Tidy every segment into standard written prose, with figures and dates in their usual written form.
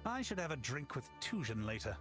I should have a drink with Tujen later.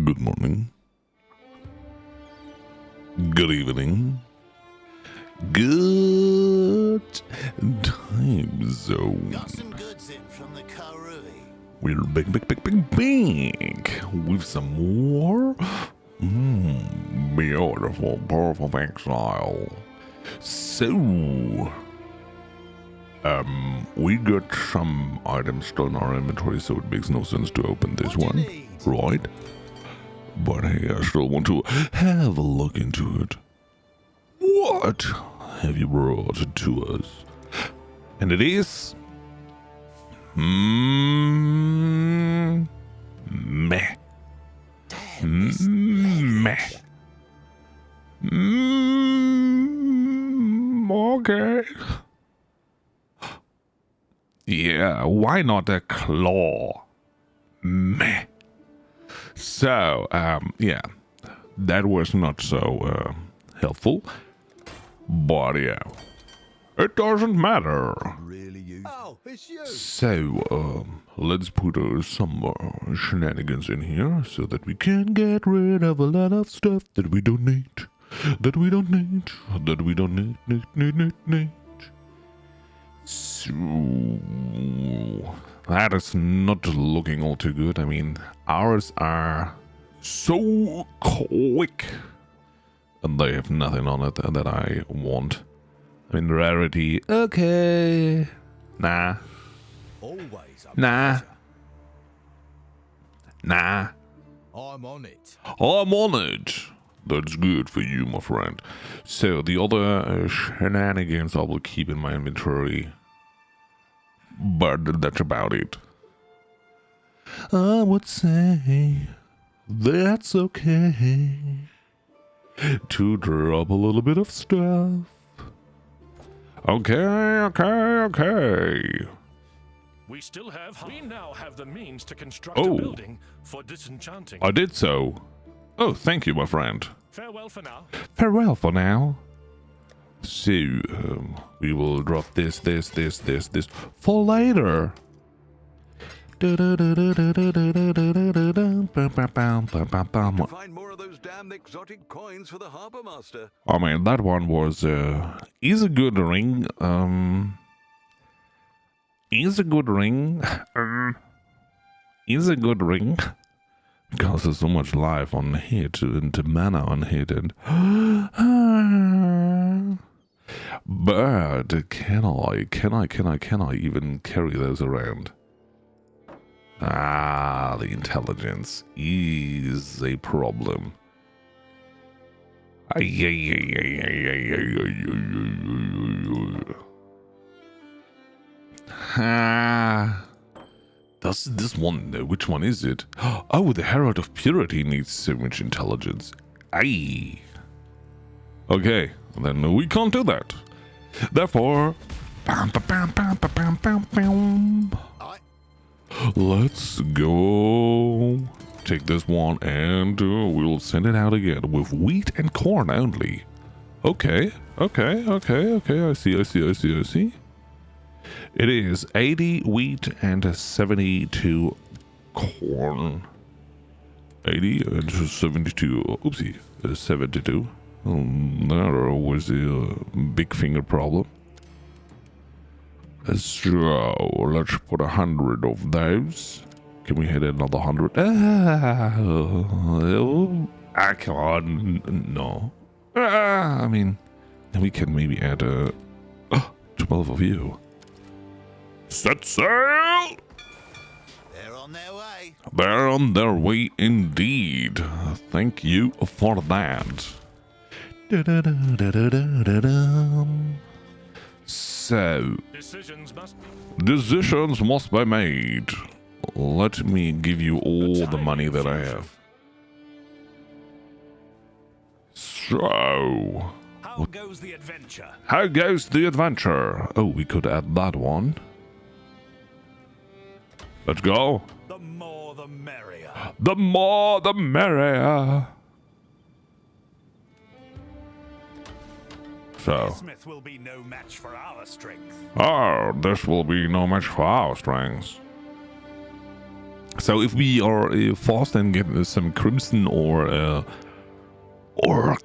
Good morning. Good evening. Good time zone. Got some goods in from the Kalguur. We're back with some more beautiful, powerful Exile. So, we got some items still in our inventory, so it makes no sense to open this What do one, you need? right? But hey, I still want to have a look into it. What have you brought to us? And it is... meh. Meh. Okay. Yeah, why not a claw? Meh. So, yeah, that was not so helpful, but yeah, it doesn't matter. Really useful. Oh, it's you. So, let's put some shenanigans in here so that we can get rid of a lot of stuff that we don't need, need. So, that is not looking all too good. I mean, ours are so quick, and they have nothing on it that I want. I mean, rarity, okay. Nah. Always. Nah. Nah. I'm on it. I'm on it. That's good for you, my friend. So, the other shenanigans I will keep in my inventory. But that's about it. I would say that's okay to drop a little bit of stuff. Okay. We now have the means to construct Oh. a building for disenchanting. I did so. Oh, thank you, my friend. Farewell for now. Farewell for now. So, we will drop this for later. To find more of those damn exotic coins for the harbor master. I mean, that one was, is a good ring, is a good ring, is a good ring, because there's so much life on hit, and mana on hit, and, but can I even carry those around? Ah, the intelligence is a problem. Does this one know? Which one is it? Oh, the Herald of Purity needs so much intelligence. Aye. Okay, then we can't do that. Therefore, let's go. Take this one and we'll send it out again with wheat and corn only. Okay. I see. It is 80 wheat and 72 corn. 80 and 72. Oopsie. 72. There was a big finger problem. So let's put 100 of those. Can we hit another 100? Come on. No. I mean, we can maybe add 12 of you. Set sail! They're on their way. They're on their way indeed. Thank you for that. So, decisions must be made. Let me give you all the money that I have. So, How goes the adventure? How goes the adventure? Oh, we could add that one. Let's go. The more the merrier. The more the merrier. So. Smith will be no match for our strength. Oh, this will be no match for our strengths. So if we are fast and get some crimson or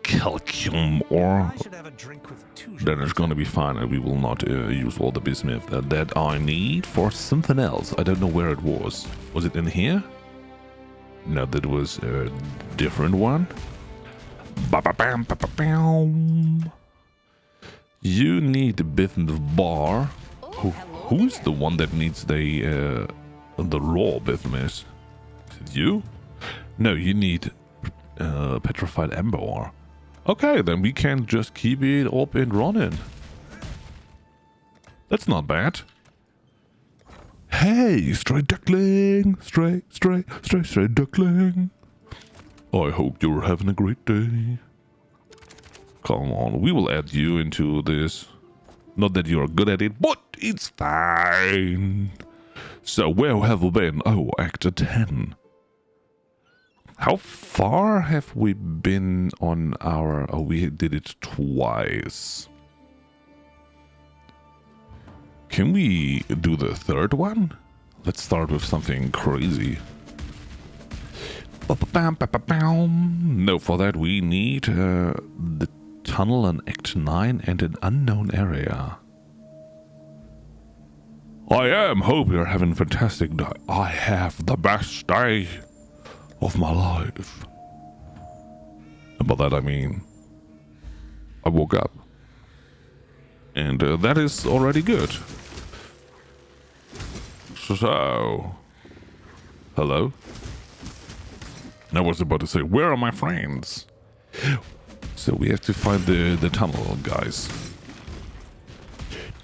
calcium or, I should have a drink with two. then it's gonna be fine, and we will not use all the bismuth that I need for something else. I don't know where it was. Was it in here? No, that was a different one. Ba-ba-bam. You need the bismuth bar. Who's the one that needs the raw bismuth? Is it you? No, you need petrified amber ore. Okay, then we can just keep it up and running. That's not bad. Hey, stray duckling, stray duckling. I hope you're having a great day. Come on, we will add you into this. Not that you're good at it, but it's fine. So where have we been? Oh, Act 10. How far have we been on our... Oh, we did it twice. Can we do the third one? Let's start with something crazy. No, for that we need the tunnel in Act 9 and an unknown area. Hope you're having a fantastic day. I have the best day of my life. And by that I mean, I woke up. And that is already good. So, hello? I was about to say, where are my friends? So we have to find the tunnel, guys.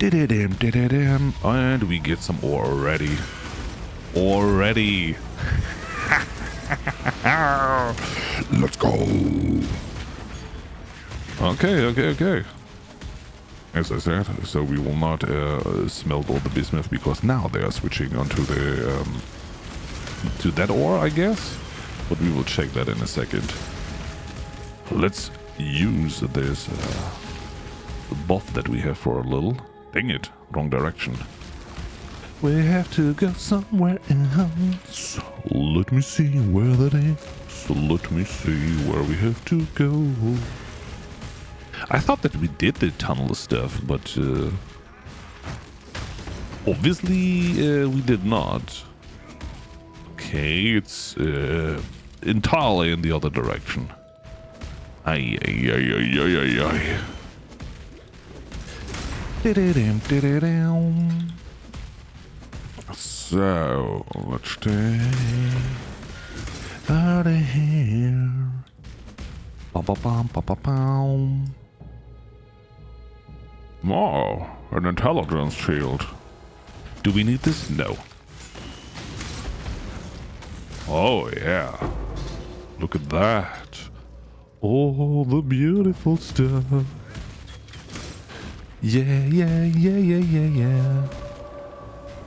And we get some ore already. Let's go. Okay. As I said, so we will not smelt all the bismuth because now they are switching onto the to that ore, I guess. But we will check that in a second. Let's use this buff that we have for a little. Dang it, wrong direction. We have to go somewhere else. Let me see where that is. Let me see where we have to go. I thought that we did the tunnel stuff, but obviously we did not. Okay, it's entirely in the other direction. Ay, ay, ay, ay, ay, ay, ay. So, let's stay out of here. Ba-ba-bum. Oh, an intelligence shield. Do we need this? No. Oh, yeah. Look at that. All the beautiful stuff. Yeah, yeah, yeah, yeah, yeah, yeah.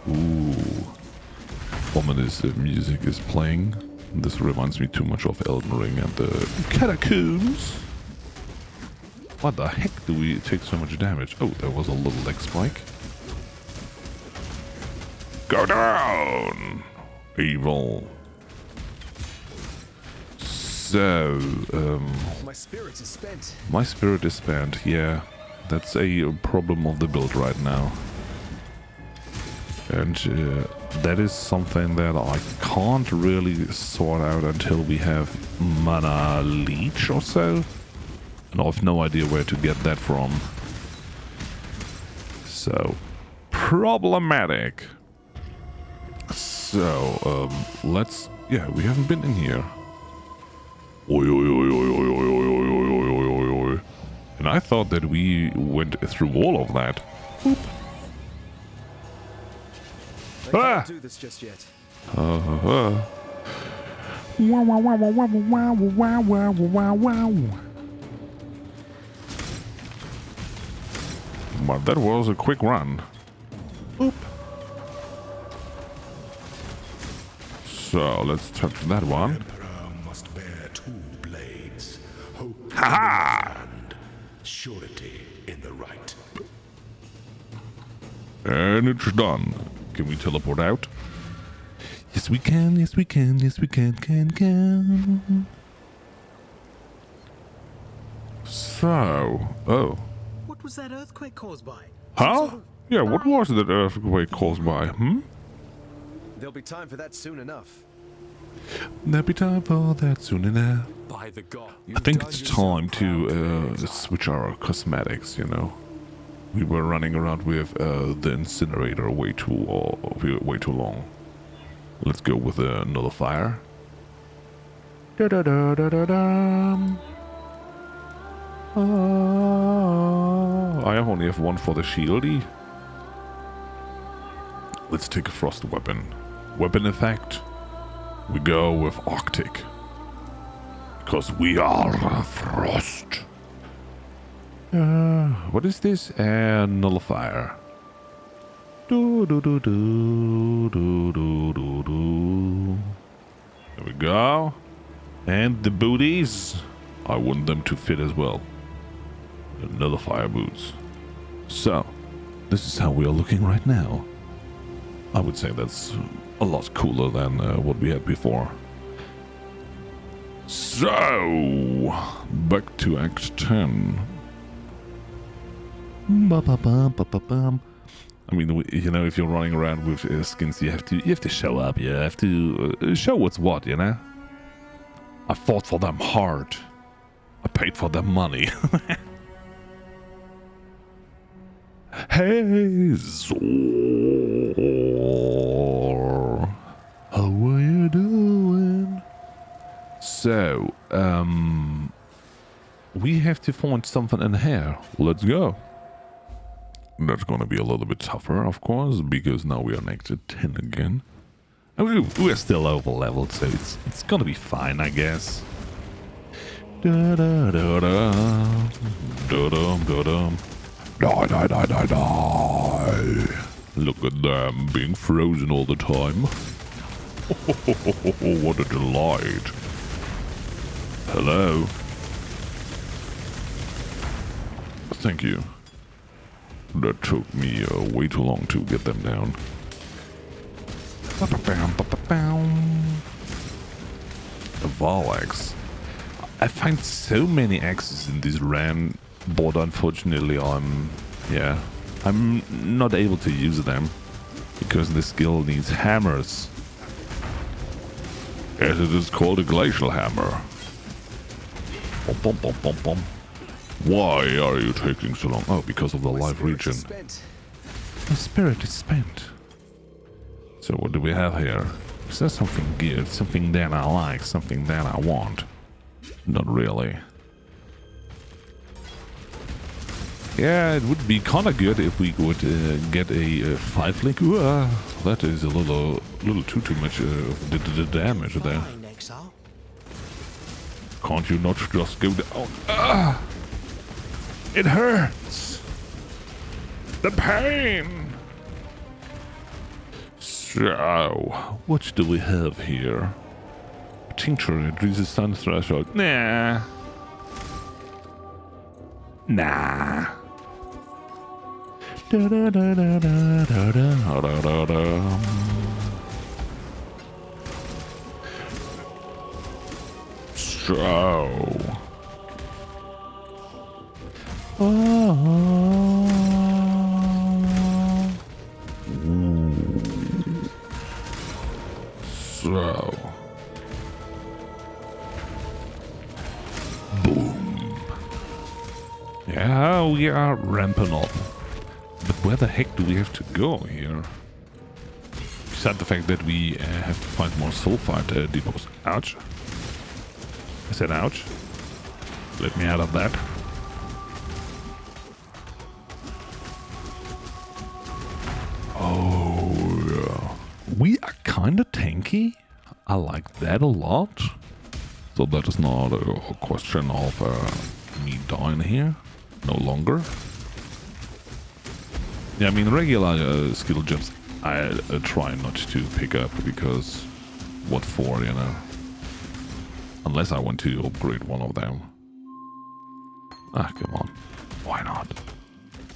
Ooh. Ominous music is playing. This reminds me too much of Elden Ring and the catacombs. What the heck do we take so much damage? Oh, there was a little leg spike. Go down! Evil. So, my spirit is spent. My spirit is spent, yeah. That's a problem of the build right now. And that is something that I can't really sort out until we have Mana Leech or so. And I have no idea where to get that from. So, problematic. So, let's... Yeah, we haven't been in here. Oi, oi, oi, oi, oi, oi, oi, oi, oi, oi, oi, oi. And I thought that we went through all of that. Boop. I can't do this just yet. Wow, wow, wow, wow, wow, wow, wow, wow, wow, wow. But that was a quick run. Oop. So let's touch that one. Emperor must bear two blades. Hope Ha-ha! and surety in the right. And it's done. Can we teleport out? Yes, we can. Yes, we can. Yes, we can. So, oh. What was that earthquake caused by? Huh? Yeah, what was that earthquake caused by? There'll be time for that soon enough. There'll be time for that soon enough. By the god. I think it's time to switch our cosmetics, you know. We were running around with the incinerator way too long. Let's go with the nullifier. I only have one for the shieldy. Let's take a frost weapon. Weapon effect. We go with Arctic. Because we are frost. What is this? Nullifier. Do. There we go. And the booties. I want them to fit as well. Nullifier boots. So, this is how we are looking right now. I would say that's a lot cooler than what we had before. So, back to Act 10. I mean, you know, if you're running around with skins, you have to show up. You have to show what's what, you know. I fought for them hard. I paid for their money. Hey, Zor. How are you doing? So, we have to find something in here. Let's go. That's gonna be a little bit tougher, of course, because now we are next to 10 again. And we're still over leveled, so it's gonna be fine, I guess. Da da da da. Da dum da dum. Die, die, die, die, die. Look at them being frozen all the time. What a delight. Hello. Thank you. That took me way too long to get them down. A Val axe. I find so many axes in this ran, but unfortunately I'm not able to use them because the skill needs hammers. As it is called a glacial hammer. Bum, bum, bum, bum. Why are you taking so long? Oh, because of the life region. My spirit is spent. So what do we have here? Is there something good? Something that I like? Something that I want? Not really. Yeah, it would be kind of good if we would get a 5-link. That is a little too much the damage there. Fine, Exile. Can't you not just go down? Ah! It hurts! The pain! So, what do we have here? Tincture reduces stun threshold. Nah. Nah. Da da da da da da da da da da. So. So. Boom. Yeah, we are ramping up. But where the heck do we have to go here? Besides the fact that we have to find more sulfide depots. Ouch. I said ouch. Let me out of that. Oh, yeah. We are kind of tanky. I like that a lot. So that is not a question of me dying here. No longer. Yeah, I mean, regular skill jumps I try not to pick up because what for, you know? Unless I want to upgrade one of them. Ah, come on. Why not?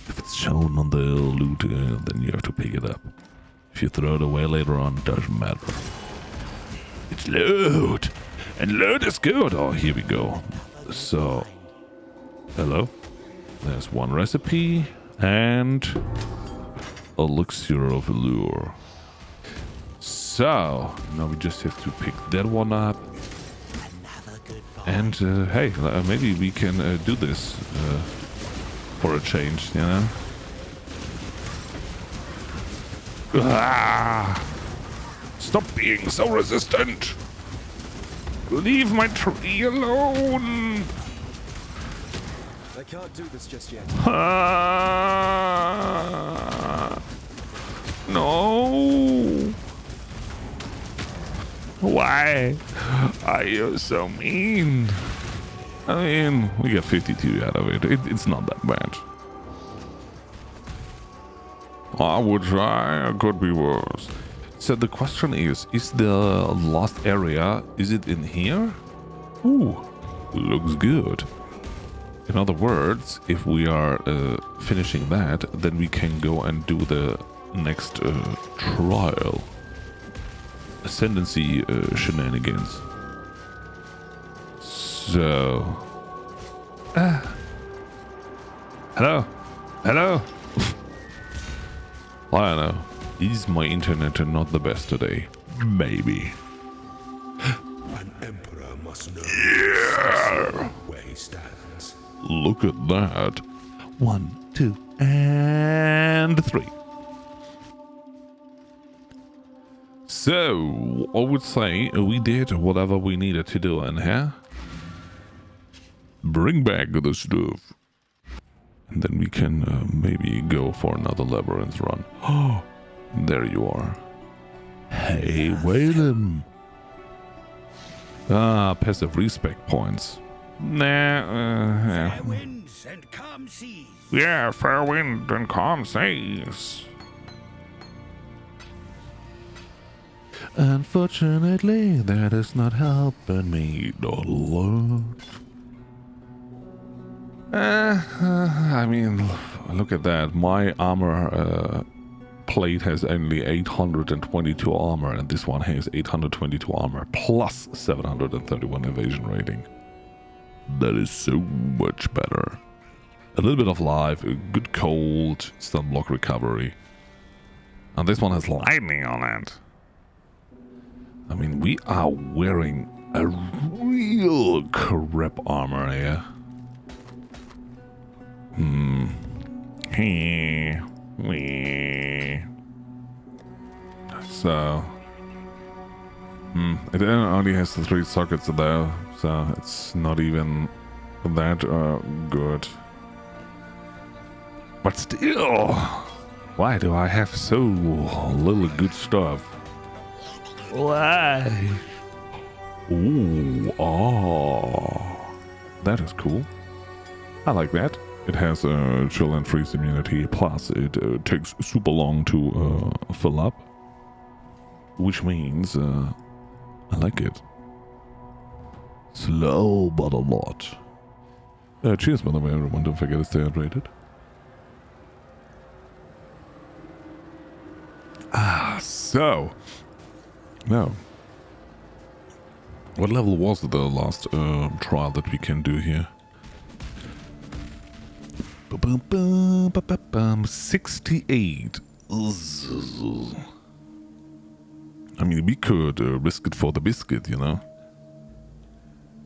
If it's shown on the loot, then you have to pick it up. If you throw it away later on, it doesn't matter. It's loot! And loot is good! Oh, here we go. So, hello? There's one recipe and elixir of allure. So, now we just have to pick that one up. And hey, maybe we can do this for a change, you know? Ah! Stop being so resistant! Leave my tree alone! I can't do this just yet. No! Why are you so mean? I mean, we got 52 out of it. It's not that bad. I would try. It could be worse. So the question is the lost area, is it in here? Ooh, looks good. In other words, if we are finishing that, then we can go and do the next trial. Ascendancy shenanigans. So... Hello? Hello? I don't know. Is my internet not the best today? Maybe. An emperor must know where he stands. Look at that. 1, 2, and 3. So, I would say we did whatever we needed to do in here. Bring back the stuff. And then we can maybe go for another labyrinth run. Oh, there you are. Hey, Whalem. Ah, passive respect points. Nah, Fair winds and calm seas. yeah, fair wind and calm seas. Unfortunately, that is not helping me a lot. I mean, look at that. My armor plate has only 822 armor, and this one has 822 armor plus 731 evasion rating. That is so much better. A little bit of life, a good cold, stun block recovery. And this one has lightning on it. I mean, we are wearing a real crap armor here. So, it only has the 3 sockets though, so it's not even that good. But still, why do I have so little good stuff? Why? Ooh, oh, that is cool. I like that. It has chill and freeze immunity, plus it takes super long to fill up, which means I like it. Slow but a lot. Cheers, by the way, everyone. Don't forget to stay hydrated. So now, what level was the last trial that we can do here? 68. I mean, we could risk it for the biscuit, you know,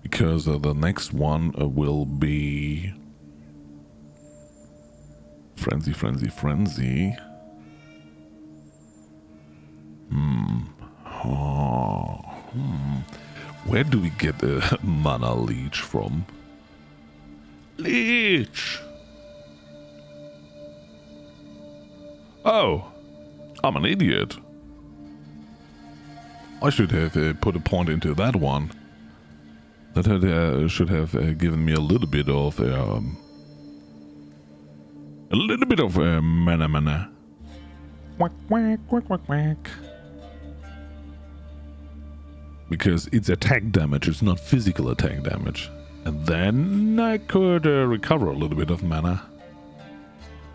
because the next one will be frenzy. Where do we get a mana leech from? Leech! Oh, I'm an idiot. I should have put a point into that one. That should have given me a little bit of mana. Quack, quack, quack, quack, quack. Because it's attack damage, it's not physical attack damage. And then I could recover a little bit of mana.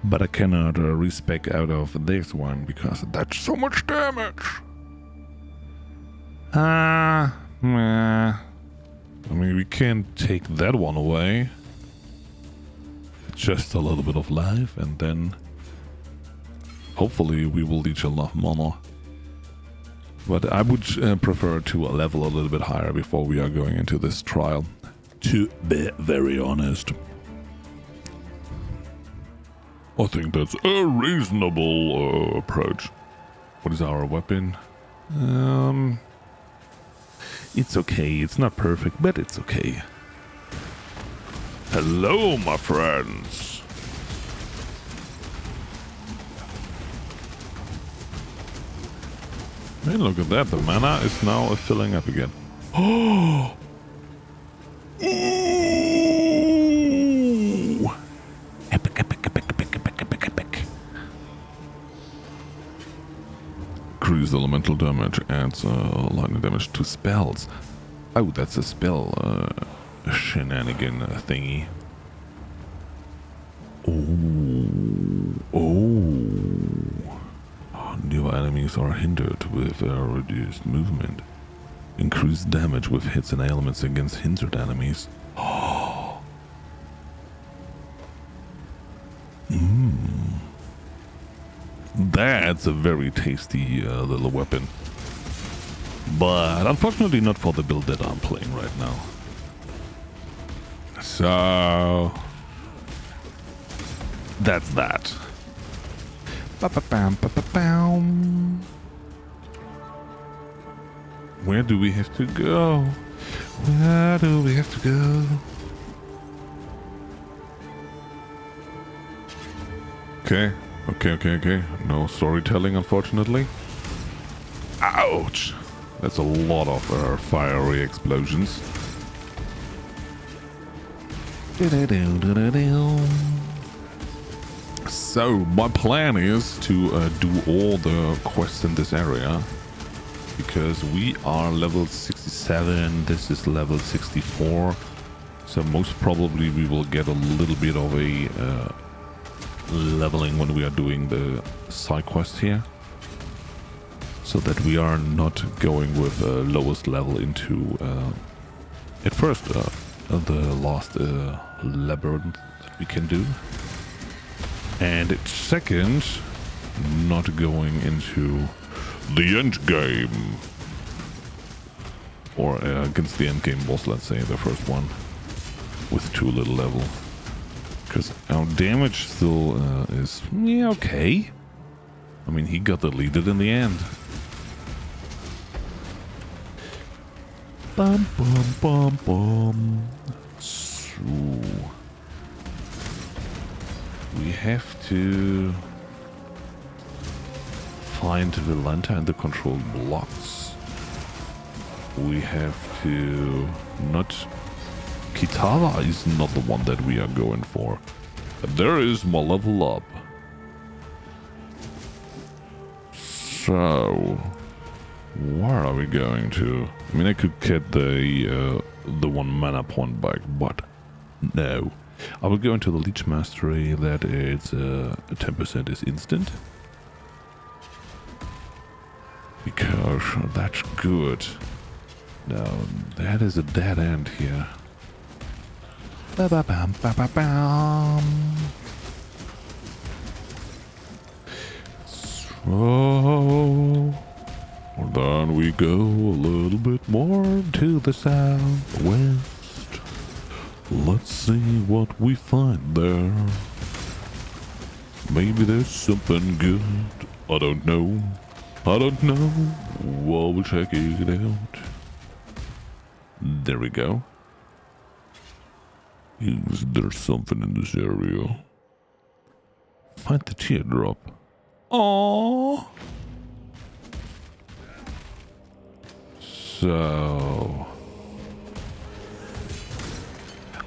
But I cannot respec out of this one because that's so much damage. I mean, we can't take that one away. Just a little bit of life, and then hopefully we will leech enough mana. But I would prefer to level a little bit higher before we are going into this trial, to be very honest. I think that's a reasonable approach. What is our weapon? It's okay. It's not perfect, but it's okay. Hello, my friends. Hey, look at that. The mana is now filling up again. Oh! Epic, epic, epic, epic, epic, epic, epic. Increased elemental damage adds lightning damage to spells. Oh, that's a spell shenanigan thingy. New enemies are hindered with reduced movement. Increased damage with hits and ailments against hindered enemies. That's a very tasty little weapon. But unfortunately not for the build that I'm playing right now. So that's that. Where do we have to go? Where do we have to go? Okay. No storytelling, unfortunately. Ouch! That's a lot of fiery explosions. So, my plan is to do all the quests in this area. Because we are level 67, this is level 64. So most probably we will get a little bit of a leveling when we are doing the side quest here, so that we are not going with lowest level into at first the last labyrinth that we can do, and at second not going into the end game, or against the end game boss, let's say the first one, with too little level, because our damage still is okay. I mean, he got deleted in the end. Bum bum bum bum. So we have to find Valenta and the controlled blocks. We have to not... Kitara is not the one that we are going for. There is my level up. So, where are we going to? I mean, I could get the 1 mana point back, but no. I will go into the Leech Mastery. That is 10% is instant, because that's good. Now that is a dead end here. Ba-ba-bam, ba-ba-bam. So then we go a little bit more to the southwest. Let's see what we find there. Maybe there's something good. I don't know. I don't know. Well, we'll check it out. There we go. Is there something in this area? Find the teardrop. Aww. So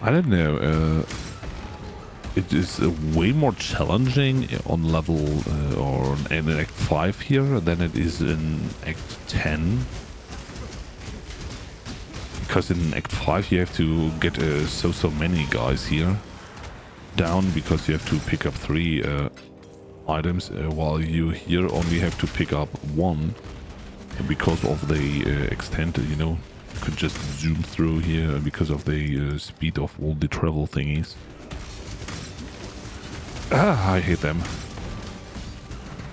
I don't know. It is way more challenging on level or in Act 5 here than it is in Act 10. Because in Act 5 you have to get so many guys here down, because you have to pick up 3 items, while you here only have to pick up 1, because of the extent, you know, you could just zoom through here because of the speed of all the travel thingies. Ah, I hate them.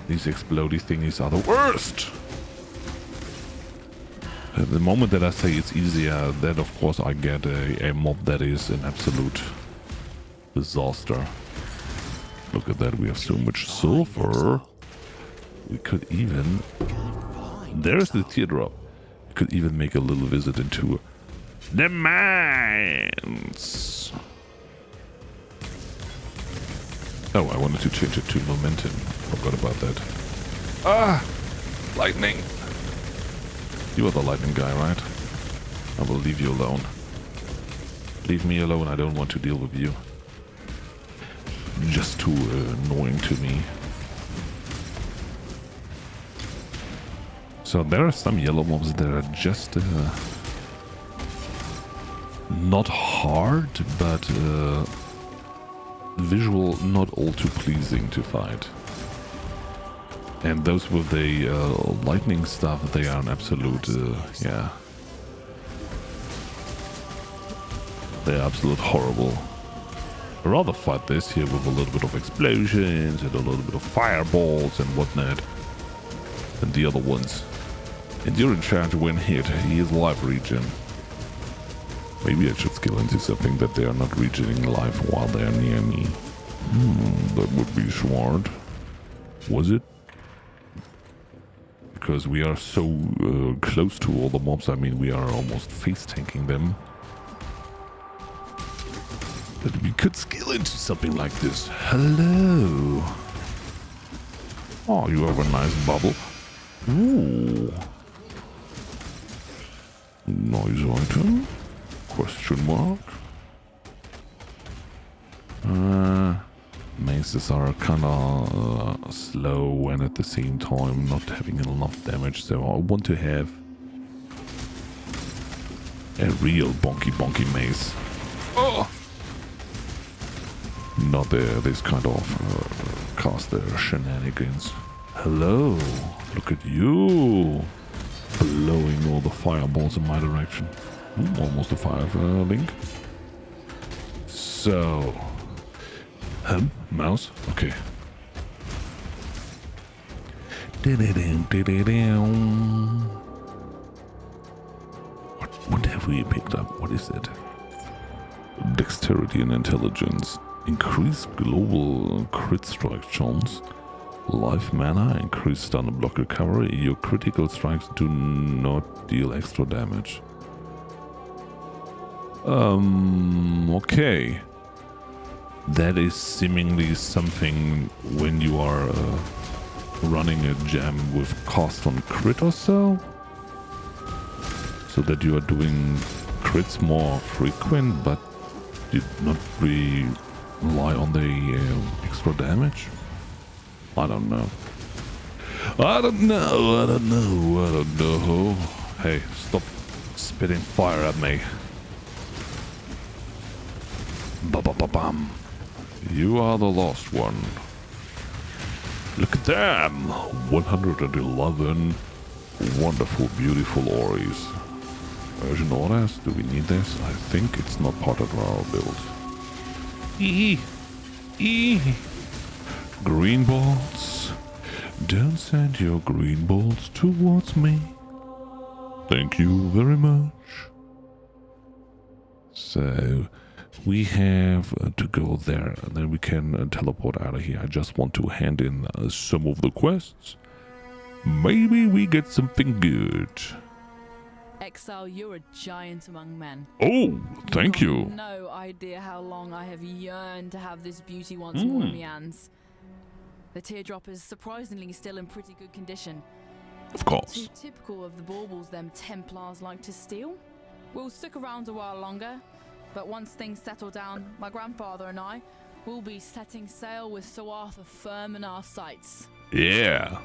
These explodey thingies are the worst! At the moment that I say it's easier, then of course I get a mob that is an absolute disaster. Look at that, we have so much sulfur. We could even... There's the teardrop. We could even make a little visit into the mines. Oh, I wanted to change it to momentum. Forgot about that. Ah! Lightning! You are the lightning guy, right? I will leave you alone. Leave me alone, I don't want to deal with you. Just too annoying to me. So there are some yellow mobs that are just not hard, but visual not all too pleasing to fight. And those with the lightning stuff, they are an absolute, yeah. They are absolute horrible. I'd rather fight this here with a little bit of explosions and a little bit of fireballs and whatnot than the other ones. Enduring charge when hit, he is live regen. Maybe I should skill into something that they are not regening life while they are near me. That would be smart. Was it? Because we are so close to all the mobs, I mean we are almost face tanking them. But we could skill into something like this. Hello! Oh, you have a nice bubble. Ooh. Noise item? Question mark? Mazes are kinda slow and at the same time not having enough damage, so I want to have a real bonky maze. Oh! not this kind of caster shenanigans. Hello, look at you, blowing all the fireballs in my direction. Almost a 5 link. So, mouse, okay. What have we picked up? What is it? Dexterity and intelligence. Increase global crit strike chance. Life mana. Increase stun and block recovery. Your critical strikes do not deal extra damage. Okay. That is seemingly something when you are running a gem with cost on crit or so. So that you are doing crits more frequent, but you not rely on the extra damage. I don't know. I don't know. Hey, stop spitting fire at me. Ba-ba-ba-bam. You are the lost one. Look at them! 111 wonderful, beautiful Oris. Version orders? Do we need this? I think it's not part of our build. Green balls. Don't send your green balls towards me. Thank you very much. So, we have to go there, and then we can teleport out of here. I just want to hand in some of the quests. Maybe we get something good. Exile, you're a giant among men. Oh, thank you. No idea how long I have yearned to have this beauty once more in my hands. The teardrop is surprisingly still in pretty good condition. Of course. Too typical of the baubles them Templars like to steal. We'll stick around a while longer, but once things settle down, my grandfather and I will be setting sail with Sir Arthur firm in our sights. Yeah.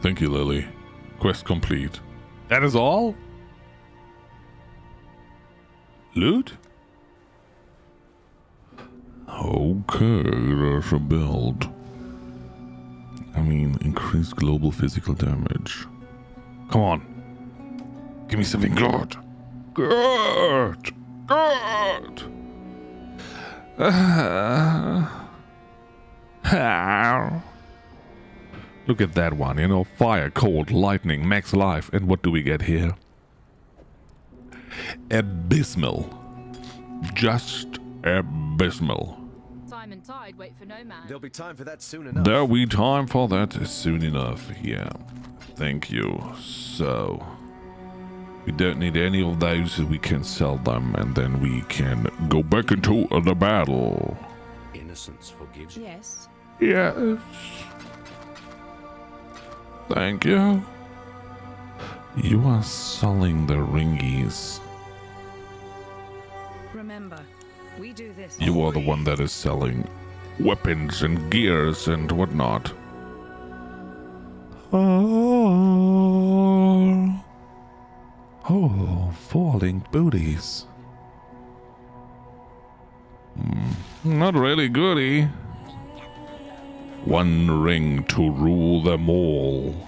Thank you, Lily. Quest complete. That is all? Loot? Okay, there's a build. I mean, increase global physical damage. Come on. Give me something good. Good. Look at that one, you know, fire, cold, lightning, max life, and what do we get here? Abysmal. Just abysmal. Time and tide wait for no man. There'll be time for that soon enough. There'll be time for that soon enough, yeah. Thank you. So, we don't need any of those, we can sell them, and then we can go back into the battle. Innocence forgives you. Yes. Yes. Thank you. You are selling the ringies. Remember, we do this. You are the one that is selling weapons and gears and whatnot. Oh, falling booties. Not really goody. One ring to rule them all.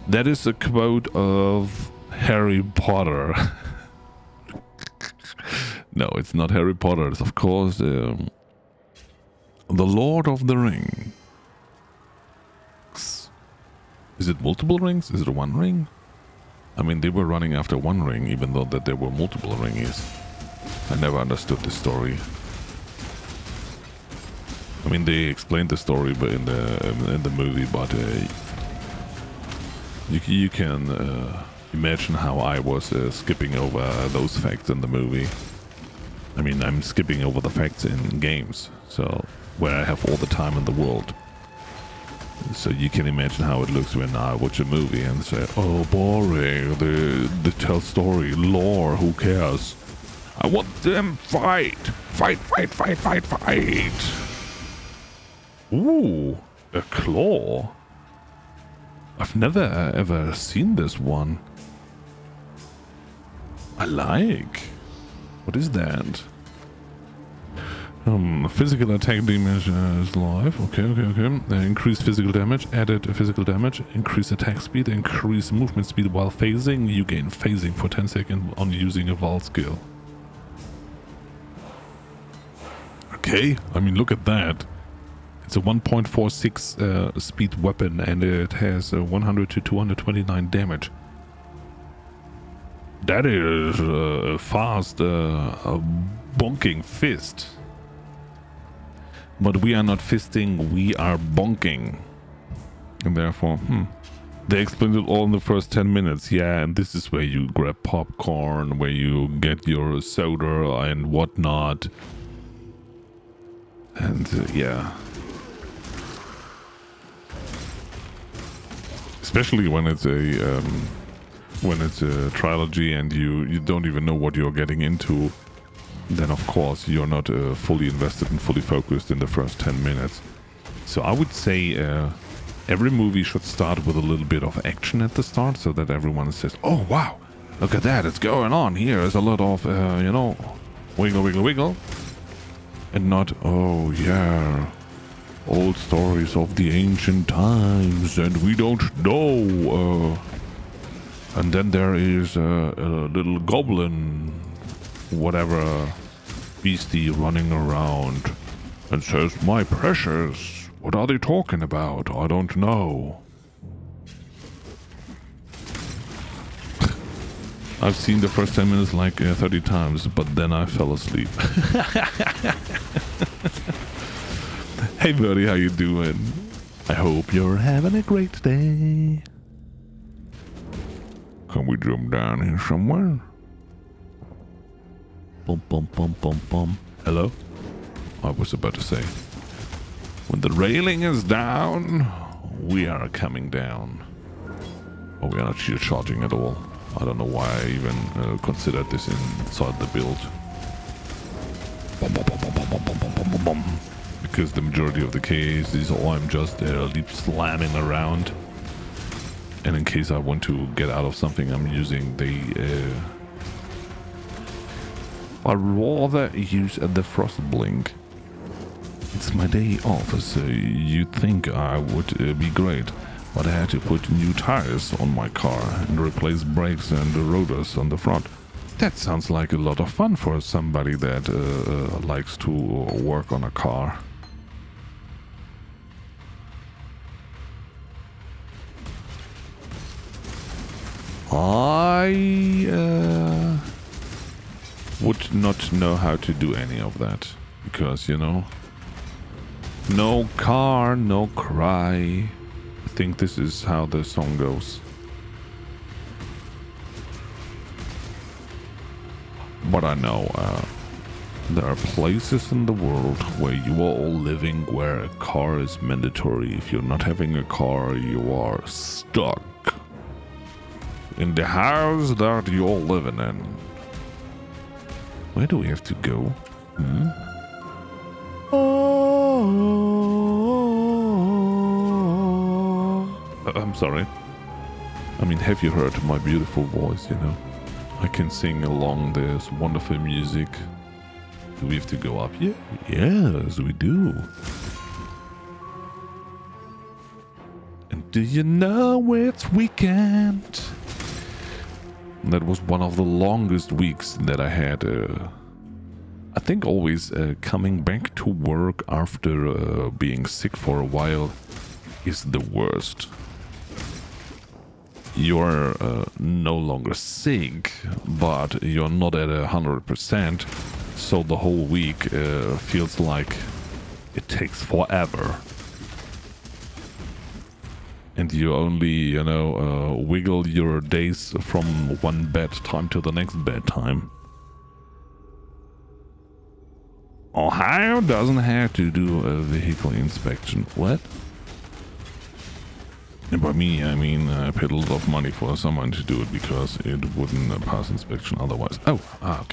That is a quote of Harry Potter. No, it's not Harry Potter. It's of course the Lord of the Rings. Is it multiple rings? Is it one ring? I mean, they were running after one ring, even though that there were multiple ringies. I never understood the story. I mean, they explained the story, but in the movie, but you can imagine how I was skipping over those facts in the movie. I mean, I'm skipping over the facts in games, so where I have all the time in the world. So you can imagine how it looks when I watch a movie and say, "Oh, boring! They tell story, lore. Who cares? I want them fight, fight, fight, fight, fight, fight." Ooh, a claw. I've never ever seen this one. I like. What is that? Physical attack damage is live. Okay. Increased physical damage, added physical damage, increased attack speed, increased movement speed while phasing. You gain phasing for 10 seconds on using a Val skill. Okay, I mean, look at that. It's a 1.46 speed weapon and it has 100 to 229 damage. That is a fast, bonking fist. But we are not fisting, we are bonking. And therefore, they explained it all in the first 10 minutes. Yeah, and this is where you grab popcorn, where you get your soda and whatnot. And yeah. Especially when it's a trilogy and you don't even know what you're getting into. Then of course you're not fully invested and fully focused in the first 10 minutes. So I would say every movie should start with a little bit of action at the start so that everyone says, oh wow, look at that, it's going on here. There's a lot of, wiggle, wiggle, wiggle. And not, oh yeah, old stories of the ancient times and we don't know. And then there is a little goblin, whatever beastie running around and says, my precious, what are they talking about? I don't know. I've seen the first 10 minutes like 30 times, but then I fell asleep. Hey buddy, how you doing? I hope you're having a great day. Can we jump down here somewhere? Bum bum bum bum bum. Hello? I was about to say, when the railing is down, we are coming down. Oh, we are not shield charging at all. I don't know why I even considered this inside the build. Bum, bum, bum, bum, bum, bum, bum, bum, bum, bum. Because the majority of the cases, I'm just leap slamming around. And in case I want to get out of something, I'm using the... I'd rather use the Frost Blink. It's my day off, so you'd think I would be great. But I had to put new tires on my car and replace brakes and rotors on the front. That sounds like a lot of fun for somebody that likes to work on a car. I would not know how to do any of that. Because, you know, no car, no cry. I think this is how the song goes. But I know there are places in the world where you are all living where a car is mandatory. If you're not having a car, you are stuck in the house that you're living in. Where do we have to go? I'm sorry. I mean, have you heard my beautiful voice, you know? I can sing along this wonderful music. Do we have to go up here? Yes, we do. And do you know it's weekend? That was one of the longest weeks that I had. I think always coming back to work after being sick for a while is the worst. You're no longer sick, but you're not at 100%, so the whole week feels like it takes forever. And you only, you know, wiggle your days from one bedtime to the next bedtime. Ohio doesn't have to do a vehicle inspection. What? And by me, I mean I paid a lot of money for someone to do it because it wouldn't pass inspection otherwise. Oh,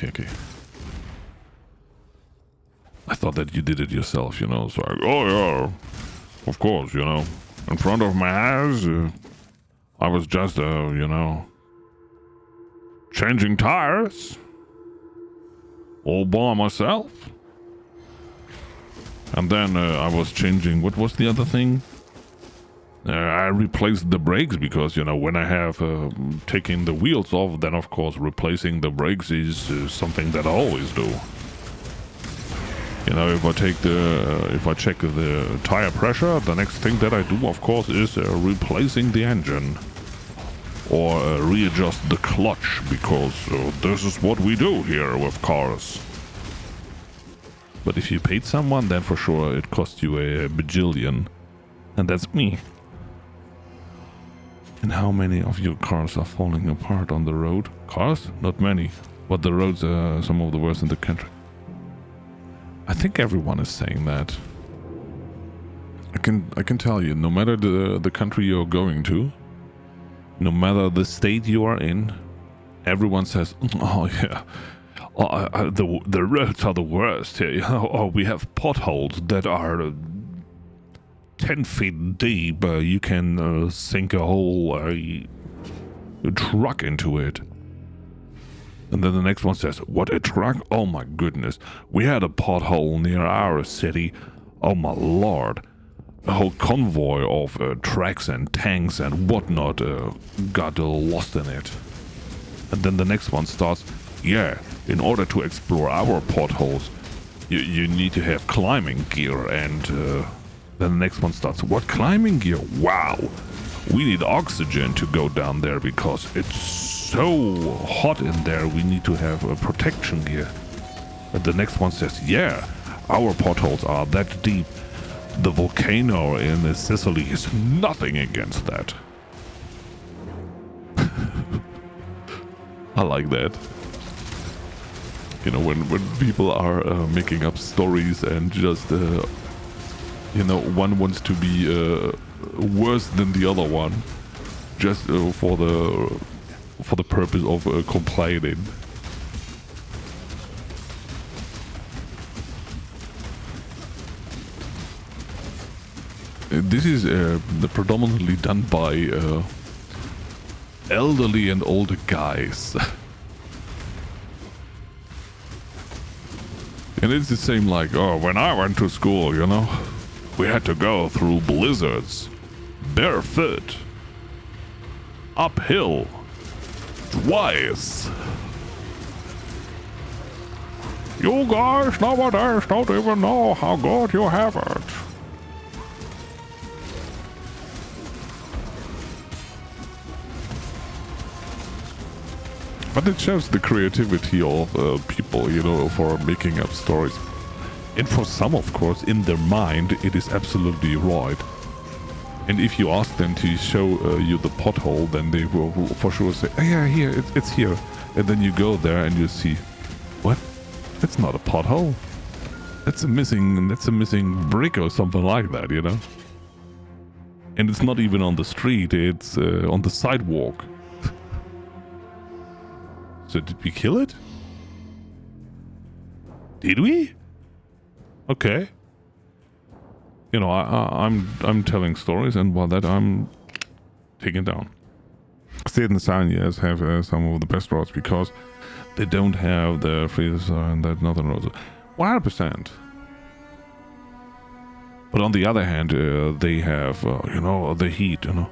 okay. I thought that you did it yourself, you know. So I, oh yeah, of course, you know. In front of my house, I was just, you know, changing tires all by myself. And then I was changing, what was the other thing? I replaced the brakes because, you know, when I have taken the wheels off, then of course replacing the brakes is something that I always do. You know, if I check the tire pressure, the next thing that I do, of course, is replacing the engine. Or readjust the clutch, because this is what we do here with cars. But if you paid someone, then for sure it costs you a bajillion. And that's me. And how many of your cars are falling apart on the road? Cars? Not many. But the roads are some of the worst in the country. I think everyone is saying that. I can tell you, no matter the country you're going to, no matter the state you are in, everyone says, "Oh yeah, the roads are the worst here. You know, oh, we have potholes that are 10 feet deep. You can sink a whole truck into it." And then the next one says, "What, a truck? Oh my goodness. We had a pothole near our city. Oh my lord. A whole convoy of trucks and tanks and whatnot got lost in it." And then the next one starts, "Yeah, in order to explore our potholes, you need to have climbing gear." And then the next one starts, "What, climbing gear? Wow. We need oxygen to go down there because it's so hot in there. We need to have a protection gear." And the next one says, "Yeah, our potholes are that deep. The volcano in Sicily is nothing against that." I like that. You know, when people are making up stories and just, you know, one wants to be worse than the other one, just for the purpose of complaining. This is predominantly done by elderly and older guys. And it's the same like, oh, when I went to school, you know, we had to go through blizzards, barefoot, uphill, twice. You guys nowadays don't even know how good you have it. But it shows the creativity of people, you know, for making up stories. And for some, of course, in their mind, it is absolutely right. And if you ask them to show you the pothole, then they will for sure say, "Oh yeah, here, it's here." And then you go there and you see, what? It's not a pothole. That's a missing brick or something like that, you know? And it's not even on the street, it's on the sidewalk. So did we kill it? Did we? Okay. You know, I'm telling stories, and while that I'm taking down. State and San, yes, have some of the best roads because they don't have the freezer and that northern roads. 100%. But on the other hand, they have, you know, the heat, you know.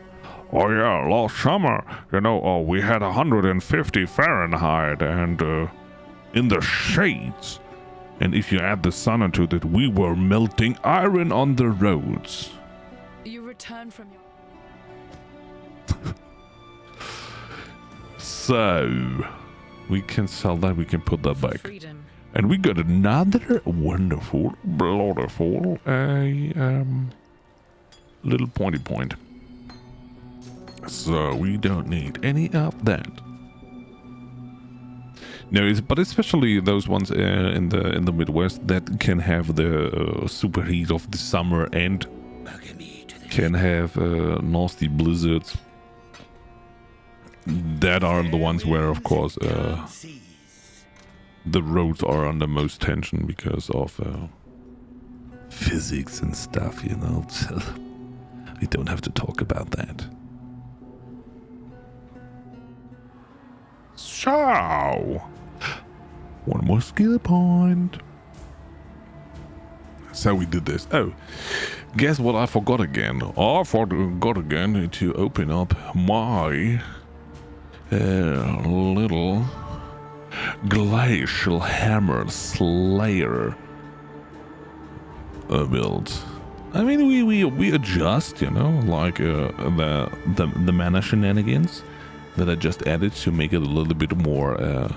Oh yeah, last summer, you know, we had 150 Fahrenheit and in the shades. And if you add the sun into it, we were melting iron on the roads. You return from your... So, we can sell that, we can put that back. Freedom. And we got another wonderful, beautiful, little pointy point. So we don't need any of that. No, but especially those ones in the Midwest that can have the super heat of the summer and can have nasty blizzards. That are the ones where, of course, the roads are under most tension because of physics and stuff, you know. So we don't have to talk about that. So, one more skill point. So we did this. Oh, guess what I forgot again? I forgot again to open up my little glacial hammer slayer build. I mean, we adjust, you know, like the mana shenanigans that I just added to make it a little bit more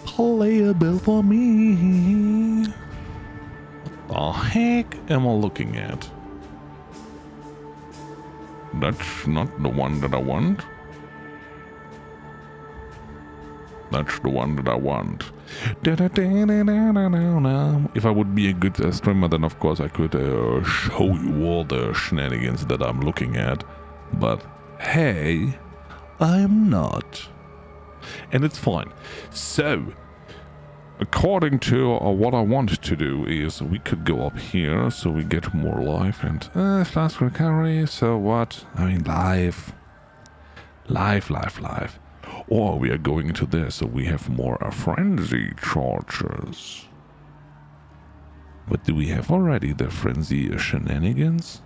playable for me. What the heck am I looking at? That's not the one that I want. That's the one that I want. If I would be a good streamer, then of course I could show you all the shenanigans that I'm looking at. But hey, I'm not. And it's fine. So, according to what I want to do is we could go up here so we get more life and fast recovery. So what? I mean, life. Or we are going into this so we have more frenzy charges. But do we have already the frenzy shenanigans?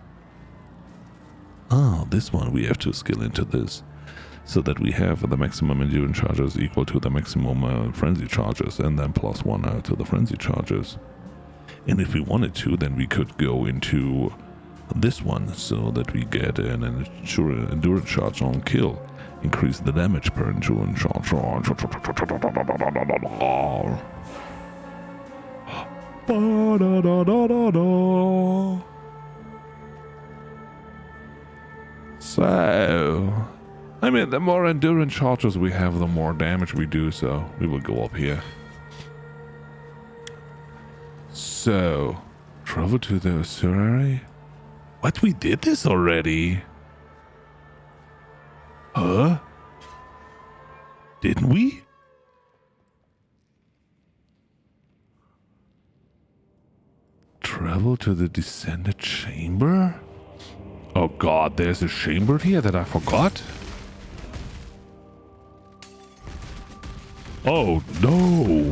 Ah, this one we have to skill into this. So that we have the maximum endurance charges equal to the maximum frenzy charges and then +1 to the frenzy charges. And if we wanted to, then we could go into this one so that we get an endurance charge on kill. Increase the damage per endurance charge. So, I mean, the more endurance charges we have, the more damage we do, so we will go up here. So, travel to the ossuary? What, we did this already? Huh? Didn't we? Travel to the descended chamber? Oh god, there's a chamber here that I forgot? Oh no!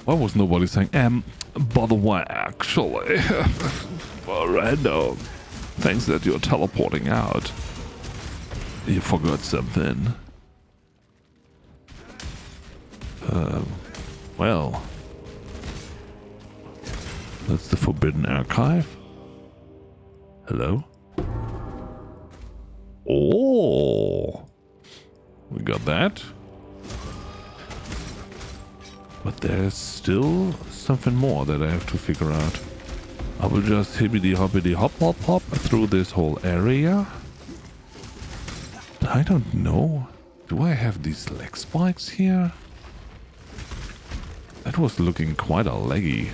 Why was nobody saying, by the way, actually, random, thanks that you're teleporting out. You forgot something. Well, that's the Forbidden Archive. Hello? Oh! We got that. But there's still something more that I have to figure out. I will just hippity hoppity hop hop hop through this whole area. I don't know. Do I have these leg spikes here? That was looking quite a laggy.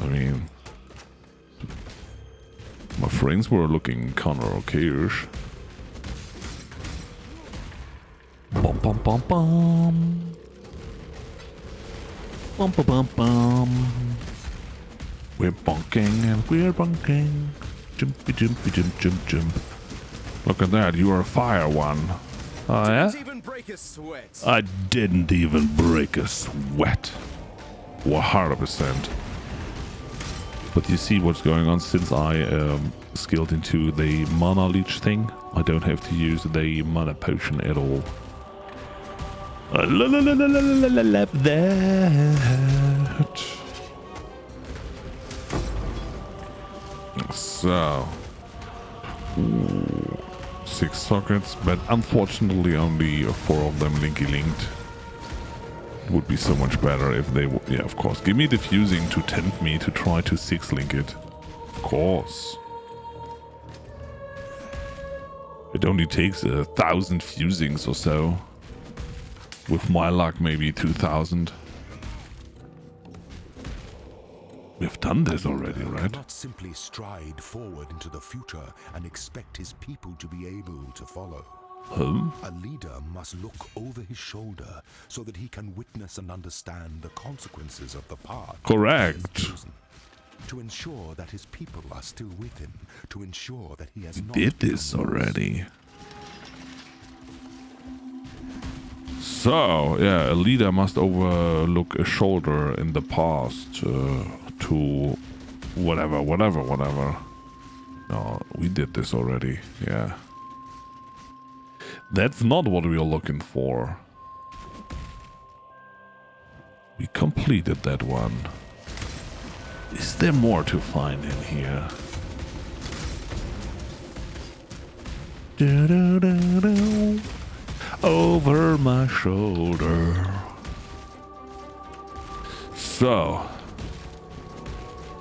I mean, my frames were looking kinda okay-ish. Bum bum bum bum. Bum bum bum bum. We're bunking and we're bunking. Jumpy jumpy jump jump jump. Look at that, you are a fire one. Oh yeah? Didn't even break a sweat. I didn't even break a sweat. 100%. But you see what's going on since I skilled into the mana leech thing. I don't have to use the mana potion at all. That. So, 6 sockets, but unfortunately only 4 of them linky linked. It would be so much better if they would, yeah, of course. Give me the fusing to tempt me to try to 6 link it. Of course. It only takes 1,000 fusings or so. With my luck, maybe 2,000. We've done this already, right? Not simply stride forward into the future and expect his people to be able to follow. A leader must look over his shoulder so that he can witness and understand the consequences of the path. Correct. To ensure that his people are still with him, to ensure that he has not did this already. So, yeah, a leader must overlook a shoulder in the past to whatever. No, we did this already, yeah. That's not what we are looking for. We completed that one. Is there more to find in here? Do-do-do-do. Over my shoulder. So.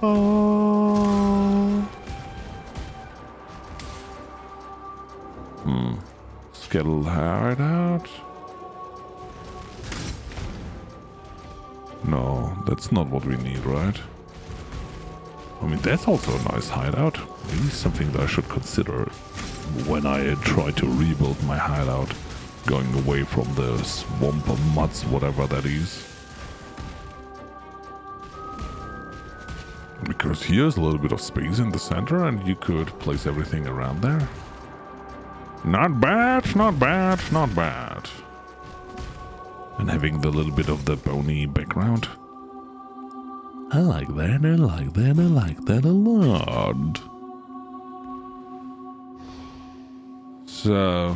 Oh. Skeletal hideout. No, that's not what we need, right? I mean, that's also a nice hideout. Maybe something that I should consider when I try to rebuild my hideout. Going away from the swamp or muds, whatever that is. Because here's a little bit of space in the center and you could place everything around there. Not bad, not bad, not bad. And having the little bit of the bony background. I like that, I like that, I like that a lot. So...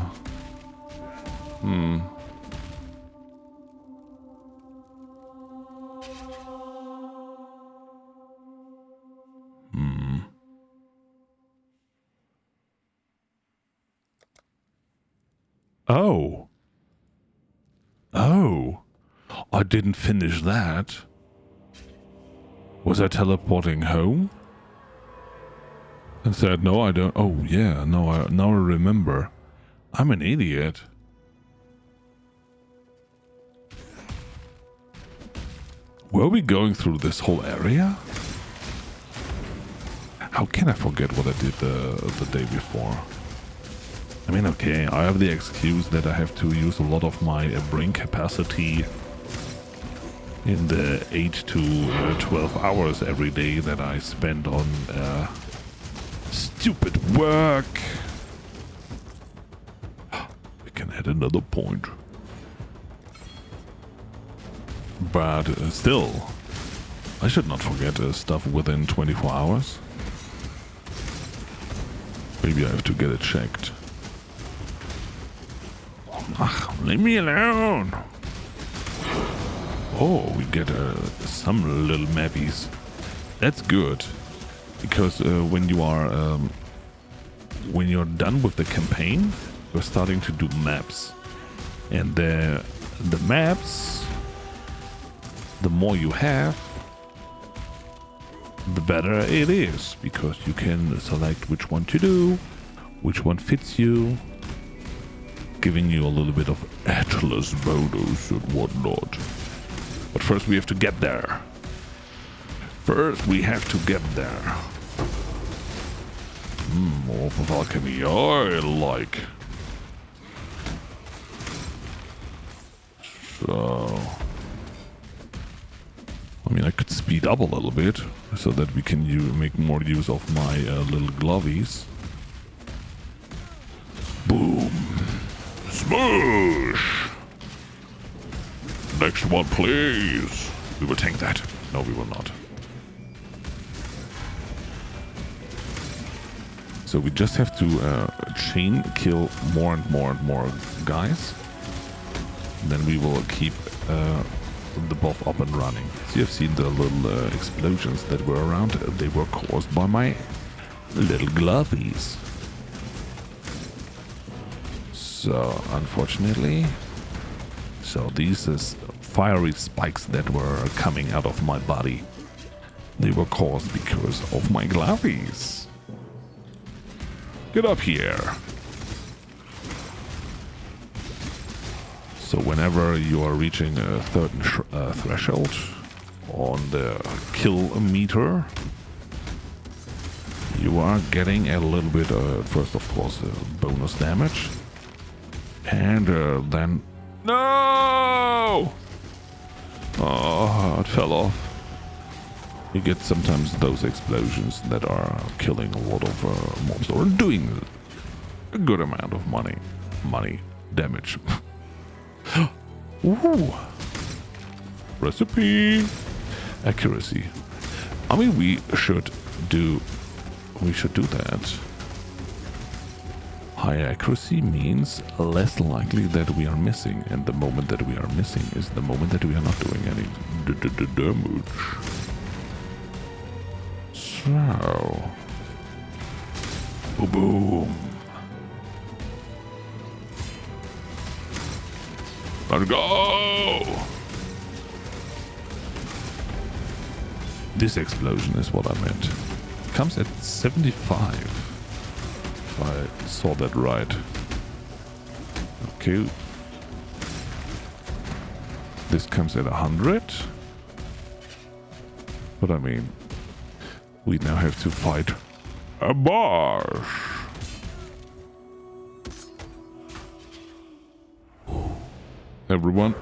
Oh. Oh. I didn't finish that. Was I teleporting home? And said, no, I don't. Oh, yeah. No, now I remember. I'm an idiot. Were we going through this whole area? How can I forget what I did the day before? I mean, okay, I have the excuse that I have to use a lot of my brain capacity in the 8 to 12 hours every day that I spend on stupid work. We can add another point. But still, I should not forget stuff within 24 hours. Maybe I have to get it checked. Ach, leave me alone! Oh, we get some little mappies. That's good, because when you're done with the campaign, you're starting to do maps, and the maps, the more you have, the better it is, because you can select which one to do, which one fits you, giving you a little bit of Atlas bonus and whatnot. But first we have to get there. First we have to get there. More of alchemy, I like. So... I mean, I could speed up a little bit, so that we can make more use of my little glovies. Boom. Smoosh! Next one, please. We will tank that. No, we will not. So we just have to chain kill more and more and more guys. Then we will keep the buff up and running. So you've seen the little explosions that were around. They were caused by my little glovies. So unfortunately, so these is fiery spikes that were coming out of my body. They were caused because of my glovies. Get up here. So whenever you are reaching a certain threshold on the kill meter, you are getting a little bit, first of course, bonus damage. And then... No! Oh, it fell off. You get sometimes those explosions that are killing a lot of mobs, or doing a good amount of money damage. Ooh. Recipe. Accuracy. I mean, we should do that. Higher accuracy means less likely that we are missing, and the moment that we are missing is the moment that we are not doing any damage. So, boom, boom. Let's go! This explosion is what I meant. It comes at 75. If I saw that right. Okay. This comes at 100. But I mean, we now have to fight a boss. Everyone,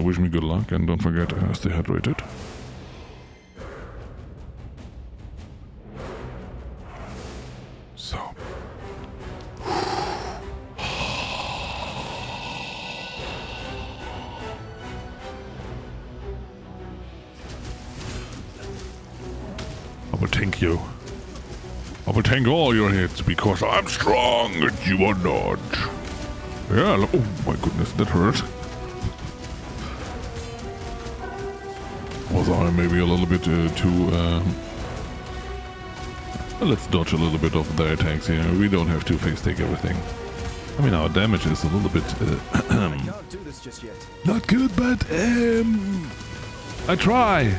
wish me good luck and don't forget to stay hydrated. So. I will tank you. I will tank all your hits because I'm strong and you are not. Yeah, oh my goodness, that hurt. Was I maybe a little bit too... let's dodge a little bit of their attacks here. We don't have to face take everything. I mean, our damage is a little bit... I can't do this just yet. not good, but... I try.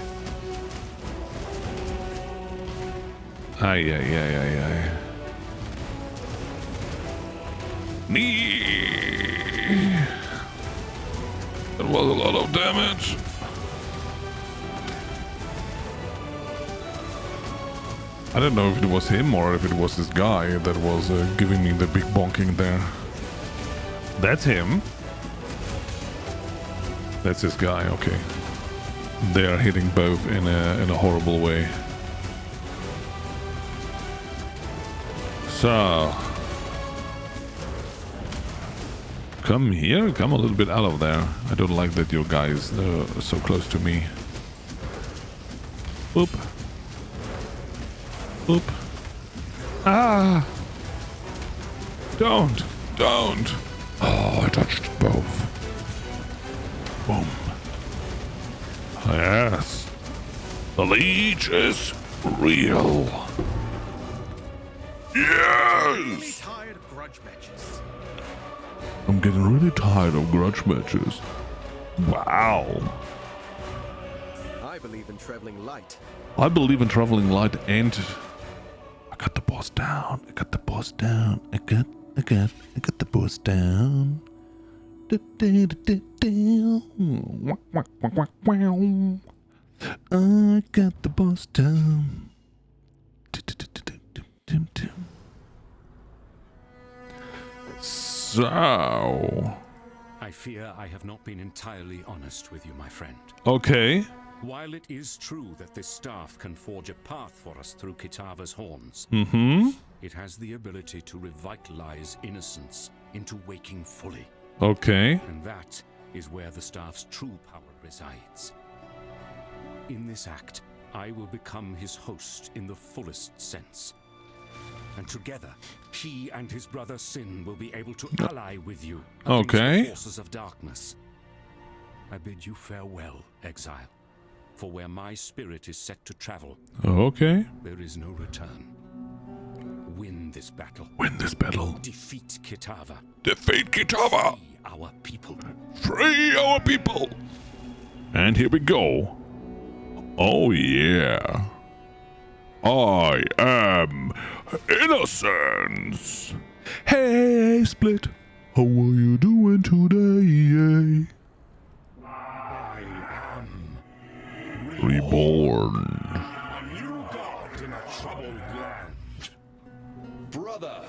Ay. That was a lot of damage. I don't know if it was him or if it was this guy that was giving me the big bonking there. That's him. That's this guy, okay. They are hitting both in a horrible way. So... come here, come a little bit out of there. I don't like that your guy is so close to me. Oop. Oop. Ah! Don't! Oh, I touched both. Boom. Yes. The leech is real. Yes! Tired of grudge matches. I'm getting really tired of grudge matches. Wow. I believe in traveling light. I believe in traveling light and... I got the boss down. I got the boss down. I got the boss down. I got the boss down. So... I fear I have not been entirely honest with you, my friend. okay. While it is true that this staff can forge a path for us through Kitava's horns, it has the ability to revitalize innocence into waking fully. Okay. And that is where the staff's true power resides. In this act, I will become his host in the fullest sense. And together, he and his brother Sin will be able to ally with you against the forces of darkness. I bid you farewell, Exile. For where my spirit is set to travel, okay. there is no return. Win this battle. Win this battle. Defeat Kitava. Defeat Kitava. Free our people. Free our people. And here we go. Oh yeah. I am Innocence. Hey, Split. How are you doing today? I am Reborn. a new god in a troubled land. Brother,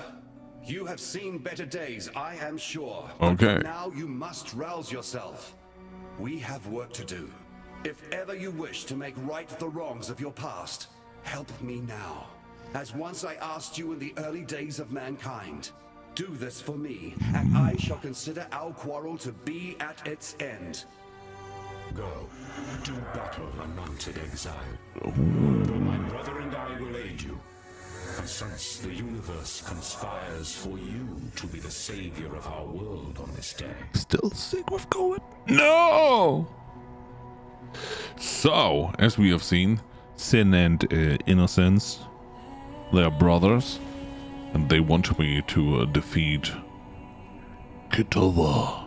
you have seen better days, I am sure. Okay. But now you must rouse yourself. We have work to do. If ever you wish to make right the wrongs of your past, help me now. As once I asked you in the early days of mankind, Do this for me, and I shall consider our quarrel to be at its end. Go, do battle, anointed exile. Though my brother and I will aid you. And since the universe conspires for you to be the savior of our world on this day. Still sick with COVID? No! So, as we have seen, Sin and Innocence, they are brothers, and they want me to defeat Kitova.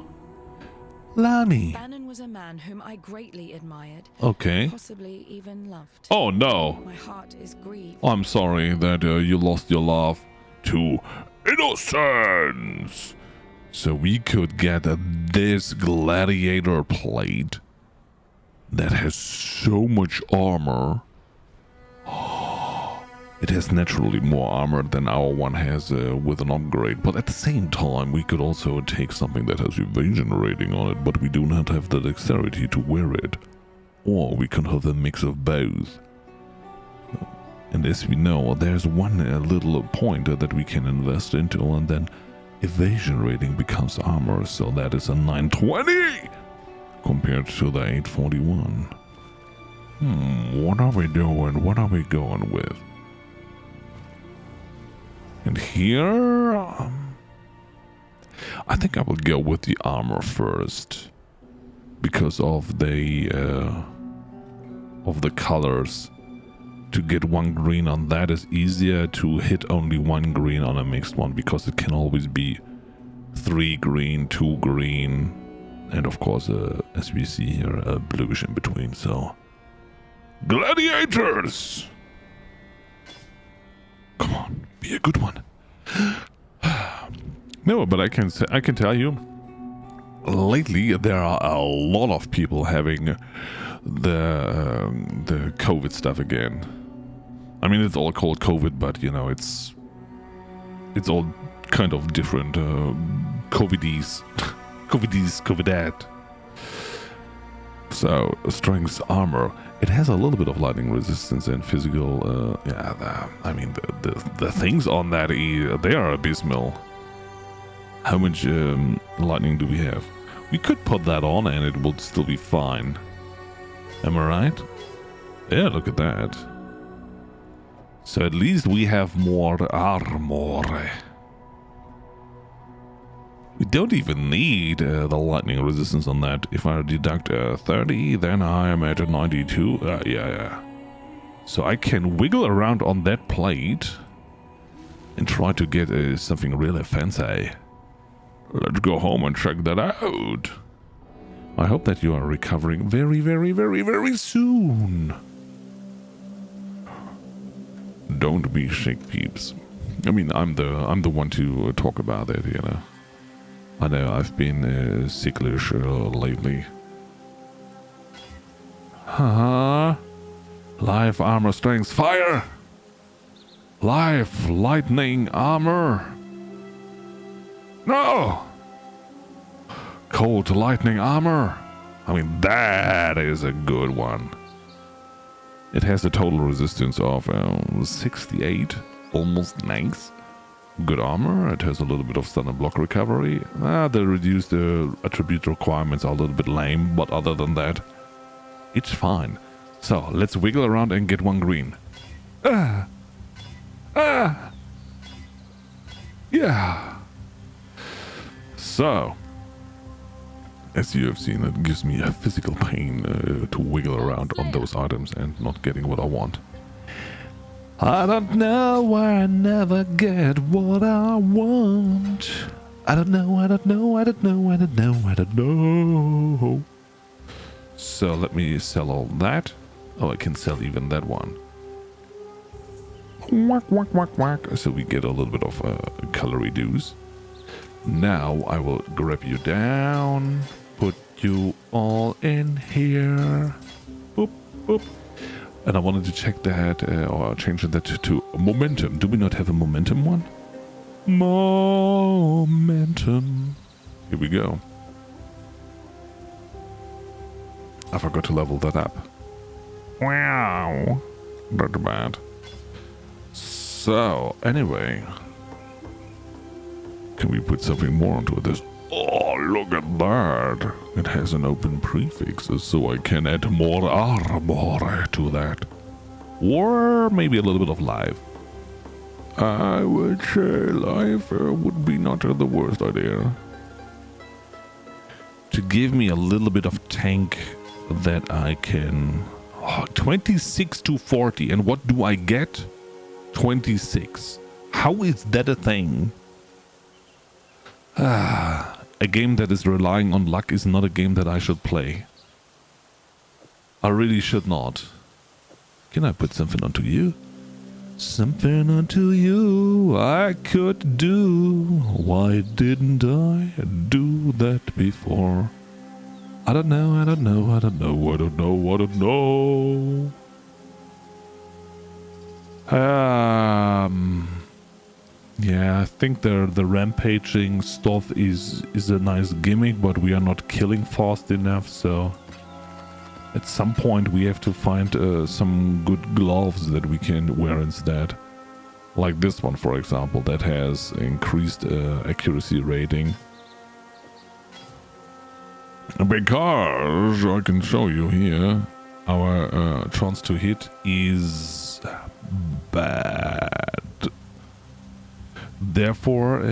Lani. Bannon was a man whom I greatly admired. Okay. Possibly even loved. Oh no. My heart is grieved. I'm sorry that you lost your love to Innocence. So we could get this gladiator plate that has so much armor. It has naturally more armor than our one has with an upgrade, but at the same time we could also take something that has evasion rating on it, but we do not have the dexterity to wear it. Or we can have a mix of both. And as we know, there's one little pointer that we can invest into, and then evasion rating becomes armor, so that is a 920 compared to the 841. What are we doing? What are we going with? And here, I think I will go with the armor first, because of the colors. To get one green on that is easier to hit only one green on a mixed one, because it can always be 3 green, 2 green, and of course, as we see here, a bluish in between. So, gladiators! Come on, be a good one. No, but I can tell you, lately there are a lot of people having the COVID stuff again. I mean, it's all called COVID, but you know, it's all kind of different. COVIDs, COVIDat. So, strength armor. It has a little bit of lightning resistance and physical. I mean, the things on that, they are abysmal. How much lightning do we have? We could put that on and it would still be fine. Am I right? Yeah, look at that. So at least we have more armor. We don't even need the lightning resistance on that. If I deduct 30, then I am at a 92. Yeah. So I can wiggle around on that plate and try to get something really fancy. Let's go home and check that out. I hope that you are recovering very, very, very, very soon. Don't be sick, peeps. I mean, I'm the one to talk about it, you know. I know I've been sicklish lately. Life armor strength fire. Life lightning armor. No. Cold lightning armor. I mean, that is a good one. It has a total resistance of 68, almost nice. Good armor. It has a little bit of stun and block recovery. The reduced attribute requirements are a little bit lame, but other than that, it's fine. So let's wiggle around and get one green. Yeah. So, as you have seen, it gives me a physical pain to wiggle around on those items and not getting what I want. I don't know why I never get what I want. I don't know. So let me sell all that. Oh, I can sell even that one. Whack. So we get a little bit of color reduce. Now I will grab you down, put you all in here. Boop, boop. And I wanted to check that, or change that to momentum. Do we not have a momentum one? Momentum. Here we go. I forgot to level that up. Wow. Not bad. So, anyway. can we put something more onto this? Oh, look at that. It has an open prefix, so I can add more armor to that. Or maybe a little bit of life. I would say life would be not the worst idea. To give me a little bit of tank that I can... Oh, 26 to 40. And what do I get? 26. How is that a thing? A game that is relying on luck is not a game that I should play. I really should not. Can I put something onto you? Something onto you I could do. Why didn't I do that before? I don't know, I don't know, I don't know, I don't know, I don't know. Yeah, I think the rampaging stuff is a nice gimmick, but we are not killing fast enough, so at some point we have to find some good gloves that we can wear instead. Like this one, for example, that has increased accuracy rating. Because I can show you here, our chance to hit is bad. Therefore,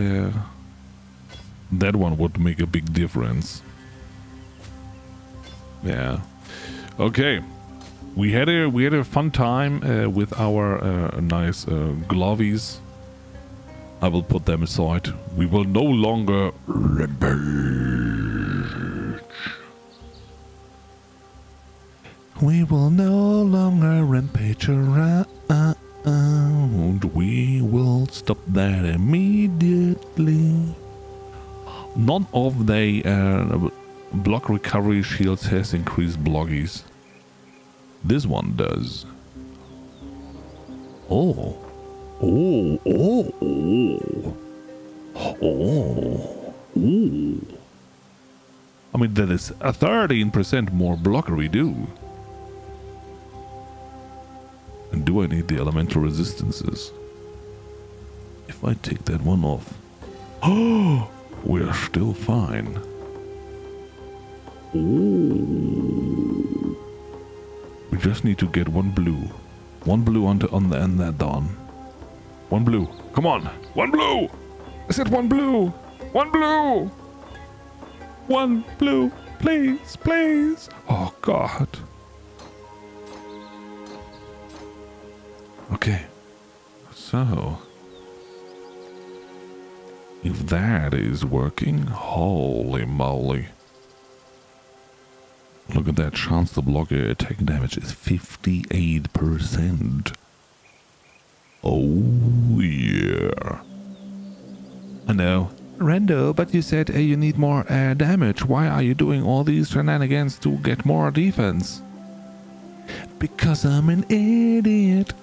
that one would make a big difference. Yeah. Okay. We had a fun time with our nice glovies. I will put them aside. We will no longer rampage. We will no longer rampage around. We will stop that immediately. None of the block recovery shields has increased blockies. This one does. Oh. Oh. Oh. Oh. Oh. Oh. I mean, that is a 13% more blocker we do. And do I need the elemental resistances? If I take that one off. Oh, we're still fine. Ooh. We just need to get one blue. One blue on that dawn. One blue. Come on. One blue. I said one blue. One blue. One blue. Please, please. Oh, God. Okay, so if that is working, holy moly. Look at that, chance to block attack damage is 58%. Oh yeah. I know. Rando, but you said you need more damage. Why are you doing all these shenanigans to get more defense? Because I'm an idiot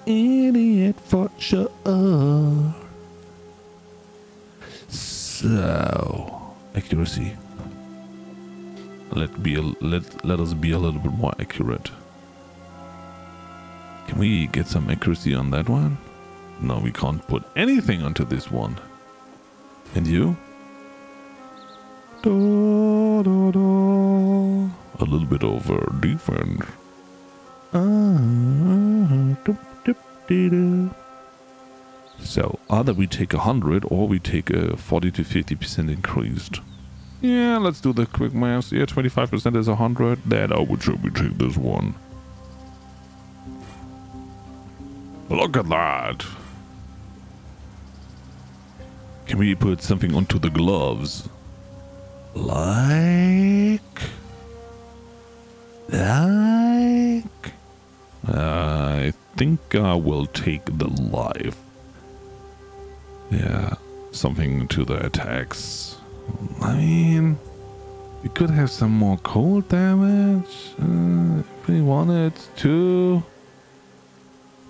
for sure. So, accuracy. Let us be a little bit more accurate. Can we get some accuracy on that one? No, we can't put anything onto this one. And you? Da, da, da. A little bit over defense. So either we take 100 or we take a 40 to 50% increased. Yeah, let's do the quick math. Yeah, 25% is 100. Then I would say we take this one. Look at that. Can we put something onto the gloves? Like... I think I will take the life. Yeah, something to the attacks. I mean, we could have some more cold damage if we wanted to.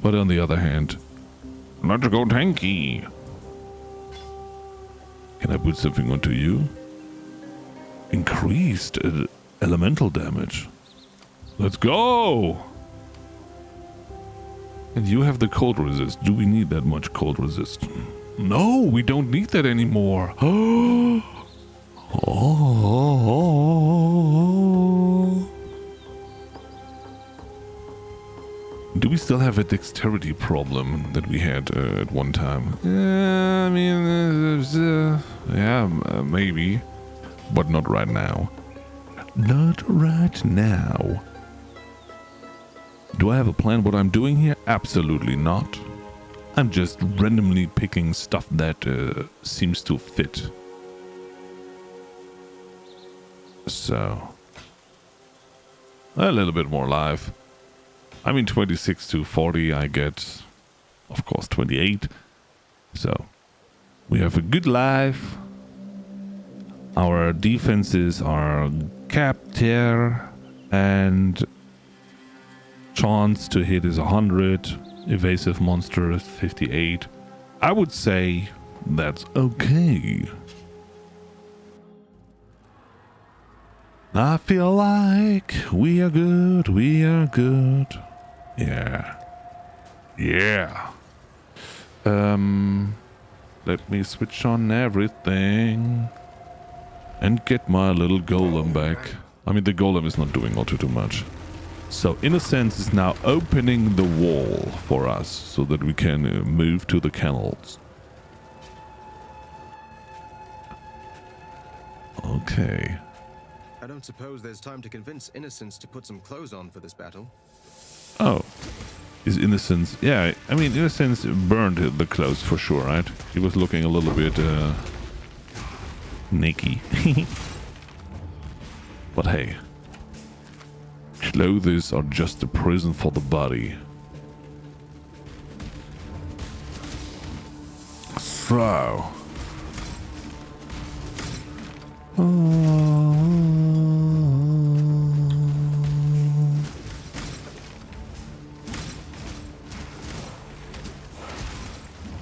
But on the other hand, let's go tanky. Can I put something onto you? Increased elemental damage. Let's go! And you have the cold resist. Do we need that much cold resist? No, we don't need that anymore. Oh. Do we still have a dexterity problem that we had at one time? I mean, yeah, maybe. But not right now. Not right now. Do I have a plan what I'm doing here? Absolutely not. I'm just randomly picking stuff that seems to fit. So, a little bit more life. I mean 26 to 40 I get, of course, 28. So, we have a good life. Our defenses are capped here. And chance to hit is 100. Evasive monster is 58. I would say that's okay. I feel like we are good, we are good. Yeah. Yeah. Let me switch on everything and get my little golem back. I mean, the golem is not doing all too much. So, in a sense, it's now opening the wall for us so that we can move to the kennels. Okay. I don't suppose there's time to convince Innocence to put some clothes on for this battle. Oh. Is Innocence... Yeah, I mean, Innocence burned the clothes for sure, right? He was looking a little bit, naked. But hey. Clothes are just a prison for the body. So...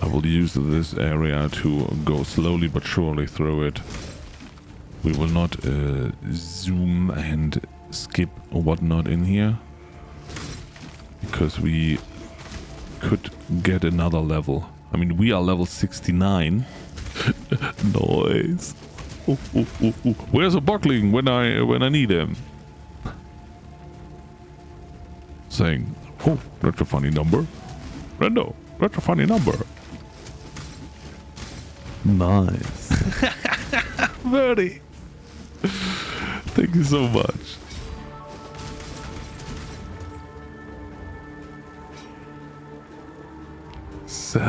I will use this area to go slowly but surely through it. We will not zoom and skip or whatnot in here, because we could get another level. I mean, we are level 69. Nice. Ooh, ooh, ooh, ooh. Where's a buckling when I need him? Saying, oh, that's a funny number. Rando, that's a funny number. Nice. Birdie. Thank you so much. So,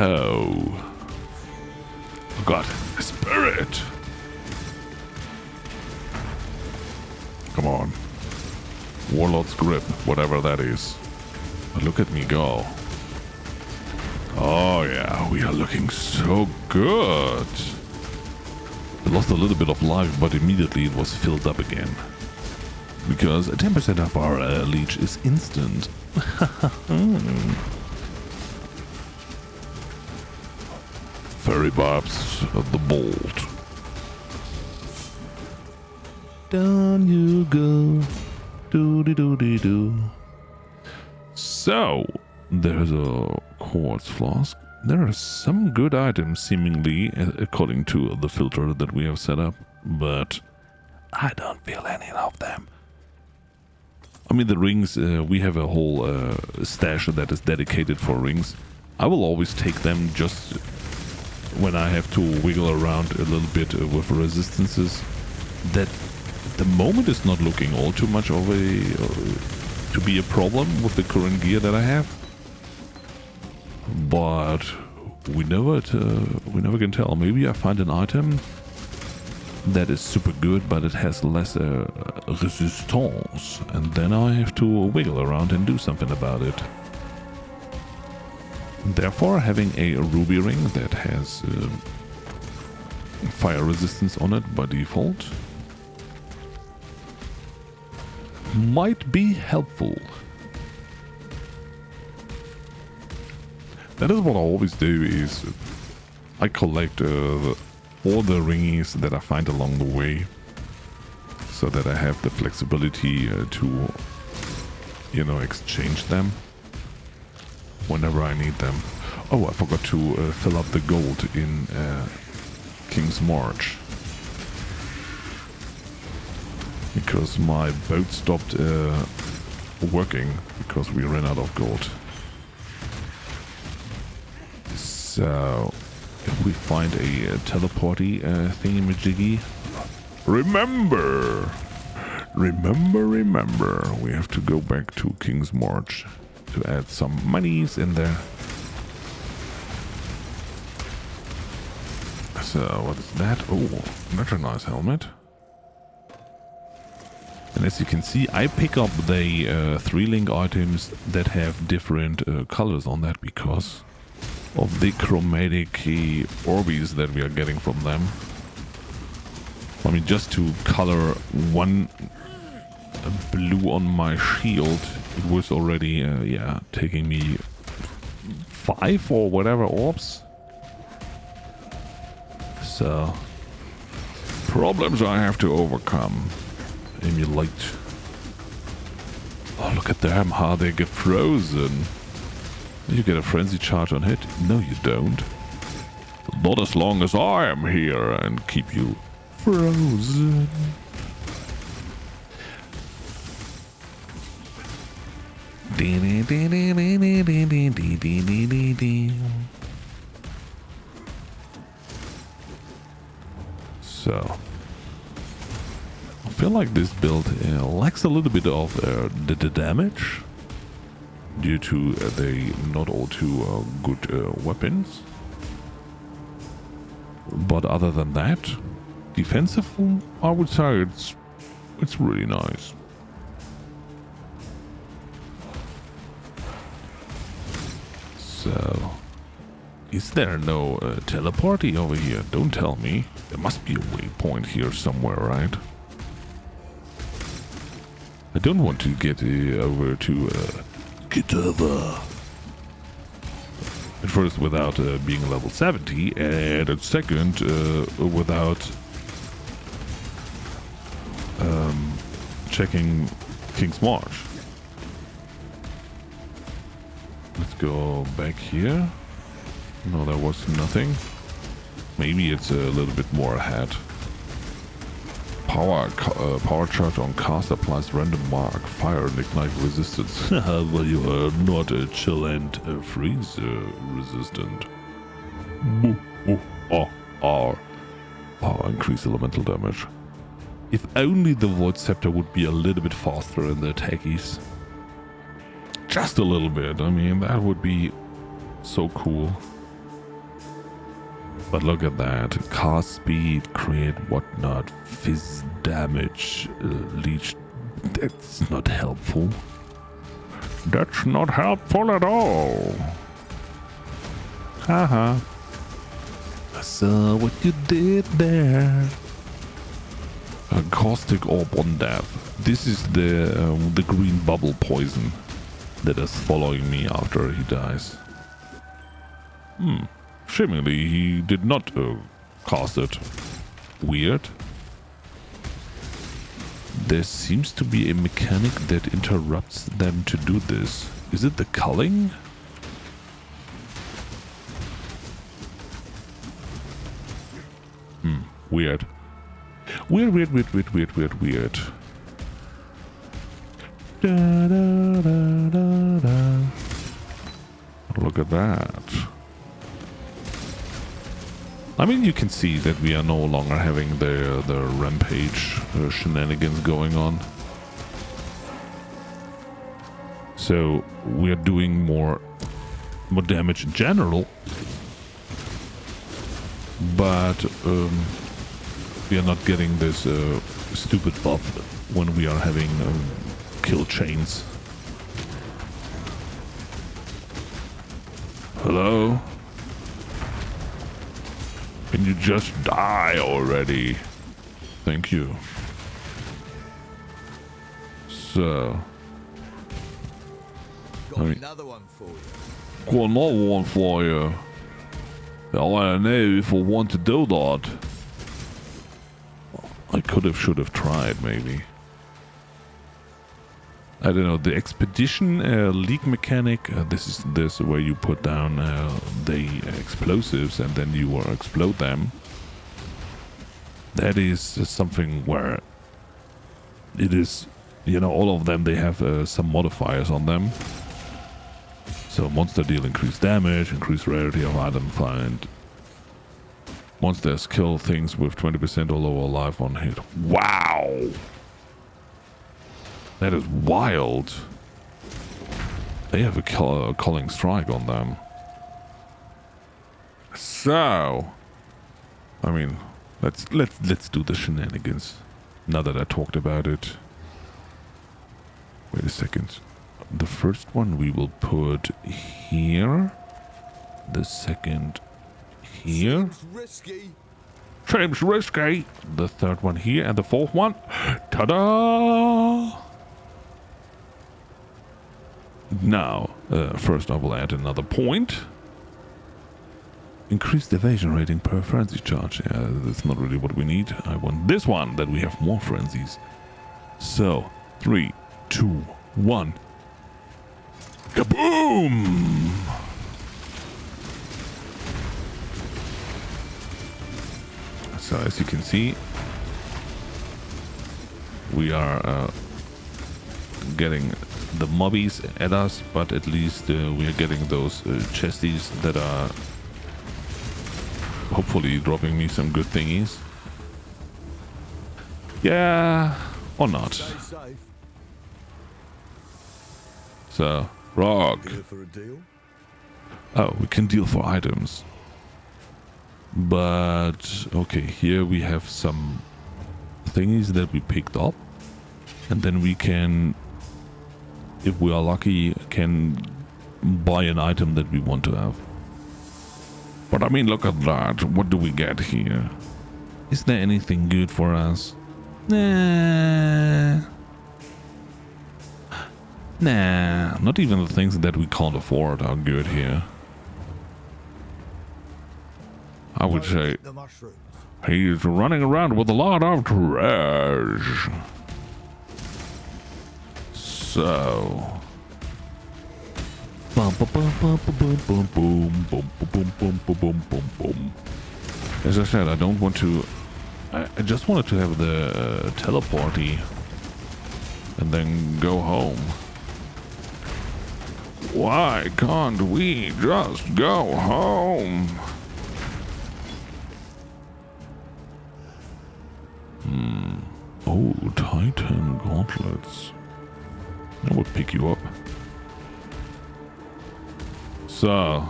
oh God, a spirit. Come on. Warlord's grip, whatever that is. But look at me go. Oh yeah, we are looking so good. I lost a little bit of life, but immediately it was filled up again. Because 10% of our leech is instant. Fairy barbs of the bolt. Down you go. Do-de-do-de-do. So, there's a quartz flask. There are some good items, seemingly, according to the filter that we have set up, but I don't feel any of them. I mean, the rings, we have a whole stash that is dedicated for rings. I will always take them just when I have to wiggle around a little bit with resistances. That at the moment is not looking all too much of to be a problem with the current gear that I have. But we never can tell. Maybe I find an item that is super good, but it has less resistance, and then I have to wiggle around and do something about it. Therefore, having a ruby ring that has fire resistance on it by default might be helpful. That is what I always do, is I collect all the ringies that I find along the way, so that I have the flexibility to, you know, exchange them whenever I need them. Oh, I forgot to fill up the gold in King's March. Because my boat stopped working because we ran out of gold. So, if we find a teleporty thingy-majiggy, remember, we have to go back to King's March to add some monies in there. So, what is that? Oh, that's a nice helmet. And as you can see, I pick up the 3-link items that have different colors on that because of the chromatic orbs that we are getting from them. I mean, just to color one blue on my shield, it was already, yeah, taking me 5 or whatever orbs. So, problems I have to overcome. Emulate. Oh, look at them, how they get frozen. You get a frenzy charge on hit? No, you don't. Not as long as I am here and keep you frozen. So, I feel like this build lacks a little bit of the damage due to the not all too good weapons. But other than that, defensively, I would say it's really nice. So, is there no teleporty over here? Don't tell me. There must be a waypoint here somewhere, right? I don't want to get over to get over. At first without being level 70, and at second without checking King's March. Let's go back here. No, there was nothing. Maybe it's a little bit more ahead. Power charge on cast applies random mark, fire and ignite resistance. Well, you are not a chill and freeze resistant. Increase elemental damage. If only the Void Scepter would be a little bit faster in the attackies. Just a little bit. I mean, that would be so cool. But look at that. Cast speed, create whatnot, fizz damage, leech. That's not helpful. That's not helpful at all. Haha. I saw what you did there. A caustic orb on death. This is the green bubble poison that is following me after he dies. Seemingly he did not cast it. Weird. There seems to be a mechanic that interrupts them to do this. Is it the culling? Weird. Weird. Da, da, da, da, da. Look at that. I mean, you can see that we are no longer having the rampage shenanigans going on. So we are doing more damage in general, but we are not getting this stupid buff when we are having kill chains. Hello? Can you just die already? Thank you. So. Got another one for you. Got another one for you. I don't know if I want to do that. I should have tried, maybe. I don't know, the expedition leak mechanic. This is where you put down the explosives and then you explode them. That is something where it is, you know, all of them, they have some modifiers on them. So monster deal increased damage, increased rarity of item find. Monsters kill things with 20% or lower life on hit. Wow! That is wild. They have a culling strike on them. So, I mean, let's do the shenanigans. Now that I talked about it. Wait a second. The first one we will put here. The second here. Seems risky. The third one here, and the fourth one. Ta-da! Now, first I will add another point. Increased evasion rating per frenzy charge. Yeah, that's not really what we need. I want this one, that we have more frenzies. So, 3, 2, 1. Kaboom! So, as you can see, we are getting the mobbies at us, but at least we are getting those chesties that are hopefully dropping me some good thingies. Yeah, or not. So, rock. Oh, we can deal for items. But, okay, here we have some thingies that we picked up. And then we can, if we are lucky, can buy an item that we want to have. But I mean, look at that. What do we get here? Is there anything good for us? Nah. Nah. Not even the things that we can't afford are good here. I would say he's running around with a lot of trash. So, as I said, I don't want to. I just wanted to have the teleporty and then go home. Why can't we just go home? Oh, Titan gauntlets. I would pick you up. So,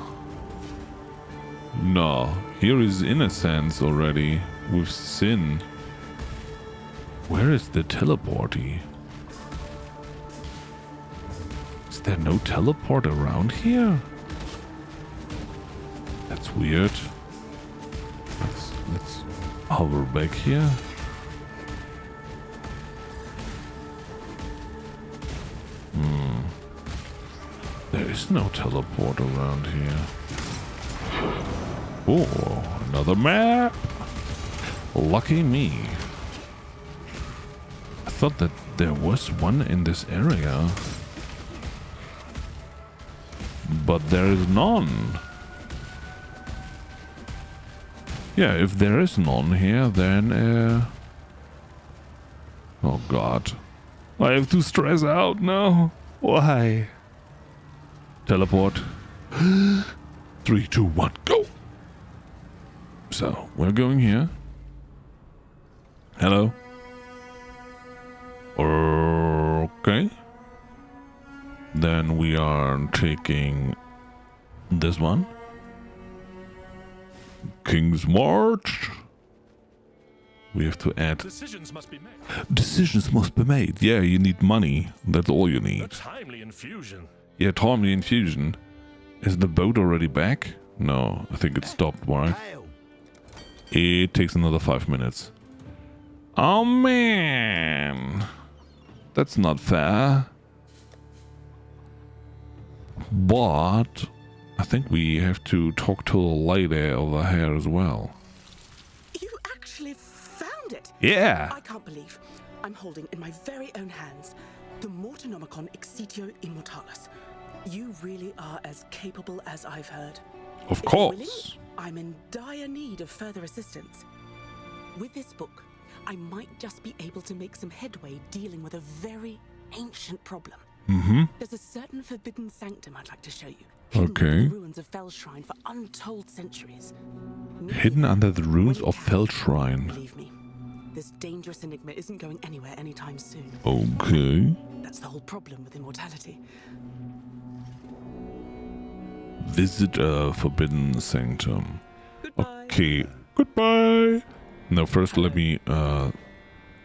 no, here is Innocence already with Sin. Where is the teleporty? Is there no teleport around here? That's weird. Let's hover back here. There is no teleport around here. Oh, another map! Lucky me. I thought that there was one in this area. But there is none. Yeah, if there is none here, then... Oh god. I have to stress out now. Why? Teleport. 3, 2, 1, go! So, we're going here. Hello? Okay. Then we are taking this one. King's March. We have to add... Decisions must be made. Decisions must be made. Yeah, you need money. That's all you need. A timely infusion. Yeah, timely infusion. Is the boat already back? No, I think it stopped, right? It takes another 5 minutes. Oh man! That's not fair. But I think we have to talk to the lady over here as well. You actually found it? Yeah! I can't believe I'm holding in my very own hands The Mortonomicon Exitio Immortalis. You really are as capable as I've heard. Of If you're willing, course. I'm in dire need of further assistance. With this book, I might just be able to make some headway dealing with a very ancient problem. Mm-hmm. There's a certain forbidden sanctum I'd like to show you. Okay. Hidden in the ruins of Fellshrine for untold centuries. Hidden under the ruins of Fellshrine. Believe me, this dangerous enigma isn't going anywhere anytime soon. Okay. That's the whole problem with immortality. Visit a forbidden sanctum. Okay. Goodbye. Now first let me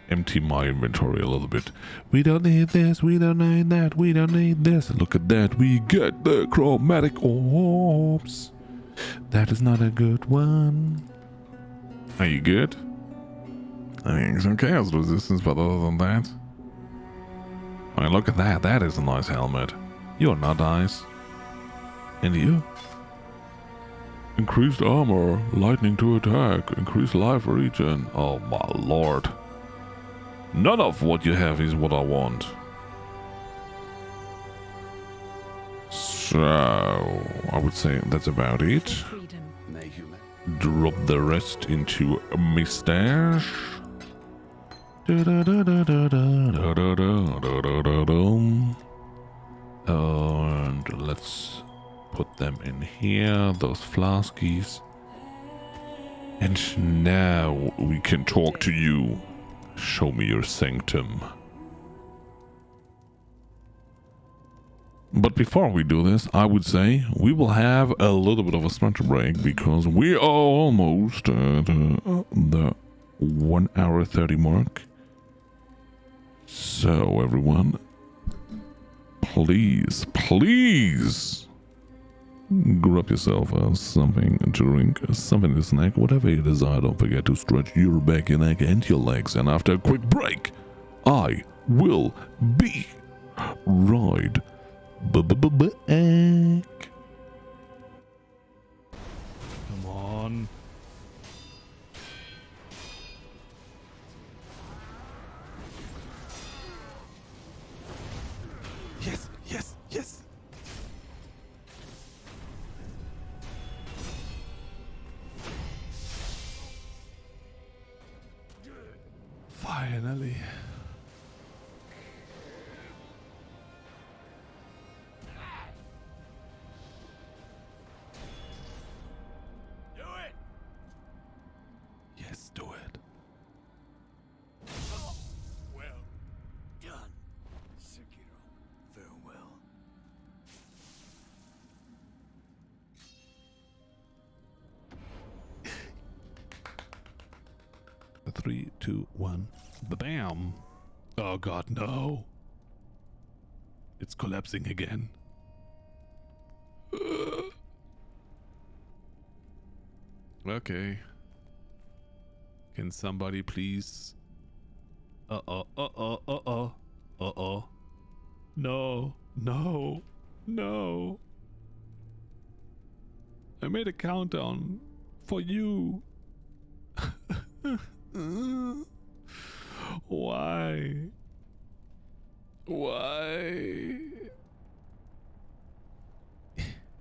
empty my inventory a little bit. We don't need this, we don't need that, we don't need this. Look at that, we get the chromatic orbs. That is not a good one. Are you good? I think some chaos resistance, but other than that... I mean, look at that, that is a nice helmet. You're not nice. And you? Increased armor, lightning to attack, increased life regen. Oh my lord. None of what you have is what I want. So, I would say that's about it. Drop the rest into a mustache. And let's put them in here, those flaskies. And now we can talk to you. Show me your sanctum. But before we do this, I would say we will have a little bit of a stretch break because we are almost at the 1 hour 30 mark. So everyone, please grab yourself something to drink, something to snack, whatever you desire. Don't forget to stretch your back, your neck, and your legs. And after a quick break, I will be right back. Come on. Yes, yes, yes. Finally. Do it. Yes, do it. Well done, Sekiro. Farewell. 3, 2, 1. Bam! Oh god, no. It's collapsing again. Okay. Can somebody please... Uh-oh. No. I made a countdown for you. Why?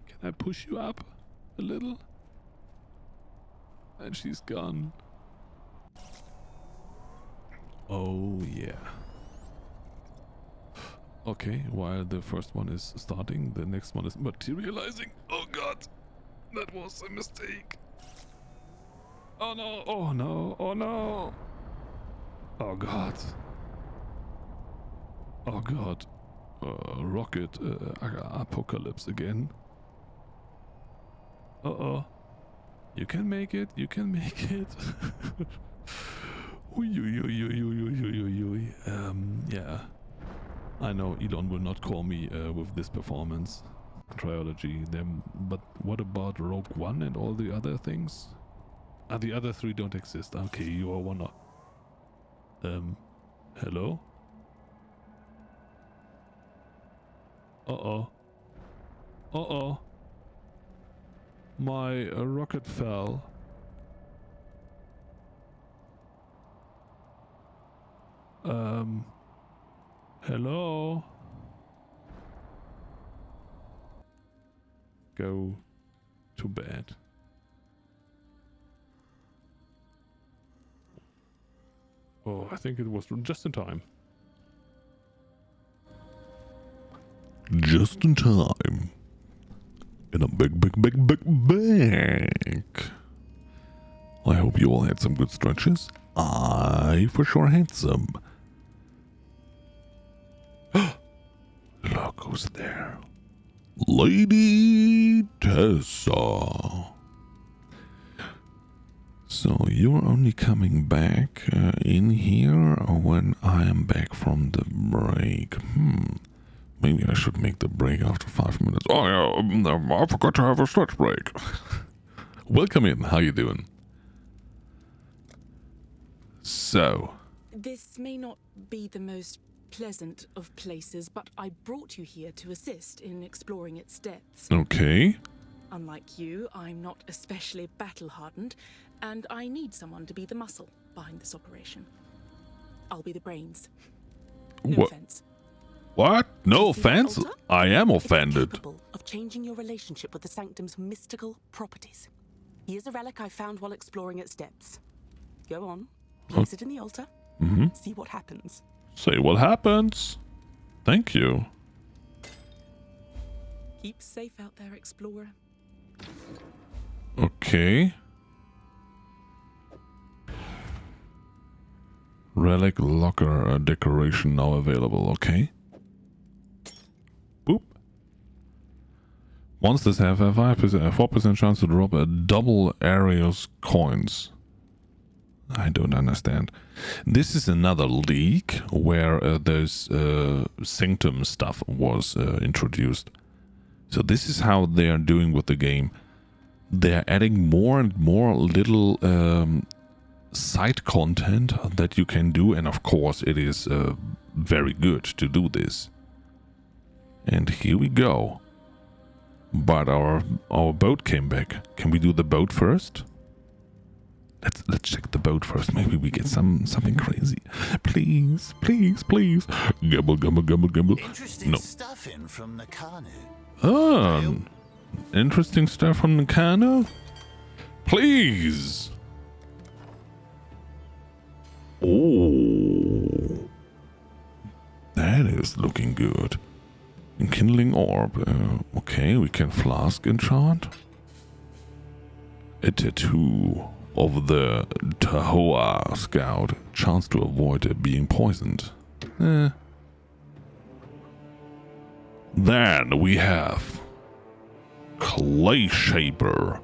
Can I push you up a little? And she's gone. Oh yeah. Okay, while the first one is starting, the next one is materializing. Oh god, that was a mistake. Oh no, oh no, oh no. Oh god. Oh god. Rocket apocalypse again. Uh-oh. You can make it, you can make it. Yeah. I know Elon will not call me with this performance. Trilogy, them, but what about Rogue One and all the other things? The other 3 don't exist. Okay, you are one. Hello? Uh-oh. My rocket fell. Hello. Go to bed. Oh, I think it was just in time. Just in time. In a big bank. I hope you all had some good stretches. I for sure had some. Look who's there. Lady Tessa. So you're only coming back in here when I am back from the break. Maybe I should make the break after 5 minutes. Oh yeah, I forgot to have a stretch break. Welcome in. How you doing? So. This may not be the most pleasant of places, but I brought you here to assist in exploring its depths. Okay. Unlike you, I'm not especially battle-hardened, and I need someone to be the muscle behind this operation. I'll be the brains. No offense. What? No offense? I am offended. It's capable of changing your relationship with the Sanctum's mystical properties. Here's a relic I found while exploring its depths. Go on, place it in the altar, see what happens. Say what happens. Thank you. Keep safe out there, explorer. Okay. Relic locker decoration now available. Okay. Boop. Monsters have a 4% chance to drop a double Arios coins. I don't understand. This is another league where those Sanctum stuff was introduced. So this is how they are doing with the game. They're adding more and more little side content that you can do, and of course it is very good to do this. And here we go. But our boat came back. Can we do the boat first? Let's check the boat first. Maybe we get something crazy. Please, please, please. Gamble, gamble, gamble, gamble. Interesting stuff in from Nakano. Oh, interesting stuff from Nakano? Please. Oh, that is looking good. Enkindling orb. Okay, we can flask enchant. A tattoo of the Tahoa Scout. Chance to avoid being poisoned. Then we have Clay Shaper.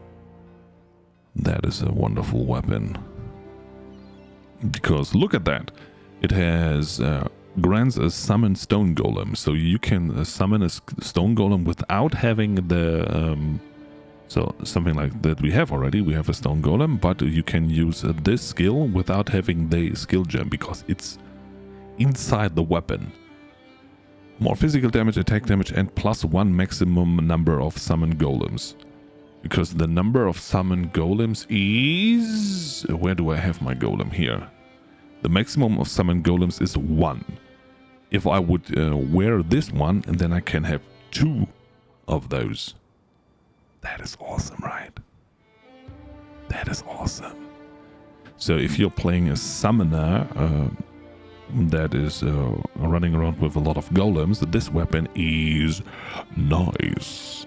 That is a wonderful weapon. Because look at that. It has grants a summon stone golem. So you can summon a stone golem without having the... so something like that we have already. We have a stone golem, but you can use this skill without having the skill gem because it's inside the weapon. More physical damage, attack damage, and +1 maximum number of summon golems. Because the number of summon golems is... Where do I have my golem? Here. The maximum of summon golems is 1. If I would wear this one, and then I can have 2 of those. That is awesome, right? That is awesome. So if you're playing a summoner that is running around with a lot of golems, this weapon is nice.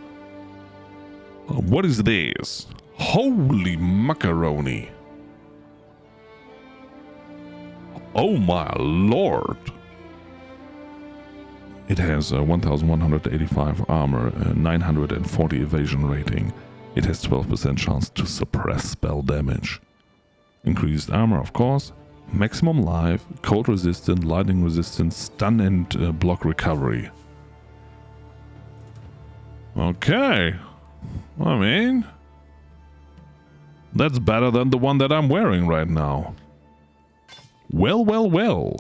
What is this? Holy macaroni. Oh my lord. It has 1185 armor, 940 evasion rating. It has 12% chance to suppress spell damage. Increased armor, of course. Maximum life, cold resistant, lightning resistant, stun and block recovery. Okay. I mean, that's better than the one that I'm wearing right now. Well, well, well.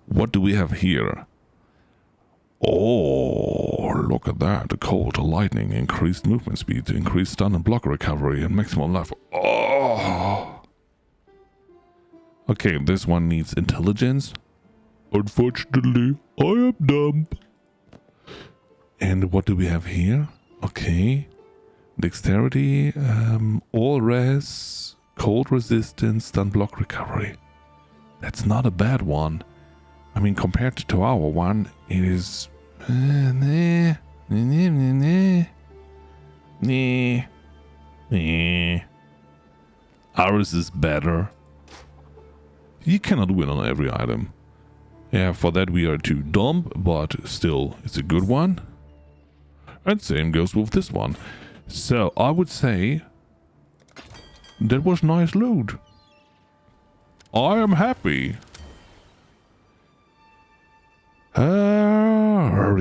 What do we have here? Oh, look at that. The cold, lightning, increased movement speed, increased stun and block recovery, and maximum life. Oh. Okay, this one needs intelligence. Unfortunately, I am dumb. And what do we have here? Okay. Dexterity, all res, cold resistance, stun block recovery. That's not a bad one. I mean, compared to our one, it is... Ours is better. You cannot win on every item. Yeah, for that we are too dumb, but still, it's a good one. And same goes with this one. So, I would say... that was nice loot. I am happy.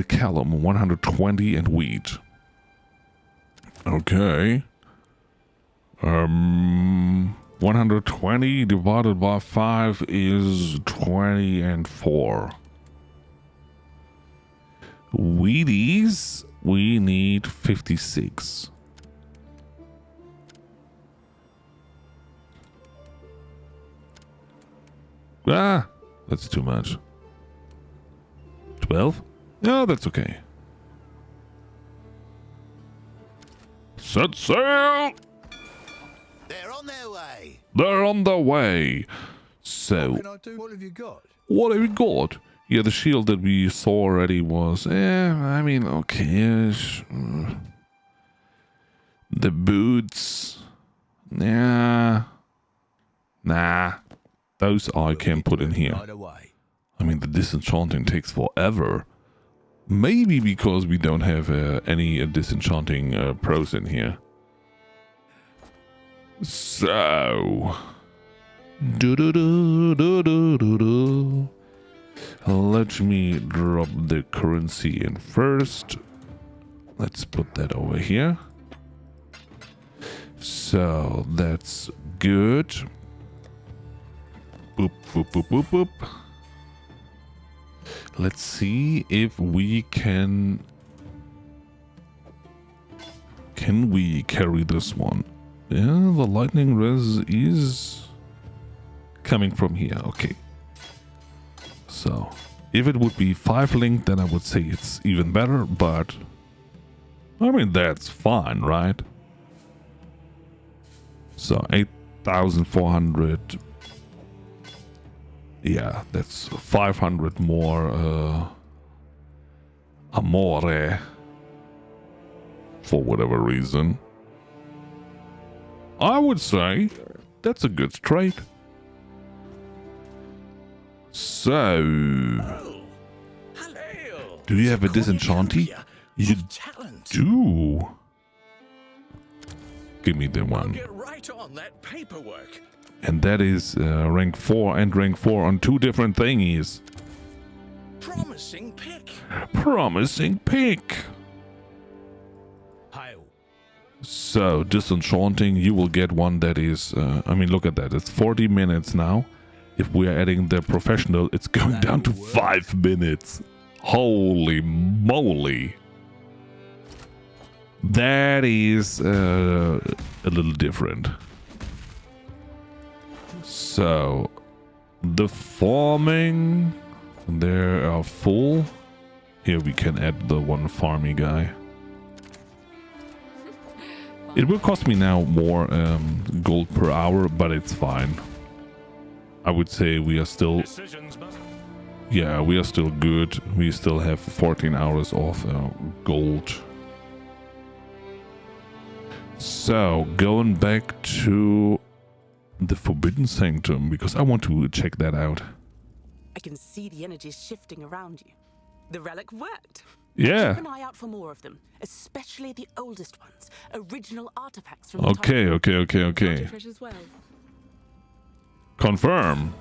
Callum, 120 and wheat. Okay. 120 divided by 5 is 20 and 4. Wheaties, we need 56. Ah, that's too much. 12? No, that's okay. Set sail! They're on their way. They're on their way. So, What can I do? What have you got? what have we got? Yeah, the shield that we saw already was, I mean, okay-ish. The boots, nah. Those I can put in here. Right away. I mean, the disenchanting takes forever. Maybe because we don't have any disenchanting pros in here. So... Let me drop the currency in first. Let's put that over here. So, that's good. Boop, boop, boop, boop, boop. Let's see if we can... Can we carry this one? Yeah, the lightning res is coming from here. Okay. So, if it would be 5 link, then I would say it's even better, but... I mean, that's fine, right? So, 8,400... Yeah, that's 500 more amore for whatever reason. I would say that's a good trade. So, do you have a disenchanty? You do. Give me the one. Get right on that paperwork. And that is rank 4 and rank 4 on 2 different thingies. Promising pick. Promising pick. Hail. So, disenchanting, you will get one that is... I mean, look at that. It's 40 minutes now. If we are adding the professional, it's going down to 5 minutes. Holy moly. That is a little different. So, the farming, they are full. Here we can add the one farmy guy. It will cost me now more gold per hour, but it's fine. I would say we are still... Yeah, we are still good. We still have 14 hours of gold. So, going back to the Forbidden Sanctum, because I want to check that out. I can see the energies shifting around you. The relic worked. Yeah. Keep an eye out for more of them, especially the oldest ones, original artifacts from Okay. as well. Confirm.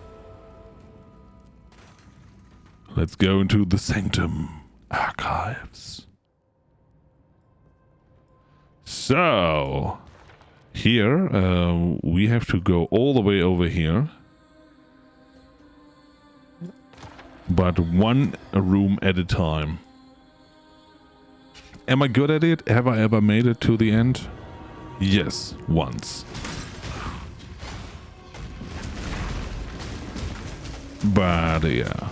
Let's go into the Sanctum archives. So, here we have to go all the way over here. But one room at a time. Am I good at it? Have I ever made it to the end? Yes, once. But yeah.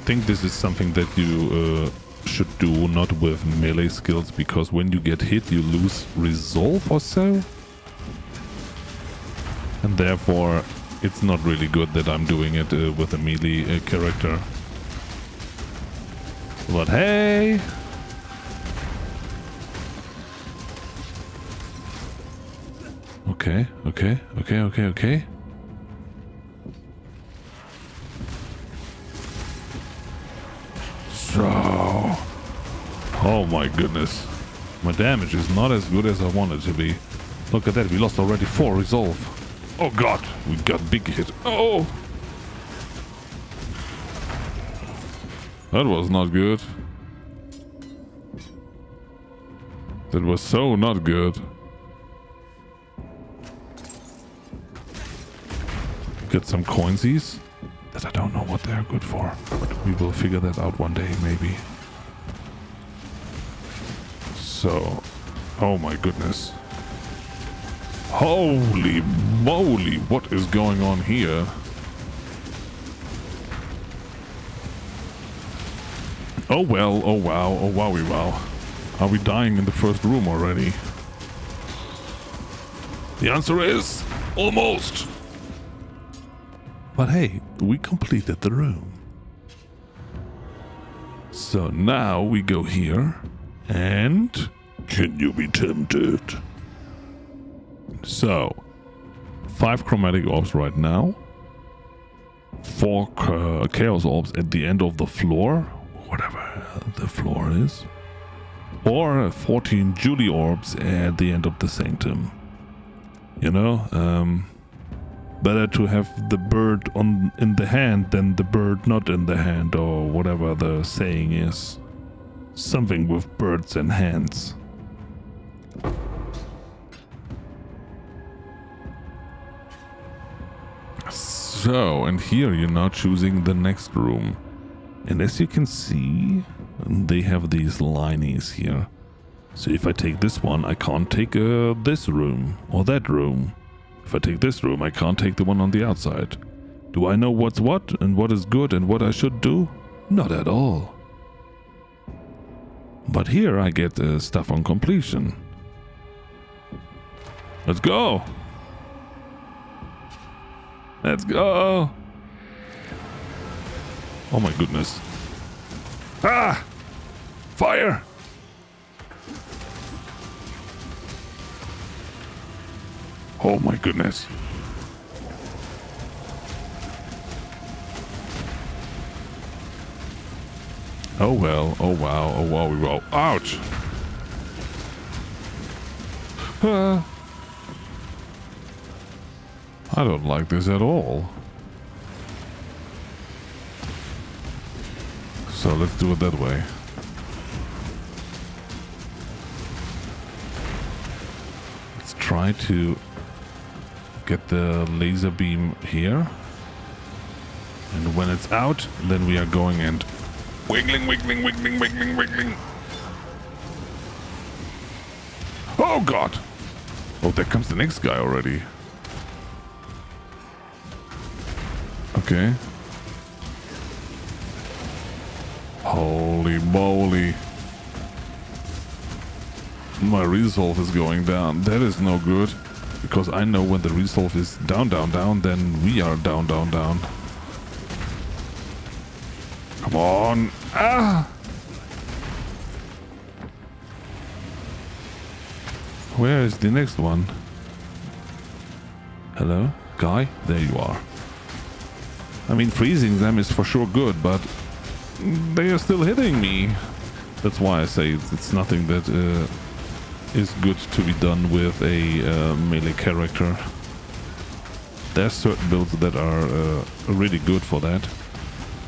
think this is something that you should do not with melee skills, because when you get hit you lose resolve or so. And therefore it's not really good that I'm doing it with a melee character. But hey! Okay. So... Oh my goodness. My damage is not as good as I want it to be. Look at that, we lost already 4 resolve. Oh god, we got big hit. Oh! That was not good. That was so not good. Get some coinsies that I don't know what they're good for, but we will figure that out one day maybe. So, oh my goodness. Holy moly, what is going on here? Oh well, oh wow, oh wowie wow. Are we dying in the first room already? The answer is almost. But hey, we completed the room. So now we go here and... Can you be tempted? So, 5 chromatic orbs right now. 4 chaos orbs at the end of the floor. Whatever the floor is. Or 14 Julie orbs at the end of the sanctum. You know, better to have the bird in the hand than the bird not in the hand, or whatever the saying is. Something with birds and hands. So, and here you're now choosing the next room. And as you can see, they have these linies here. So if I take this one, I can't take this room or that room. If I take this room, I can't take the one on the outside. Do I know what's what and what is good and what I should do? Not at all. But here I get stuff on completion. Let's go! Let's go! Oh my goodness. Ah! Fire! Oh my goodness. Oh well, oh wow, oh wow, wow. Ouch! I don't like this at all. So let's do it that way. Let's try to get the laser beam here. And when it's out, then we are going and wiggling. Oh god! Oh, there comes the next guy already. Okay. Holy moly. My resolve is going down. That is no good. Because I know when the resolve is down, then we are down. Come on. Ah! Where is the next one? Hello? Guy? There you are. I mean, freezing them is for sure good, but they are still hitting me. That's why I say it's nothing that is good to be done with a melee character. There's certain builds that are really good for that.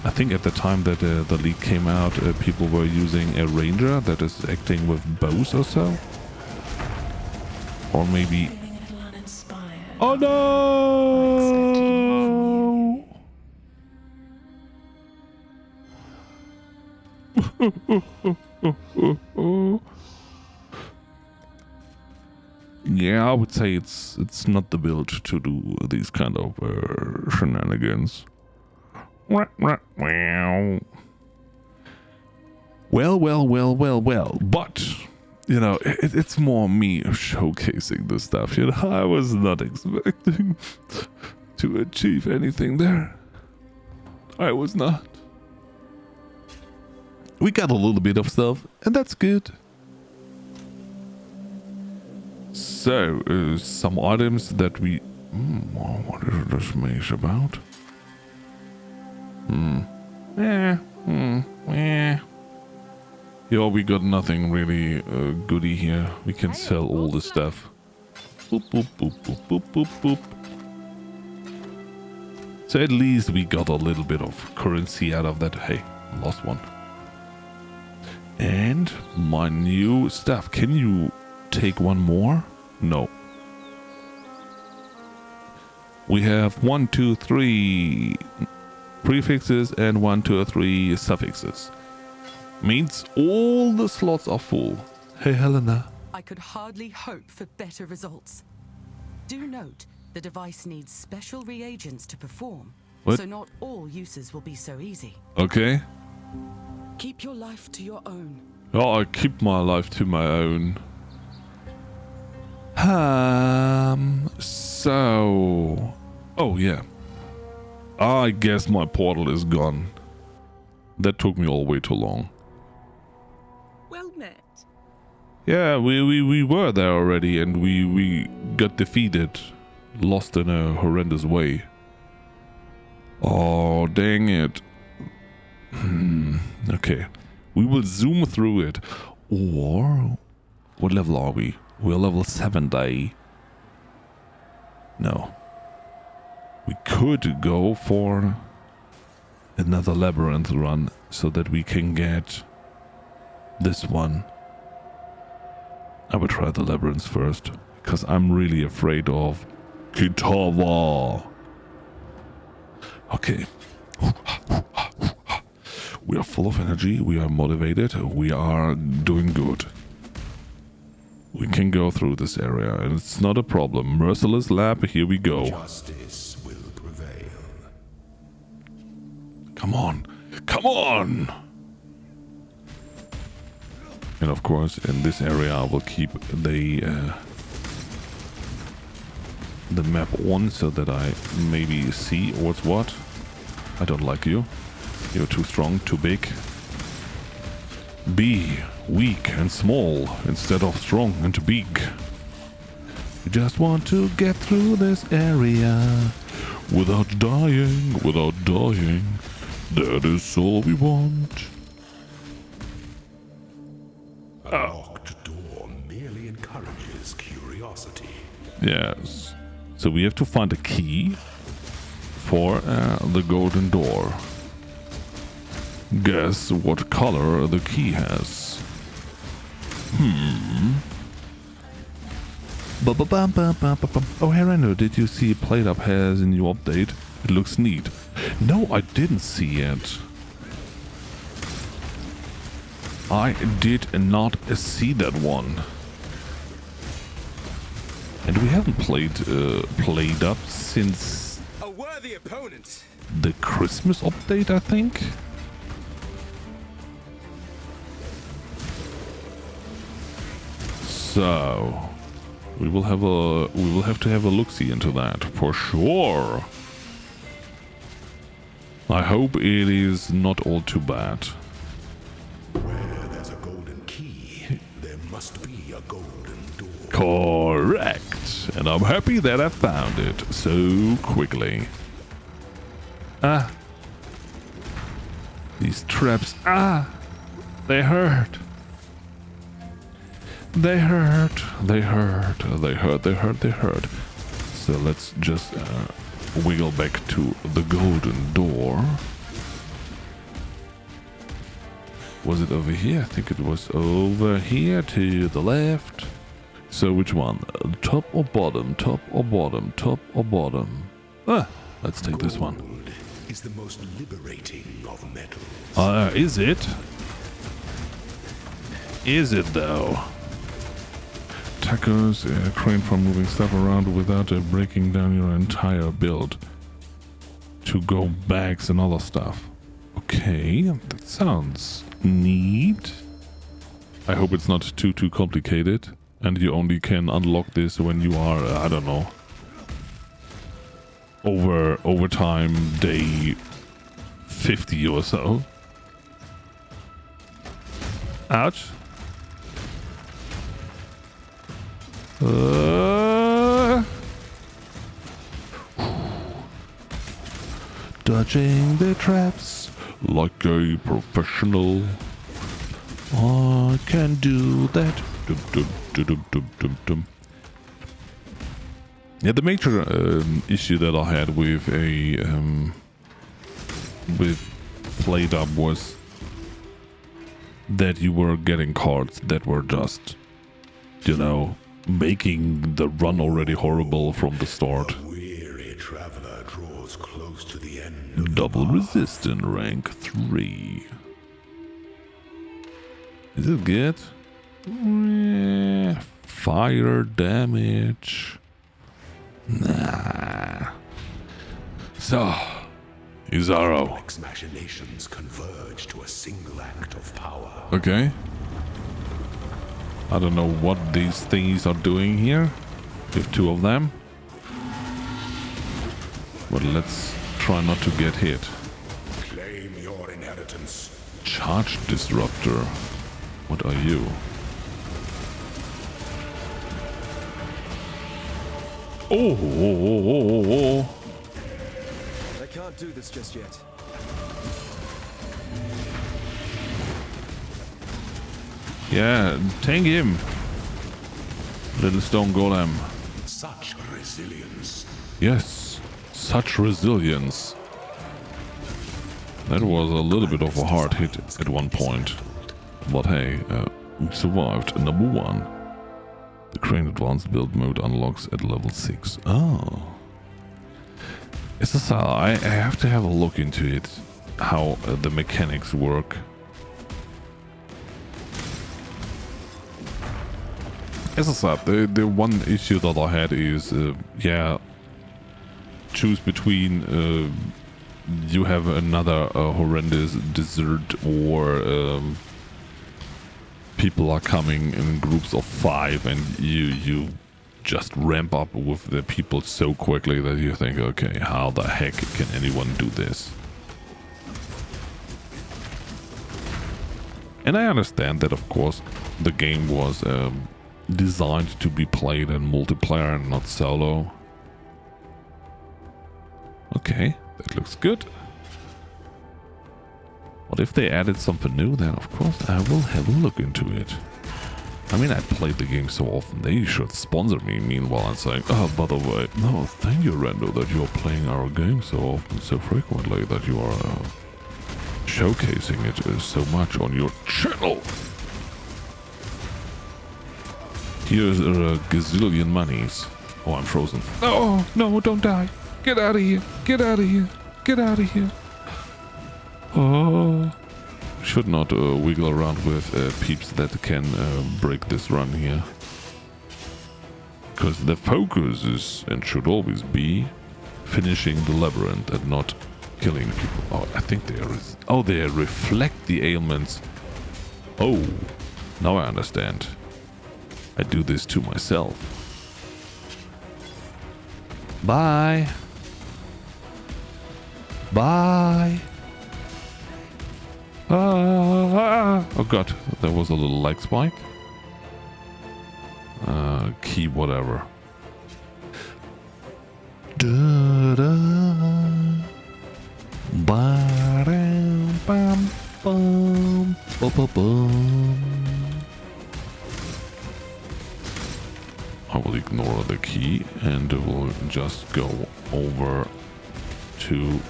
I think at the time that the league came out, people were using a ranger that is acting with bows or so. Or maybe... Oh no! Yeah, I would say it's not the build to do these kind of shenanigans. Well. But, you know, it's more me showcasing the stuff. You know, I was not expecting to achieve anything there. I was not. We got a little bit of stuff, and that's good. So, some items that we... what is this maze about? Yeah, we got nothing really goody here. We can sell all the stuff. Boop, boop, boop, boop, boop, boop, boop. So at least we got a little bit of currency out of that. Hey, lost one. And my new stuff. Can you take one more? No. We have 1, 2, 3 prefixes and 1, 2, 3 suffixes. Means all the slots are full. Hey, Helena. I could hardly hope for better results. Do note, the device needs special reagents to perform. What? So not all uses will be so easy. Okay. Keep your life to your own. Oh, I keep my life to my own. So... Oh, yeah. I guess my portal is gone. That took me all way too long. Well met. Yeah, we were there already, and we got defeated. Lost in a horrendous way. Oh, dang it. Okay. We will zoom through it. Or... What level are we? We're level 70. No. We could go for another labyrinth run so that we can get this one. I would try the labyrinth first, because I'm really afraid of Kitava. Okay. We are full of energy, we are motivated, we are doing good. We can go through this area, and it's not a problem. Merciless lab, here we go. Justice will prevail. Come on. Come on! And of course, in this area, I will keep the map on so that I maybe see what's what. I don't like you. You're too strong, too big. Be weak and small instead of strong and big. We just want to get through this area without dying, That is all we want. A locked door merely encourages curiosity. Yes. So we have to find a key for the golden door. Guess what color the key has. Oh, hey Rando, did you see PlateUp has a new update? It looks neat. No, I didn't see it. I did not see that one. And we haven't played PlateUp since A worthy opponent. the Christmas update, I think. So we will have to have a look-see into that for sure. I hope it is not all too bad. Where there's a golden key, there must be a golden door. Correct. And I'm happy that I found it so quickly. These traps. They hurt. They hurt. They hurt. They hurt. They hurt. They hurt. So let's just wiggle back to the golden door. Was it over here? I think it was over here to the left. So which one? Top or bottom? Top or bottom? Top or bottom? Let's take this one. Gold is the most liberating of metals. Is it? Is it though? Tacos, crane for moving stuff around without breaking down your entire build. To go bags and other stuff. Okay, that sounds Neat. I hope it's not too complicated, and you only can unlock this when you are, I don't know, overtime day 50 or so. Ouch. Dodging the traps like a professional. I can do that. Yeah, the major issue that I had with PlateUp was that you were getting cards that were just, you know, making the run already horrible from the start. A weary traveler draws close to the end. Double resistant rank 3. Is it good? Fire damage. Nah. So, Izaro. Machinations converge to a single act of power. Okay. I don't know what these things are doing here with two of them. But let's try not to get hit. Claim your inheritance. Charge disruptor. What are you? Oh. I can't do this just yet. Yeah, tank him. Little stone golem. Such resilience. Yes, such resilience. That was a little bit of a hard hit at one point. But hey, we survived. Number 1. The Crane Advanced Build Mode unlocks at level 6. Oh. SSL, I have to have a look into it. How the mechanics work. As I said, the one issue that I had is, yeah, choose between you have another horrendous desert or people are coming in groups of 5 and you just ramp up with the people so quickly that you think, okay, how the heck can anyone do this? And I understand that, of course, the game was designed to be played in multiplayer and not solo. Okay, that looks good. But if they added something new, then of course I will have a look into it. I mean, I played the game so often, they should sponsor me. Meanwhile, I'm saying, oh, by the way, no, thank you, Rando, that you're playing our game so often, so frequently, that you are showcasing it so much on your channel. Here's a gazillion monies. Oh, I'm frozen. Oh, no, don't die. Get out of here. Get out of here. Get out of here. Oh. Should not wiggle around with peeps that can break this run here. Because the focus is, and should always be, finishing the labyrinth and not killing people. Oh, I think they are... Oh, they reflect the ailments. Oh, now I understand. I do this to myself. Bye. Bye. Oh god, there was a little lag spike. Key whatever. Da da. Ba dum bum bum bum bum. I will ignore the key and will just go over to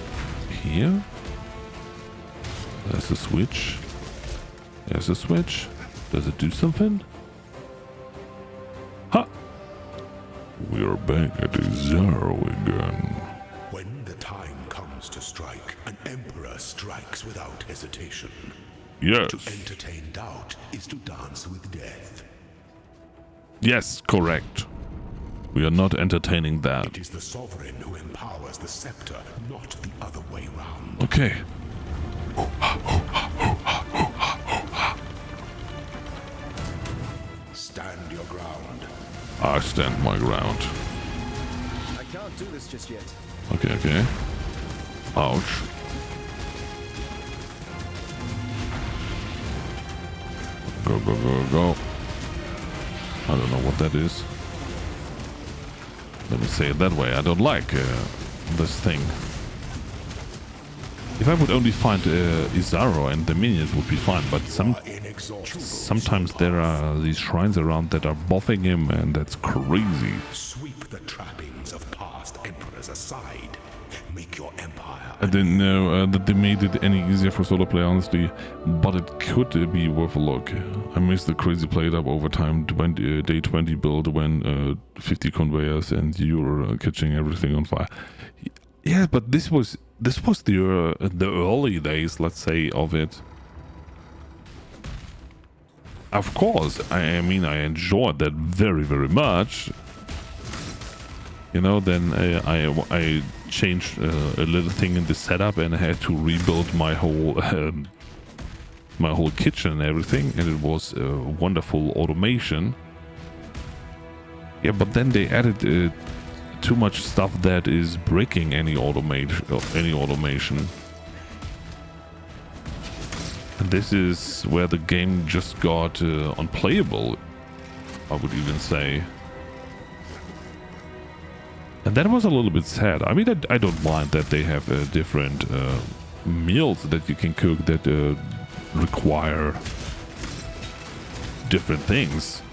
here. There's a switch. There's a switch. Does it do something? Ha! We are back at Exile again. When the time comes to strike, an emperor strikes without hesitation. Yes. To entertain doubt is to dance with death. Yes, correct. We are not entertaining that. It is the sovereign who empowers the scepter, not the other way round. Okay. Stand your ground. I stand my ground. I can't do this just yet. Okay, okay. Ouch. Go, go, go, go. I don't know what that is. Let me say it that way. I don't like this thing. If I would only find Izaro and the minions would be fine, but sometimes there are these shrines around that are buffing him, and that's crazy. Sweep the trappings of past emperors aside. Make your empire. I didn't know that they made it any easier for solo play, honestly, but it could be worth a look. I missed the crazy played up overtime day 20 build when 50 conveyors and you're catching everything on fire. Yeah, but this was the early days, let's say, of it. Of course, I mean, I enjoyed that very, very much. You know, then I changed a little thing in the setup, and I had to rebuild my whole kitchen and everything, and it was wonderful automation. Yeah, but then they added too much stuff that is breaking any automation. And this is where the game just got unplayable, I would even say. And that was a little bit sad. I mean, I don't mind that they have different meals that you can cook that require different things.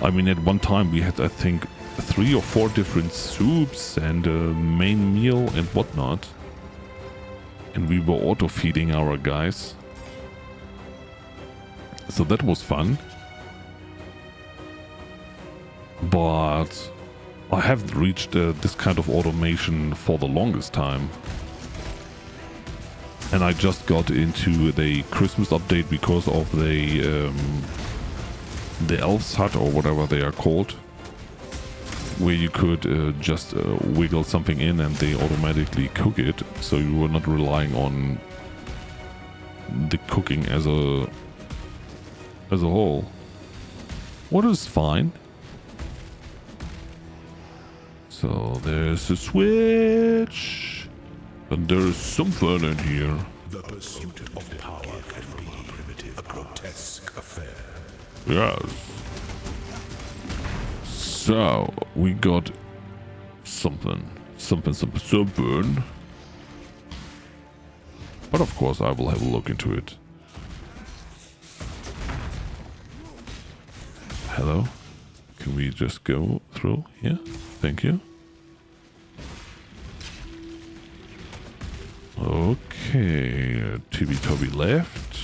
I mean, at one time we had, I think, 3 or 4 different soups and a main meal and whatnot. And we were auto-feeding our guys. So that was fun. But I haven't reached this kind of automation for the longest time. And I just got into the Christmas update because of the Elf's Hut or whatever they are called, where you could just wiggle something in and they automatically cook it, so you were not relying on the cooking as a whole. What is fine. So there's a switch, and there's something in here. The pursuit of power can be primitive, a grotesque affair. Yes. So we got something. But of course I will have a look into it. Hello? Can we just go through here? Thank you. Okay, Toby left.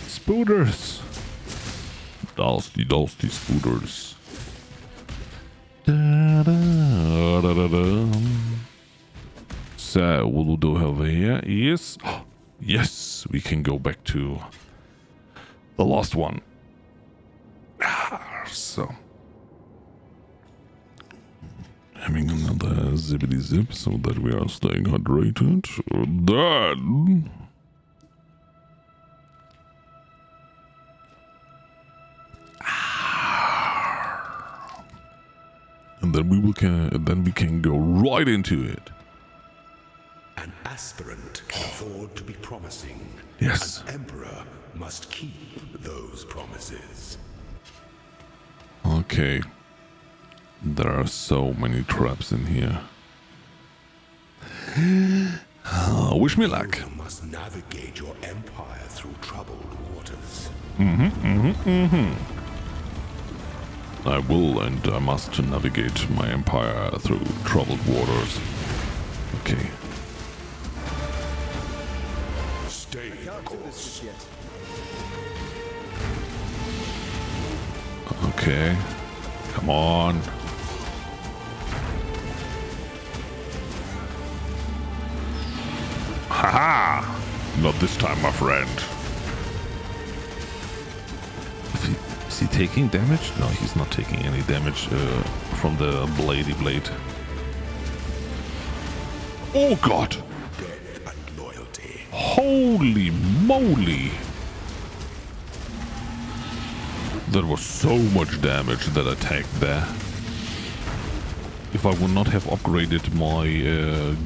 Spooters! Dusty spooters. Da, da, da, da, da. So, what do we have here? Yes. Yes, we can go back to the last one. So, having another zippity zip so that we are staying hydrated. Then and then we can go right into it. An aspirant can afford to be promising. Yes. An emperor must keep those promises. Okay. There are so many traps in here. Wish me luck. You must navigate your empire through troubled waters. I will, and I must navigate my empire through troubled waters. Okay. Stay the course. Okay. Come on. Haha! Not this time, my friend. Is he taking damage? No, he's not taking any damage from the blade. Oh god! Death and loyalty. Holy moly! That was so much damage that attack there. If I would not have upgraded my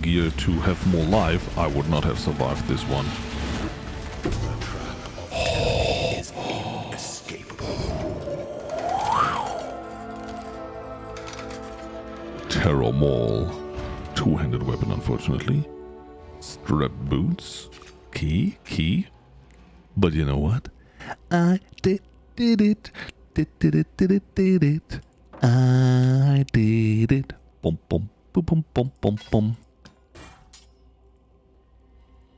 gear to have more life, I would not have survived this one. Is inescapable. Terror Maul. Two-handed weapon, unfortunately. Strap boots. Key. But you know what? I did it. I did it. Bum bum bum bum bum bum.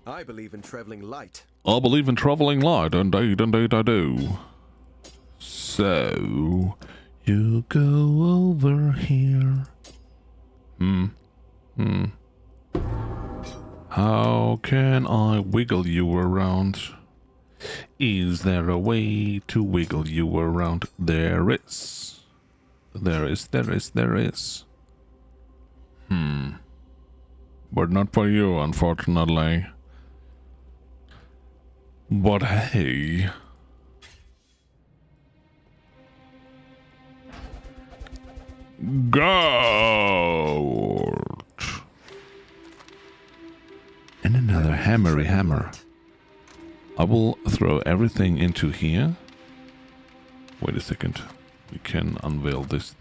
I believe in traveling light. I believe in traveling light, indeed I do. So you go over here. How can I wiggle you around? Is there a way to wiggle you around? There is. There is. But not for you, unfortunately. But hey. Gold! And another hammer. I will throw everything into here. Wait a second. We can unveil this.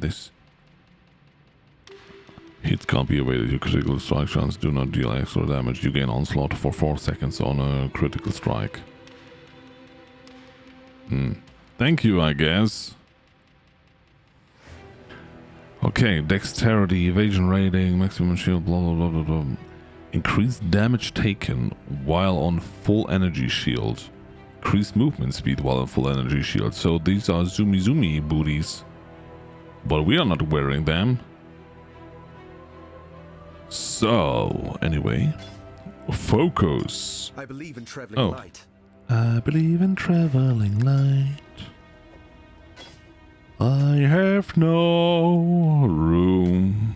Hits can't be evaded. Your critical strike chance do not deal extra damage. You gain onslaught for 4 seconds on a critical strike. Thank you, I guess. Okay, dexterity, evasion rating, maximum shield, blah blah blah blah blah. Increased damage taken while on full energy shield. Increased movement speed while on full energy shield. So these are zoomy booties. But we are not wearing them. So, anyway. Focus. I believe in traveling light. I believe in traveling light. I have no room.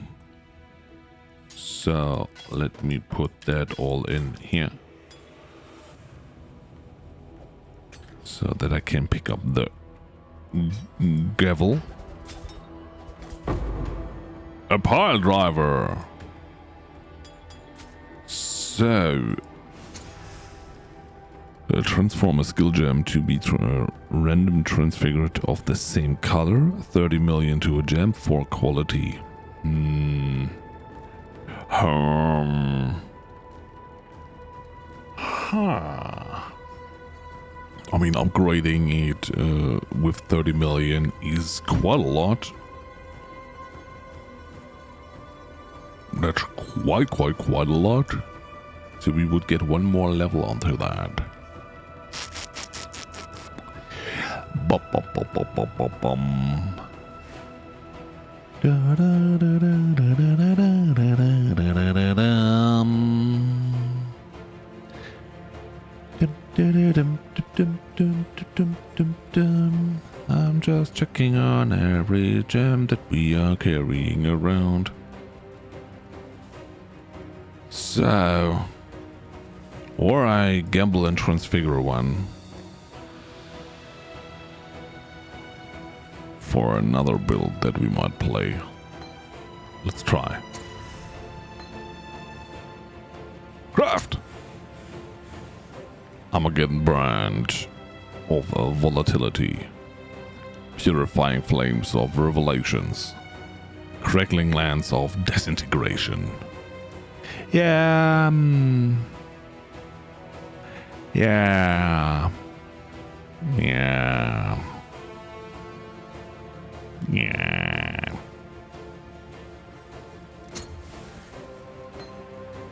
So let me put that all in here. So that I can pick up the gavel. A pile driver. So transform a skill gem to be random transfigured of the same color. 30 million to a gem for quality. I mean, upgrading it with 30 million is quite a lot. That's quite a lot. So we would get one more level onto that. I'm just checking on every gem that we are carrying around. So, or I gamble and transfigure one for another build that we might play. Let's try. Craft! Armageddon brand of volatility. Purifying flames of revelations. Crackling lands of disintegration. Yeah.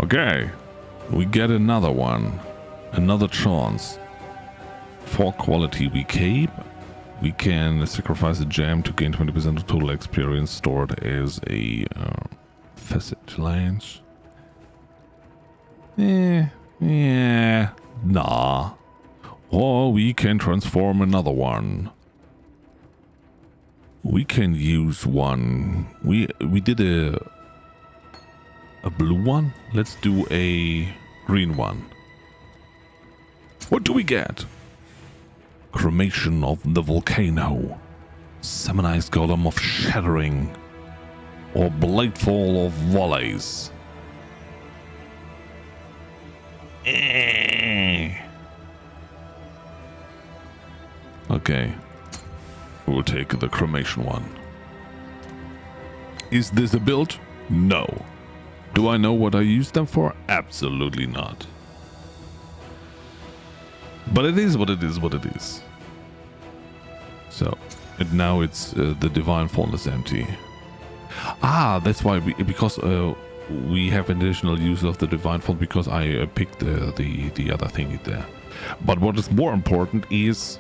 Okay. We get another one. Another chance. For quality we keep. We can sacrifice a gem to gain 20% of total experience stored as a facet lance. Yeah, nah. Or we can transform another one. We can use one. We did a blue one. Let's do a green one. What do we get? Cremation of the volcano. Summonized Golem of Shattering. Or Bladefall of Volleys. Okay. We'll take the cremation one. Is this a build? No. Do I know what I use them for? Absolutely not. But it is what it is what it is. So, and now it's the Divine Fall is empty. Ah, that's why because we have additional use of the Divine Fall because I picked the other thingy there. But what is more important is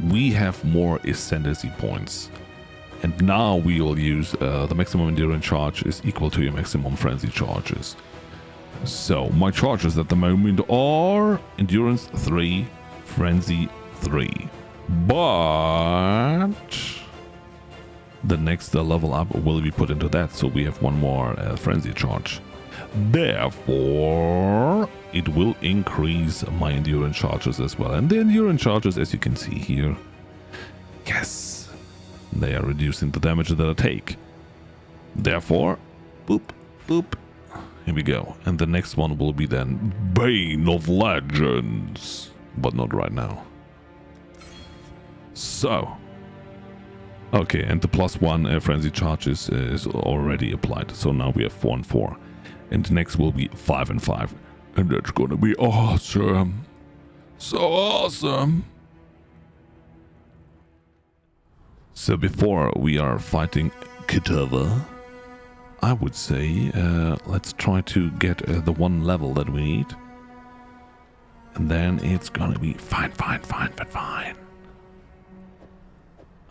we have more Ascendancy points. And now we will use the maximum endurance charge is equal to your maximum frenzy charges. So my charges at the moment are endurance 3, frenzy 3. But the next level up will be put into that, so we have one more frenzy charge. Therefore, it will increase my endurance charges as well. And the endurance charges, as you can see here, yes, they are reducing the damage that I take. Therefore, boop, boop, here we go. And the next one will be then Bane of Legends, but not right now. So, okay, and the +1 frenzy charges is already applied. So now we have 4 and 4. And next will be 5 and 5. And that's gonna be awesome. So awesome. So before we are fighting Kitava, I would say let's try to get the one level that we need. And then it's gonna be fine.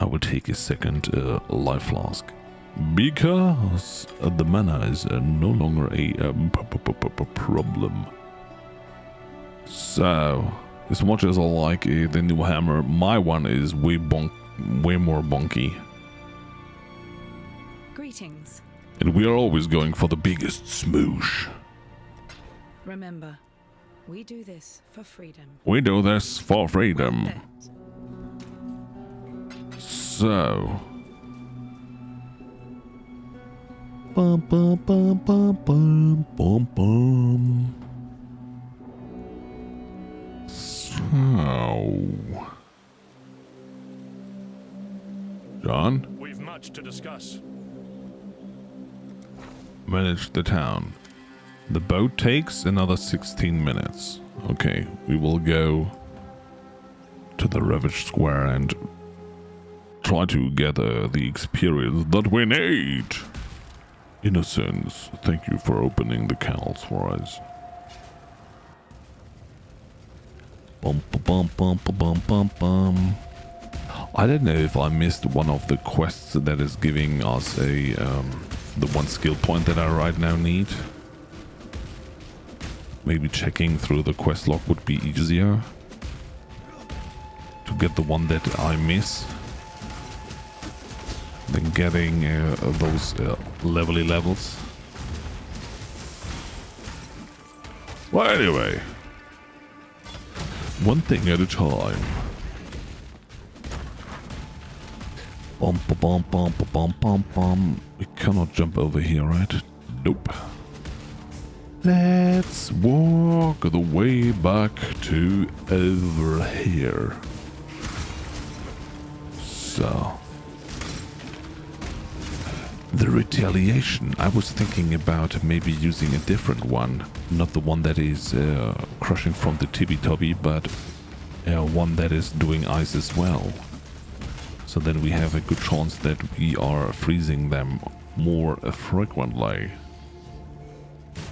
I will take a second life flask because the mana is no longer a problem. So, as much as I like the new hammer, my one is way more bonky. Greetings. And we are always going for the biggest smoosh. Remember, we do this for freedom. We do this for freedom. So, bum bum bum bum bum bum bum. So, John? We've much to discuss. Manage the town. The boat takes another 16 minutes. Okay, we will go to the Ravaged Square and try to gather the experience that we need. Innocence, thank you for opening the canals for us. Bum bum bum bum bum bum. I don't know if I missed one of the quests that is giving us a the one skill point that I right now need. Maybe checking through the quest log would be easier to get the one that I miss than getting those levely levels. Well, anyway, one thing at a time. Bum bum bum bum bum bum. We cannot jump over here, right? Nope. Let's walk the way back to over here. So, the retaliation. I was thinking about maybe using a different one, not the one that is crushing from the tibi-tobi, but one that is doing ice as well. So then we have a good chance that we are freezing them more frequently.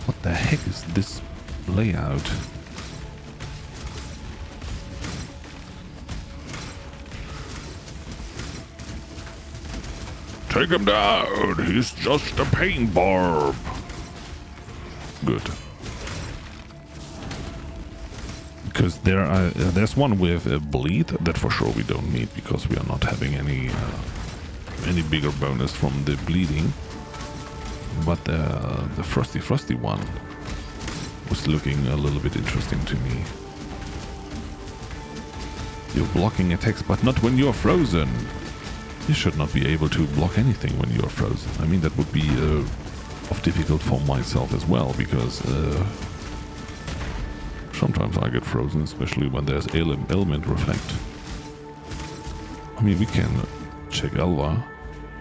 What the heck is this layout? Take him down! He's just a pain barb! Good. Because there's one with a bleed that for sure we don't need because we are not having any bigger bonus from the bleeding. But the frosty one was looking a little bit interesting to me. You're blocking attacks, but not when you're frozen. You should not be able to block anything when you are frozen. I mean, that would be of difficult for myself as well, because sometimes I get frozen, especially when there's element reflect. I mean, we can check Elva.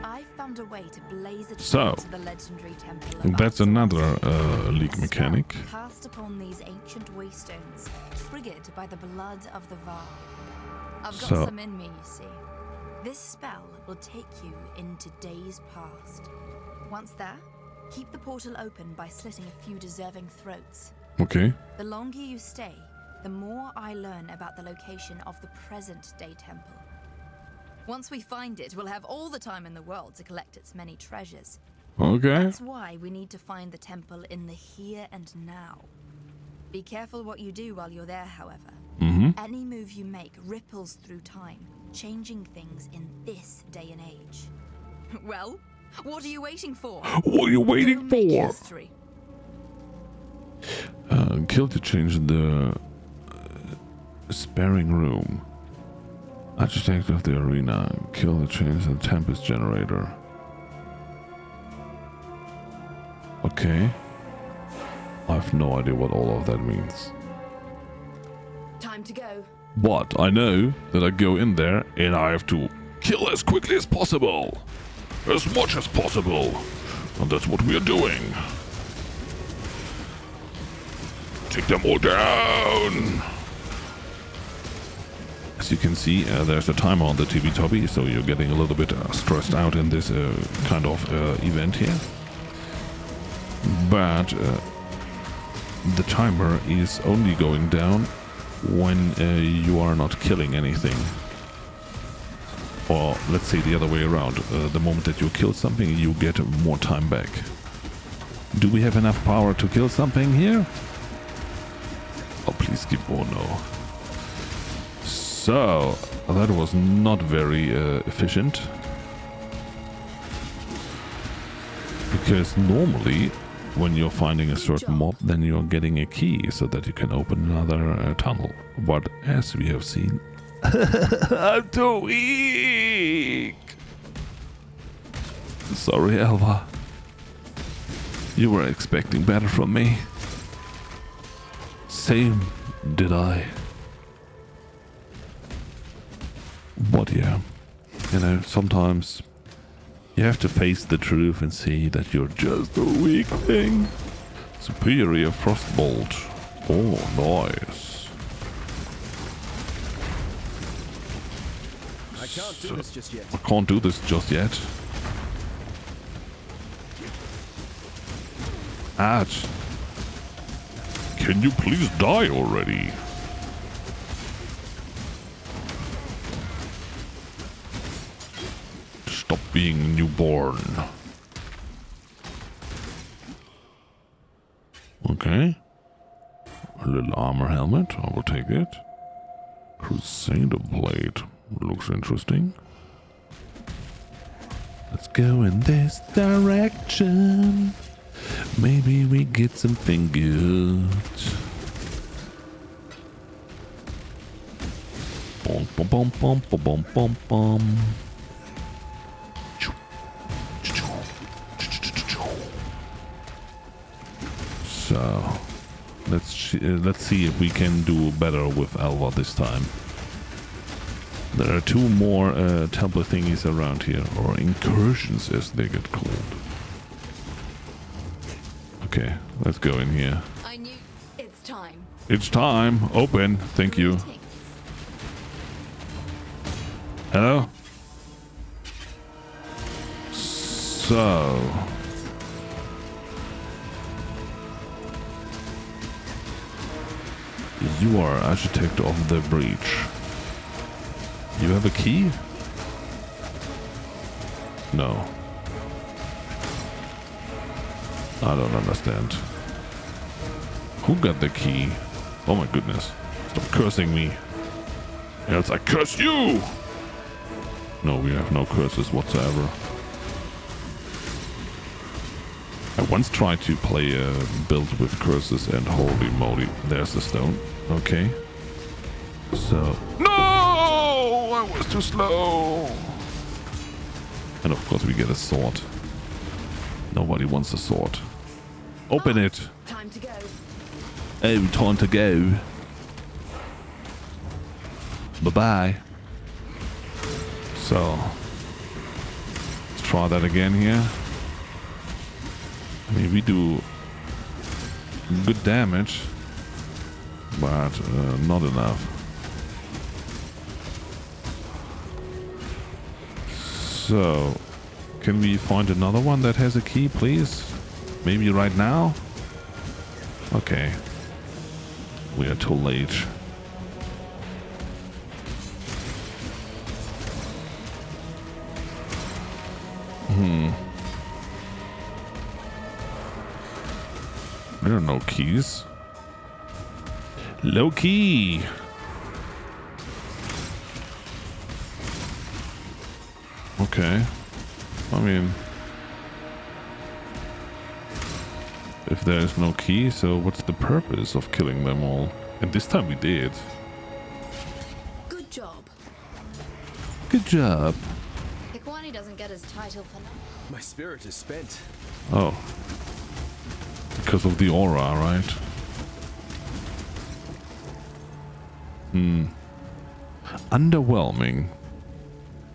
I found a way to blaze a So, to the legendary temple. that's another leak mechanic. Cast upon these ancient waystones, triggered by the blood of the Var. I've got some in me, you see. This spell will take you into days past. Once there, keep the portal open by slitting a few deserving throats. Okay. The longer you stay, the more I learn about the location of the present-day temple. Once we find it, we'll have all the time in the world to collect its many treasures. Okay. That's why we need to find the temple in the here and now. Be careful what you do while you're there, however. Any move you make ripples through time, changing things in this day and age. Well, what are you waiting for? What are you waiting for? History. Kill to change the sparing room. Architect of the arena. Kill to change the tempest generator. Okay. I have no idea what all of that means. Time to go. But I know that I go in there and I have to kill as quickly as possible. As much as possible. And that's what we are doing. Take them all down. As you can see, there's a timer on the TV Toppy, so you're getting a little bit stressed out in this kind of event here. But the timer is only going down when you are not killing anything. Or let's say the other way around. The moment that you kill something, you get more time back. Do we have enough power to kill something here? Oh, please give... Oh, no. So, that was not very efficient. Because normally, when you're finding a certain mob, then you're getting a key so that you can open another tunnel. But as we have seen... I'm too weak! Sorry, Elva. You were expecting better from me. Same did I. But yeah, you know, sometimes you have to face the truth and see that you're just a weak thing. Superior Frostbolt. Oh, nice. I can't do this just yet. I can't do this just yet. Ouch. Can you please die already? Stop being newborn. Okay. A little armor helmet. I will take it. Crusader blade. Looks interesting. Let's go in this direction. Maybe we get something good. Bom bom bom bom bom bom bom. So let's see if we can do better with Elva this time. There are two more temple thingies around here, or incursions as they get called. Okay, let's go in here. I knew it's time. It's time. Open. Thank you. Hello? So... You are architect of the breach. You have a key? No. I don't understand. Who got the key? Oh my goodness. Stop cursing me. Else I curse you! No, we have no curses whatsoever. I once tried to play a build with curses and holy moly, there's the stone. Okay. So... No! I was too slow! And of course we get a sword. Nobody wants a sword. Open it. Time to go. Oh, time to go. Bye-bye. So, let's try that again here. I mean, we do good damage, but not enough. So, can we find another one that has a key, please? Maybe right now? Okay. We are too late. There are no keys. Low key. Okay. I mean, if there is no key, so what's the purpose of killing them all? And this time we did. Good job. Good job. Ikwani doesn't get his title for nothing. My spirit is spent. Oh. Because of the aura, right? Underwhelming.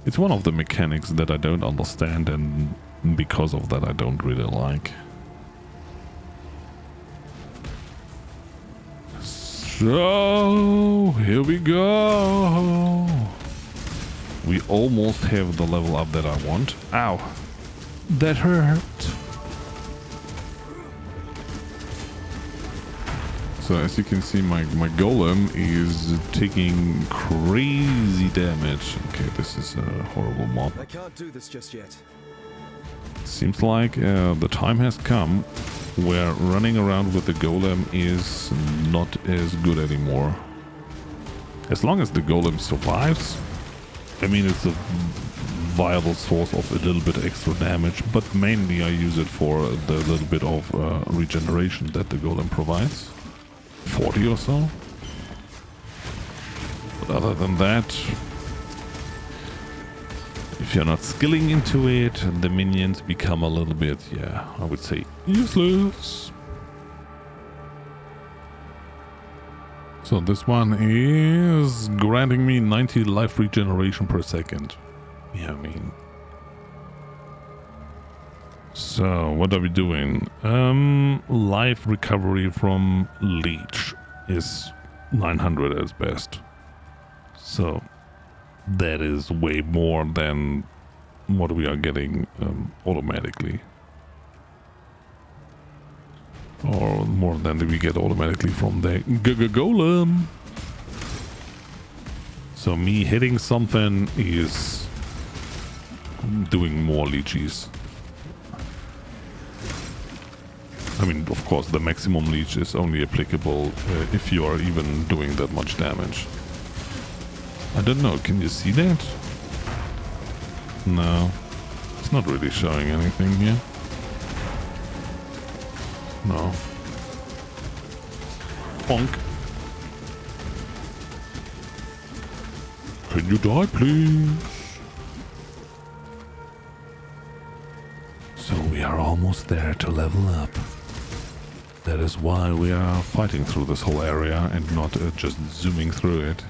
It's one of the mechanics that I don't understand, and because of that I don't really like. So, here we go. We almost have the level up that I want. Ow. That hurt. So as you can see, my golem is taking crazy damage. Okay, this is a horrible mob. I can't do this just yet. Seems like the time has come where running around with the golem is not as good anymore. As long as the golem survives, I mean, it's a viable source of a little bit extra damage, but mainly I use it for the little bit of regeneration that the golem provides. 40 or so. But other than that, if you're not skilling into it, the minions become a little bit, yeah, I would say useless. So this one is granting me 90 life regeneration per second. Yeah, I mean. So, what are we doing? Life recovery from leech is 900 at best. So, that is way more than what we are getting automatically. Or more than we get automatically from the golem. So, me hitting something is doing more leeches. I mean, of course, the maximum leech is only applicable if you are even doing that much damage. I don't know, can you see that? No, it's not really showing anything here. No. Bonk. Can you die, please? So we are almost there to level up. That is why we are fighting through this whole area and not just zooming through it.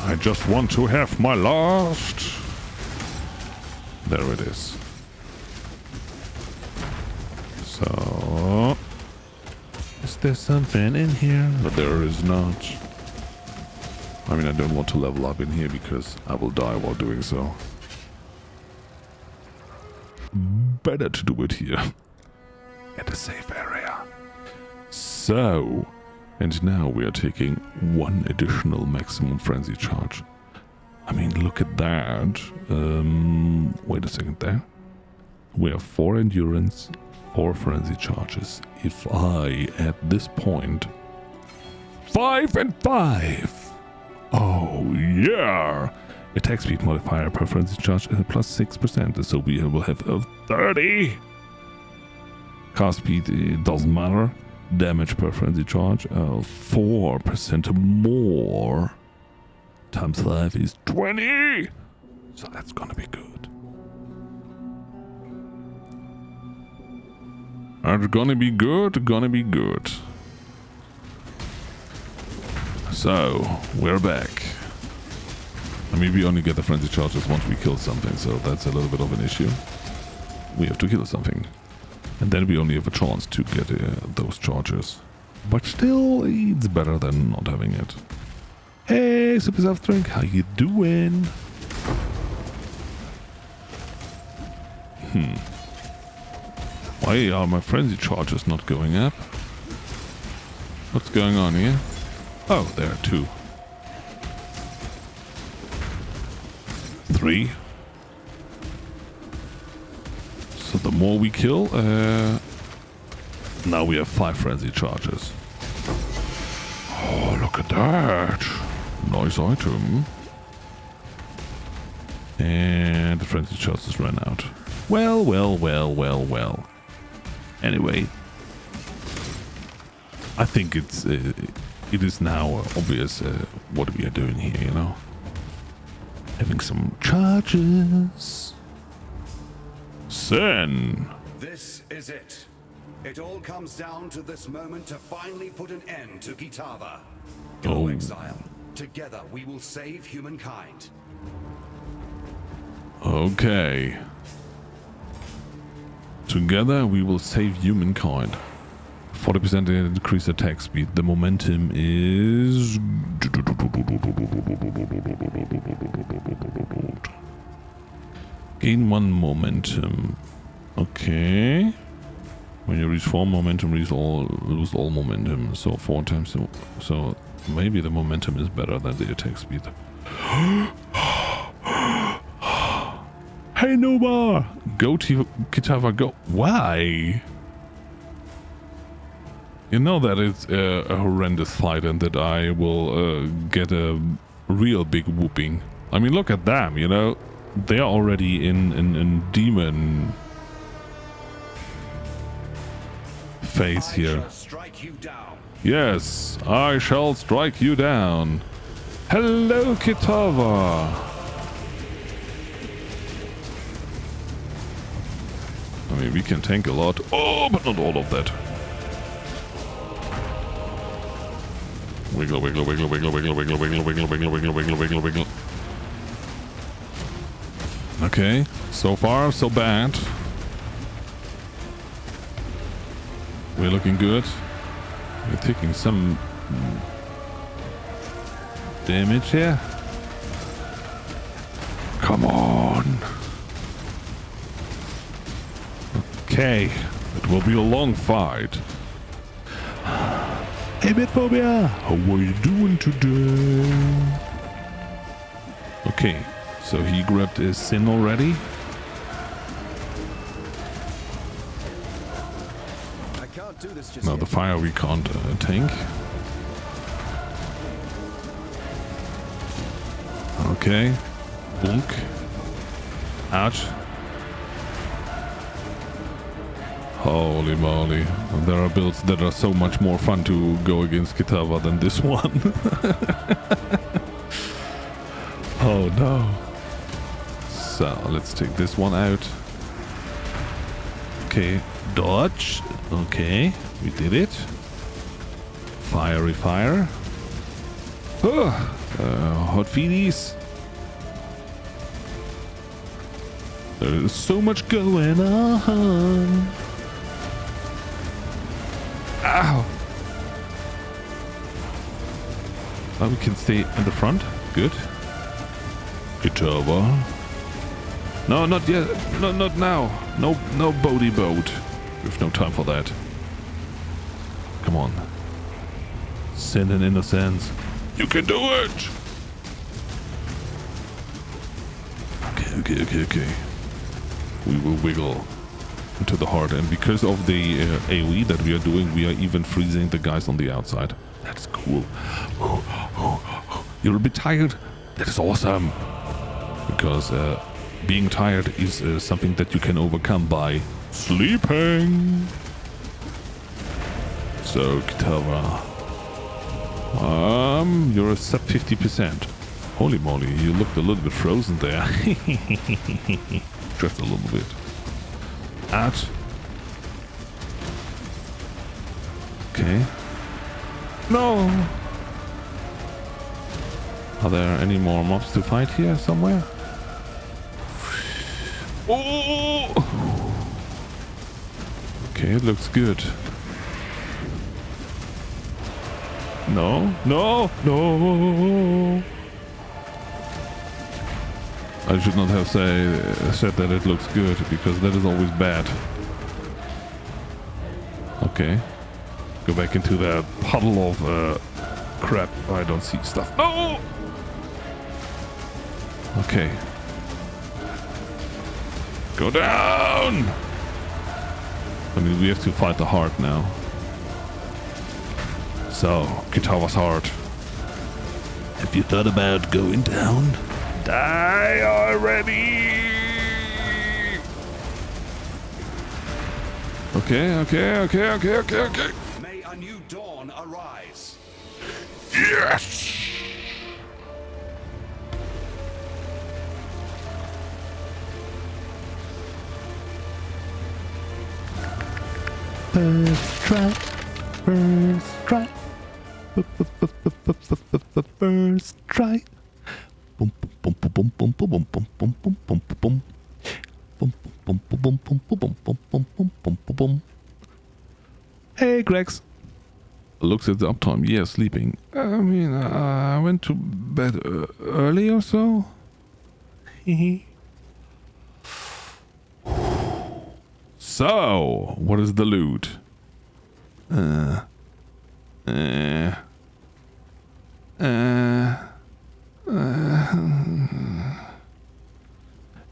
I just want to have my last. There it is. So, is there something in here? But there is not. I mean, I don't want to level up in here because I will die while doing so. Better to do it here. At a safe area. So, and now we are taking one additional maximum frenzy charge. I mean, look at that. Wait a second there. We have 4 endurance, 4 frenzy charges. If I, at this point, 5 and 5. Oh, yeah. Attack speed modifier per frenzy charge is plus 6%, so we will have a 30. Cast speed, it doesn't matter. Damage per frenzy charge, 4% more. Times 5 is 20! So that's gonna be good. That's gonna be good, gonna be good. So, we're back. I mean, we only get the frenzy charges once we kill something, so that's a little bit of an issue. We have to kill something. And then we only have a chance to get those charges. But still, it's better than not having it. Hey, Super Soft Drink, how you doing? Why are my frenzy charges not going up? What's going on here? Oh, there are 2. 3. So the more we kill, now we have 5 frenzy charges. Oh, look at that. Nice item. And the frenzy charges ran out. Well. Anyway, I think it is now obvious what we are doing here, you know? Having some charges. Sen. This is it. It all comes down to this moment to finally put an end to Kitava. Go, Exile. Together we will save humankind. Okay. Together we will save humankind. 40% increase attack speed. The momentum is... Gain 1 momentum. Okay. When you reach 4 momentum, lose all momentum. So 4 times. So maybe the momentum is better than the attack speed. Hey Nova! Go to Kitava, go. Why? You know that it's a horrendous fight and that I will get a real big whooping. I mean, look at them, you know? They are already in demon phase here. Yes, I shall strike you down. Hello, Kitava! I mean, we can tank a lot. Oh, but not all of that. Wiggle, wiggle, wiggle, wiggle, wiggle, wiggle, wiggle, wiggle, wiggle, wiggle, wiggle, wiggle, wiggle. Okay, so far so bad. We're looking good. We're taking some damage here. Come on. Okay, it will be a long fight. Hey Bitphobia, how are you doing today? Okay, so he grabbed his sin already. I can't do this just Now yet. the fire we can't tank. Okay, boonk. Ouch. Holy moly. There are builds that are so much more fun to go against Kitava than this one. Oh no. So, let's take this one out. Okay, dodge. Okay, we did it. Fiery fire. Hot feedies. There is so much going on. Ow! Now we can stay in the front. Good. Kitava. No, not yet. No, not now. No boaty boat. We've no time for that. Come on. Sin and innocence. You can do it! Okay. We will wiggle into the heart, and because of the AoE that we are doing, we are even freezing the guys on the outside. That's cool. You're a bit tired? That is awesome. Because being tired is something that you can overcome by sleeping. So, Kitava. You're a sub 50%. Holy moly, you looked a little bit frozen there. Just a little bit. Out. Okay. No! Are there any more mobs to fight here somewhere? Oh! Okay, it looks good. No, no, no! I should not have said that it looks good, because that is always bad. Okay. Go back into that puddle of crap. I don't see stuff. No! Okay. Go down! I mean, we have to fight the heart now. So, Kitava's heart. Have you thought about going down? Die already! Okay. May a new dawn arise. Yes! First try. First try. Boom, boom, boom, boom, boom, boom, boom, boom, boom, boom, boom. Boom, boom, boom, boom, boom, boom, boom, boom, boom, boom, boom, boom. Hey, Grex. Looks at the uptime. Yeah, sleeping. I mean, I went to bed early or so. So, what is the loot?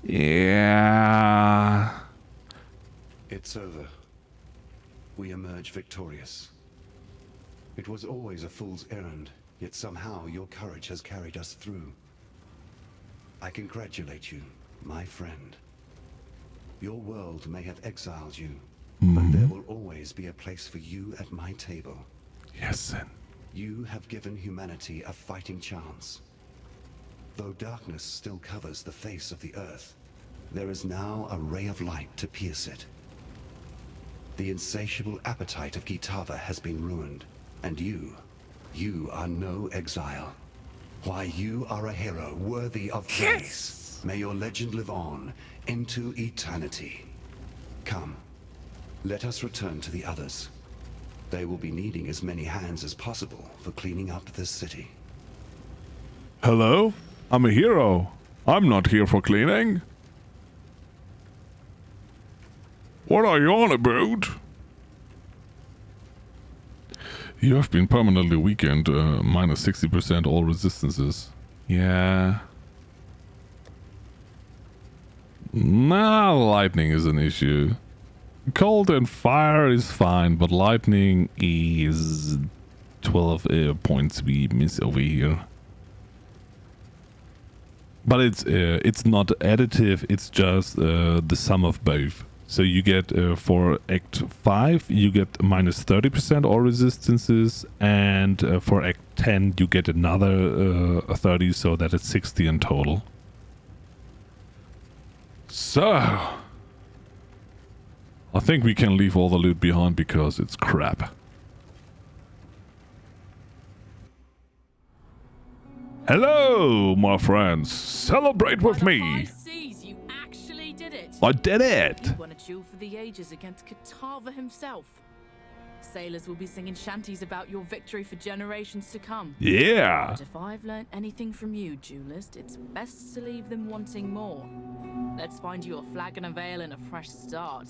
Yeah. It's over. We emerge victorious. It was always a fool's errand, yet somehow your courage has carried us through. I congratulate you, my friend. Your world may have exiled you, but there will always be a place for you at my table. Yes, then. You have given humanity a fighting chance. Though darkness still covers the face of the earth, there is now a ray of light to pierce it. The insatiable appetite of Kitava has been ruined, and you are no exile. Why, you are a hero worthy of praise. May your legend live on into eternity. Come, let us return to the others. They will be needing as many hands as possible for cleaning up this city. Hello? I'm a hero. I'm not here for cleaning. What are you on about? You have been permanently weakened, minus 60% all resistances. Yeah. Nah, lightning is an issue. Cold and fire is fine, but lightning is 12 points we miss over here. But it's not additive, it's just the sum of both. So you get, for Act 5, you get minus 30% all resistances, and for Act 10 you get another 30, so that is 60 in total. So, I think we can leave all the loot behind because it's crap. Hello, my friends. Celebrate with me. You actually did it. I did it. You won a duel for the ages against Kitava himself. Sailors will be singing shanties about your victory for generations to come. Yeah. But if I've learned anything from you, Duelist, it's best to leave them wanting more. Let's find you a flagon of ale and a fresh start.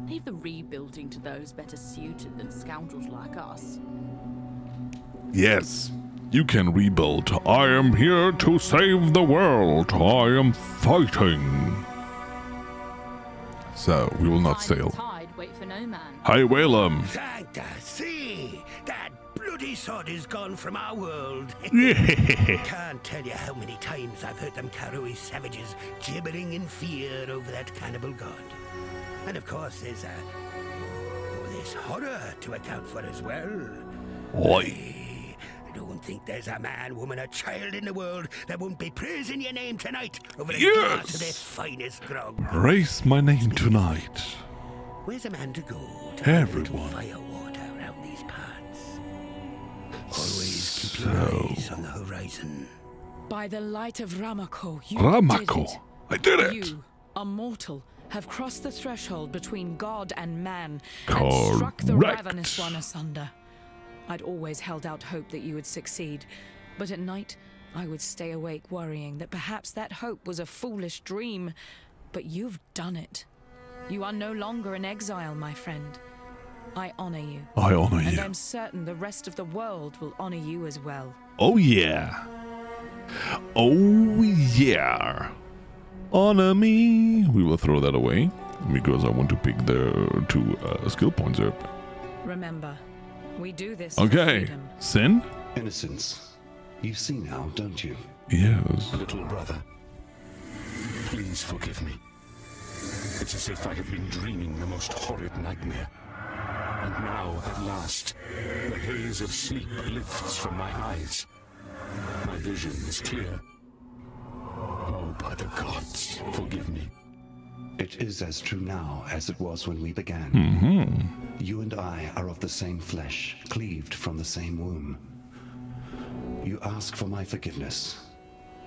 Leave the rebuilding to those better suited than scoundrels like us. Yes, you can rebuild. I am here to save the world. I am fighting. So, we will not sail. Tide, wait for no man. Hi, Whalem. See, that bloody sod is gone from our world. Yeah. Can't tell you how many times I've heard them Karui savages gibbering in fear over that cannibal god. And of course, there's this horror to account for as well. Oi. I don't think there's a man, woman, a child in the world that won't be praising your name tonight over a glass of their finest grog. Praise my name tonight. Where's a man to go to Everyone. find a little fire water around these parts? Always keep your eyes on the horizon. By the light of Ramako, you Ramako. did it. I did it. You, a mortal, have crossed the threshold between God and man Correct. and struck the ravenous one asunder. I'd always held out hope that you would succeed, but at night I would stay awake worrying that perhaps that hope was a foolish dream. But you've done it. You are no longer an exile, my friend. I honor you. I honor you. And I'm certain the rest of the world will honor you as well. Oh yeah. Oh yeah. Honor me. We will throw that away because I want to pick the 2 skill points up. Remember, we do this for Okay. freedom. Sin? Innocence. You see now, don't you? Yes. Little brother, please forgive me. It's as if I have been dreaming the most horrid nightmare. And now, at last, the haze of sleep lifts from my eyes. My vision is clear. Oh, by the gods, forgive me. It is as true now as it was when we began. Mm-hmm. You and I are of the same flesh, cleaved from the same womb. You ask for my forgiveness.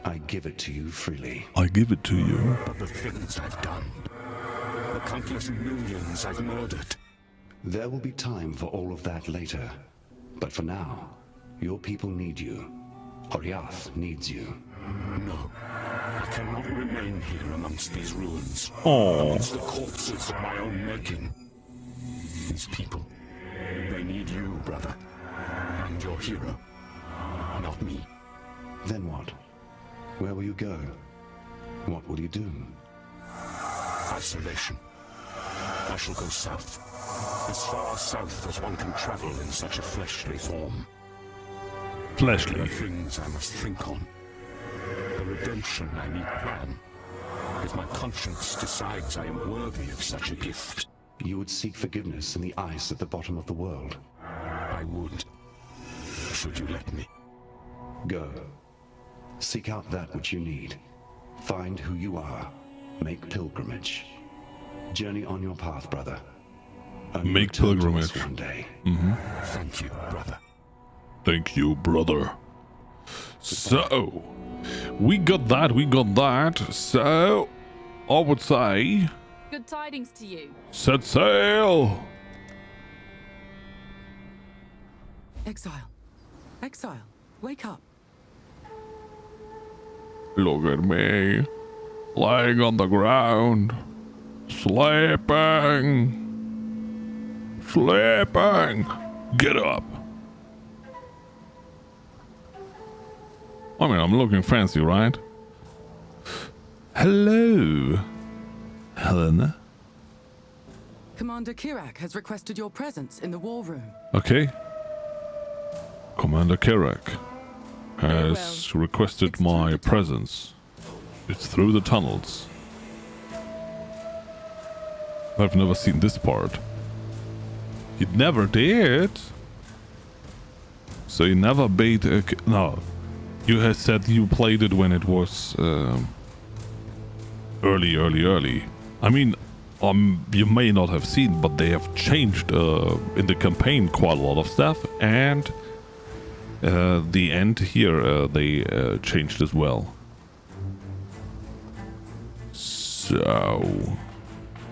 I give it to you freely. I give it to you. But the things I've done, the countless millions I've murdered. There will be time for all of that later. But for now, your people need you. Oriath needs you. No, I cannot remain here amongst these ruins. Oh. Amongst the corpses of my own making. These people, they need you, brother. And your hero. Not me. Then what? Where will you go? What will you do? Isolation. I shall go south. As far south as one can travel in such a fleshly form. Fleshly. There are things I must think on. The redemption I need plan. If my conscience decides I am worthy of such a gift. You would seek forgiveness in the ice at the bottom of the world. I would. Should you let me? Go. Seek out that which you need. Find who you are. Make pilgrimage. Journey on your path, brother. And Make return to us pilgrimage. one day. Mm-hmm. Thank you, brother. Thank you, brother. So, we got that. So, I would say, Good tidings to you. set sail. Exile. Exile. Wake up. Look at me, lying on the ground, sleeping. Get up. I mean, I'm looking fancy, right? Hello, Helena. Commander Kirak has requested your presence in the war room. Okay. Commander Kirak has requested my presence. It's through the tunnels. I've never seen this part. You never did? So you never bait a... No. You had said you played it when it was early. I mean, you may not have seen, but they have changed in the campaign quite a lot of stuff, and the end here they changed as well. So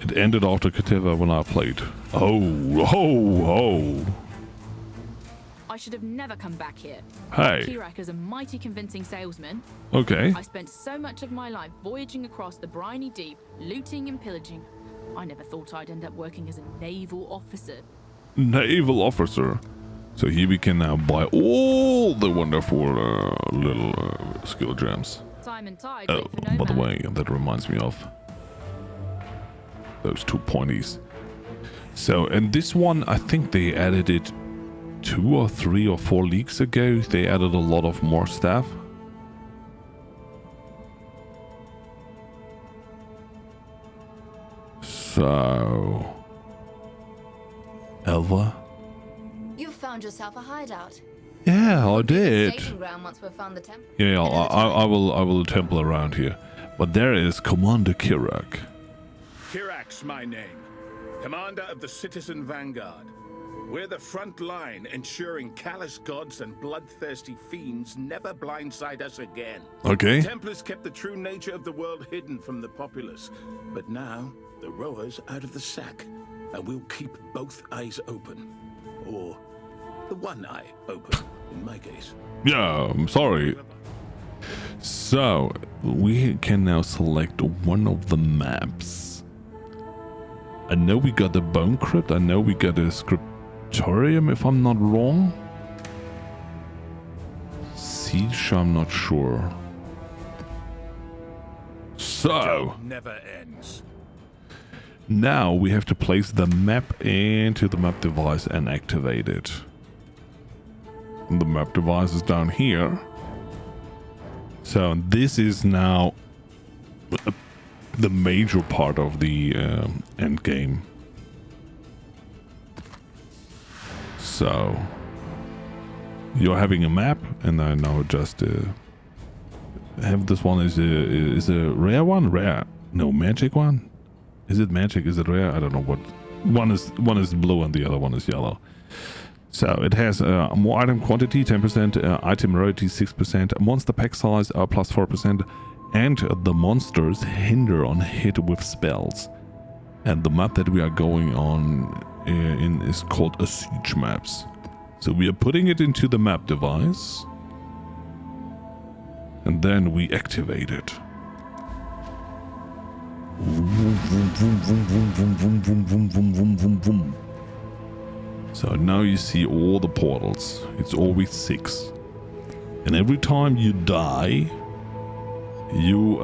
it ended after Kativa when I played. Oh. I should have never come back here. Hey. Kirak is a mighty convincing salesman. Okay. I spent so much of my life voyaging across the briny deep, looting and pillaging. I never thought I'd end up working as a naval officer. Naval officer. So here we can now buy all the wonderful little skill gems. Time and tide. Oh, by the way, that reminds me of those 2 pointies. So, and this one, I think they added it 2 or 3 or 4 leagues ago. They added a lot of more stuff. So, Elva? You've found yourself a hideout. Yeah, I did. Staging ground once we've found the temple. Yeah, I will temple around here. But there is Commander Kirak. Kirak's my name. Commander of the Citizen Vanguard. We're the front line, ensuring callous gods and bloodthirsty fiends never blindside us again. Okay. The Templars kept the true nature of the world hidden from the populace. But now, the rower's out of the sack. And we'll keep both eyes open. Or the one eye open, in my case. Yeah, I'm sorry. So, we can now select one of the maps. I know we got the Bone Crypt. I know we got a Scriptorium, if I'm not wrong. Siege, I'm not sure. So, never ends. Now we have to place the map into the map device and activate it. And the map device is down here. So this is now the major part of the end game. So you're having a map, and I now just have this one is a rare one, no, magic one. Is it magic? Is it rare? I don't know what. One is blue and the other one is yellow. So it has more item quantity, 10%, item rarity 6%, monster pack size plus 4%, and the monsters hinder on hit with spells. And the map that we are going on in is called a siege maps. So we are putting it into the map device, and then we activate it. So now you see all the portals. It's always 6. And every time you die, you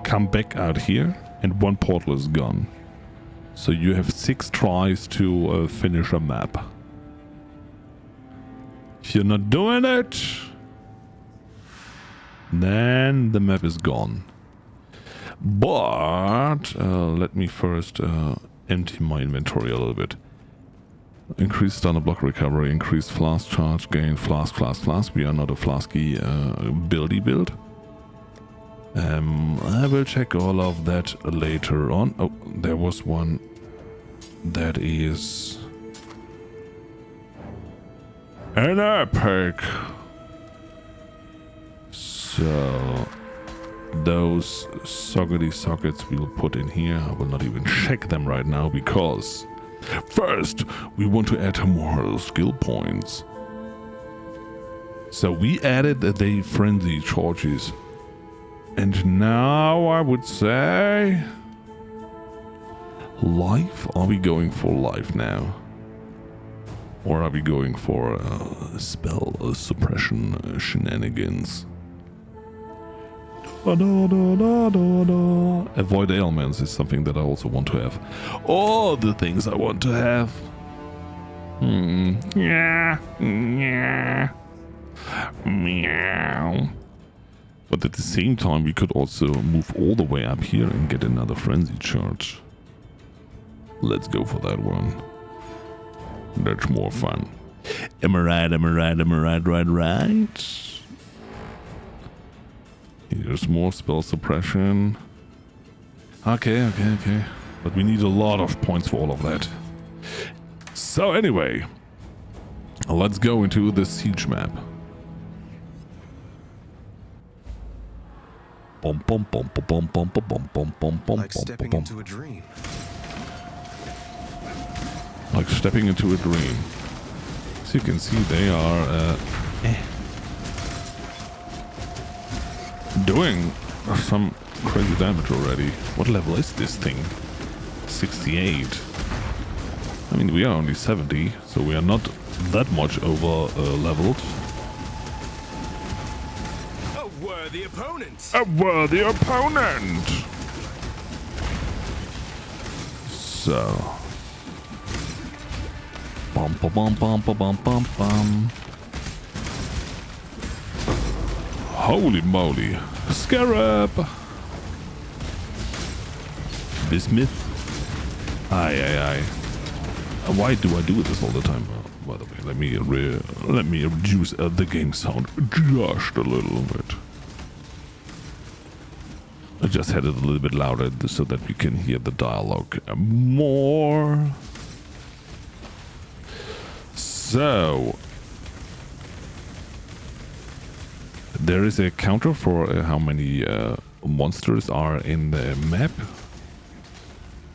come back out here and one portal is gone. So you have 6 tries to finish a map. If you're not doing it, then the map is gone. But let me first empty my inventory a little bit. Increased stunner block recovery, increased flask charge gain, flask. We are not a flasky buildy build. I will check all of that later on. Oh, there was one that is an epic. So those sockets we'll put in here. I will not even check them right now because first we want to add more skill points. So we added the frenzy charges, and now I would say life. Are we going for life now, or are we going for spell suppression shenanigans? Avoid ailments is something that I also want to have. All the things I want to have. Meow. But at the same time, we could also move all the way up here and get another frenzy charge. Let's go for that one. That's more fun. Am I right? Right. Here's more spell suppression. Okay. But we need a lot of points for all of that. So anyway, let's go into the siege map. Like stepping into a dream. Like stepping into a dream. As you can see, they are doing some crazy damage already. What level is this thing? 68. I mean, we are only 70, so we are not that much over leveled. A worthy opponent! A worthy opponent! So. Bum. Holy moly. Scarab! Bismuth. Aye. Why do I do this all the time? By the way, let me reduce the game sound just a little bit. I just had it a little bit louder so that we can hear the dialogue more. So there is a counter for how many monsters are in the map.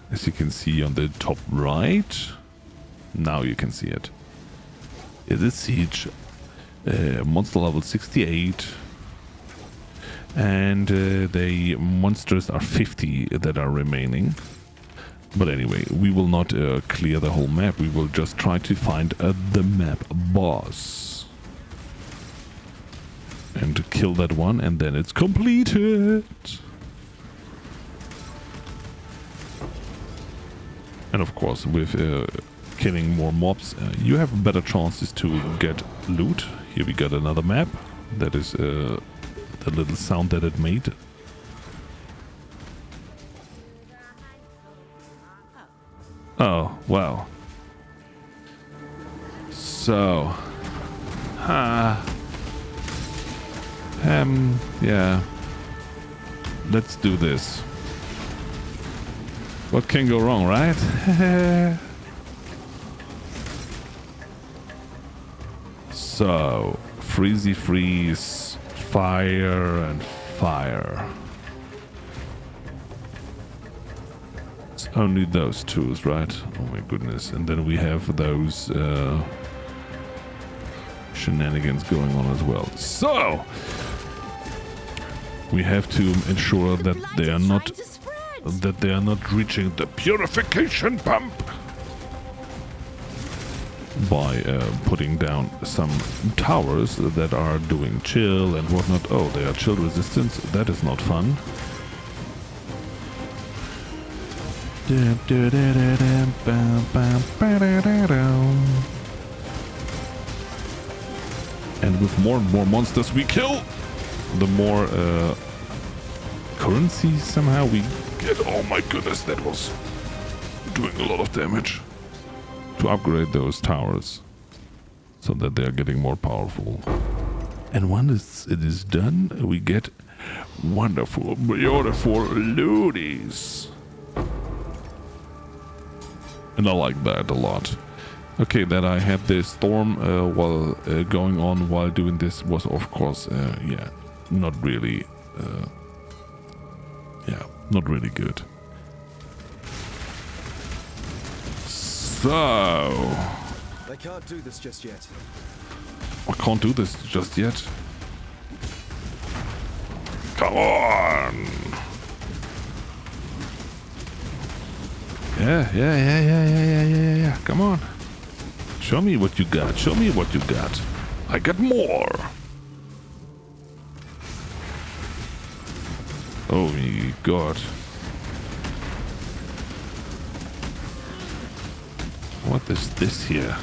As you can see on the top right. Now you can see it. It is Siege. Monster level 68. And the monsters are 50 that are remaining. But anyway, we will not clear the whole map. We will just try to find the map boss. And kill that one, and then it's completed. And of course, with killing more mobs, you have better chances to get loot. Here we got another map. That is the little sound that it made. Oh, wow. So, yeah. Let's do this. What can go wrong, right? So, freezy freeze, fire and fire. It's only those tools, right? Oh my goodness. And then we have those shenanigans going on as well. So, we have to ensure that they are not reaching the purification pump by putting down some towers that are doing chill and whatnot. Oh, they are chill resistance. That is not fun. And with more and more monsters we kill, the more currency somehow we get. Oh my goodness, that was doing a lot of damage. To upgrade those towers so that they are getting more powerful. And once it is done, we get wonderful, beautiful looties. And I like that a lot. Okay, that I had the storm while going on while doing this was of course, yeah, not really good. So, I can't do this just yet. I can't do this just yet. Come on! Yeah. Come on. Show me what you got. Show me what you got. I got more. Oh my god. What is this here?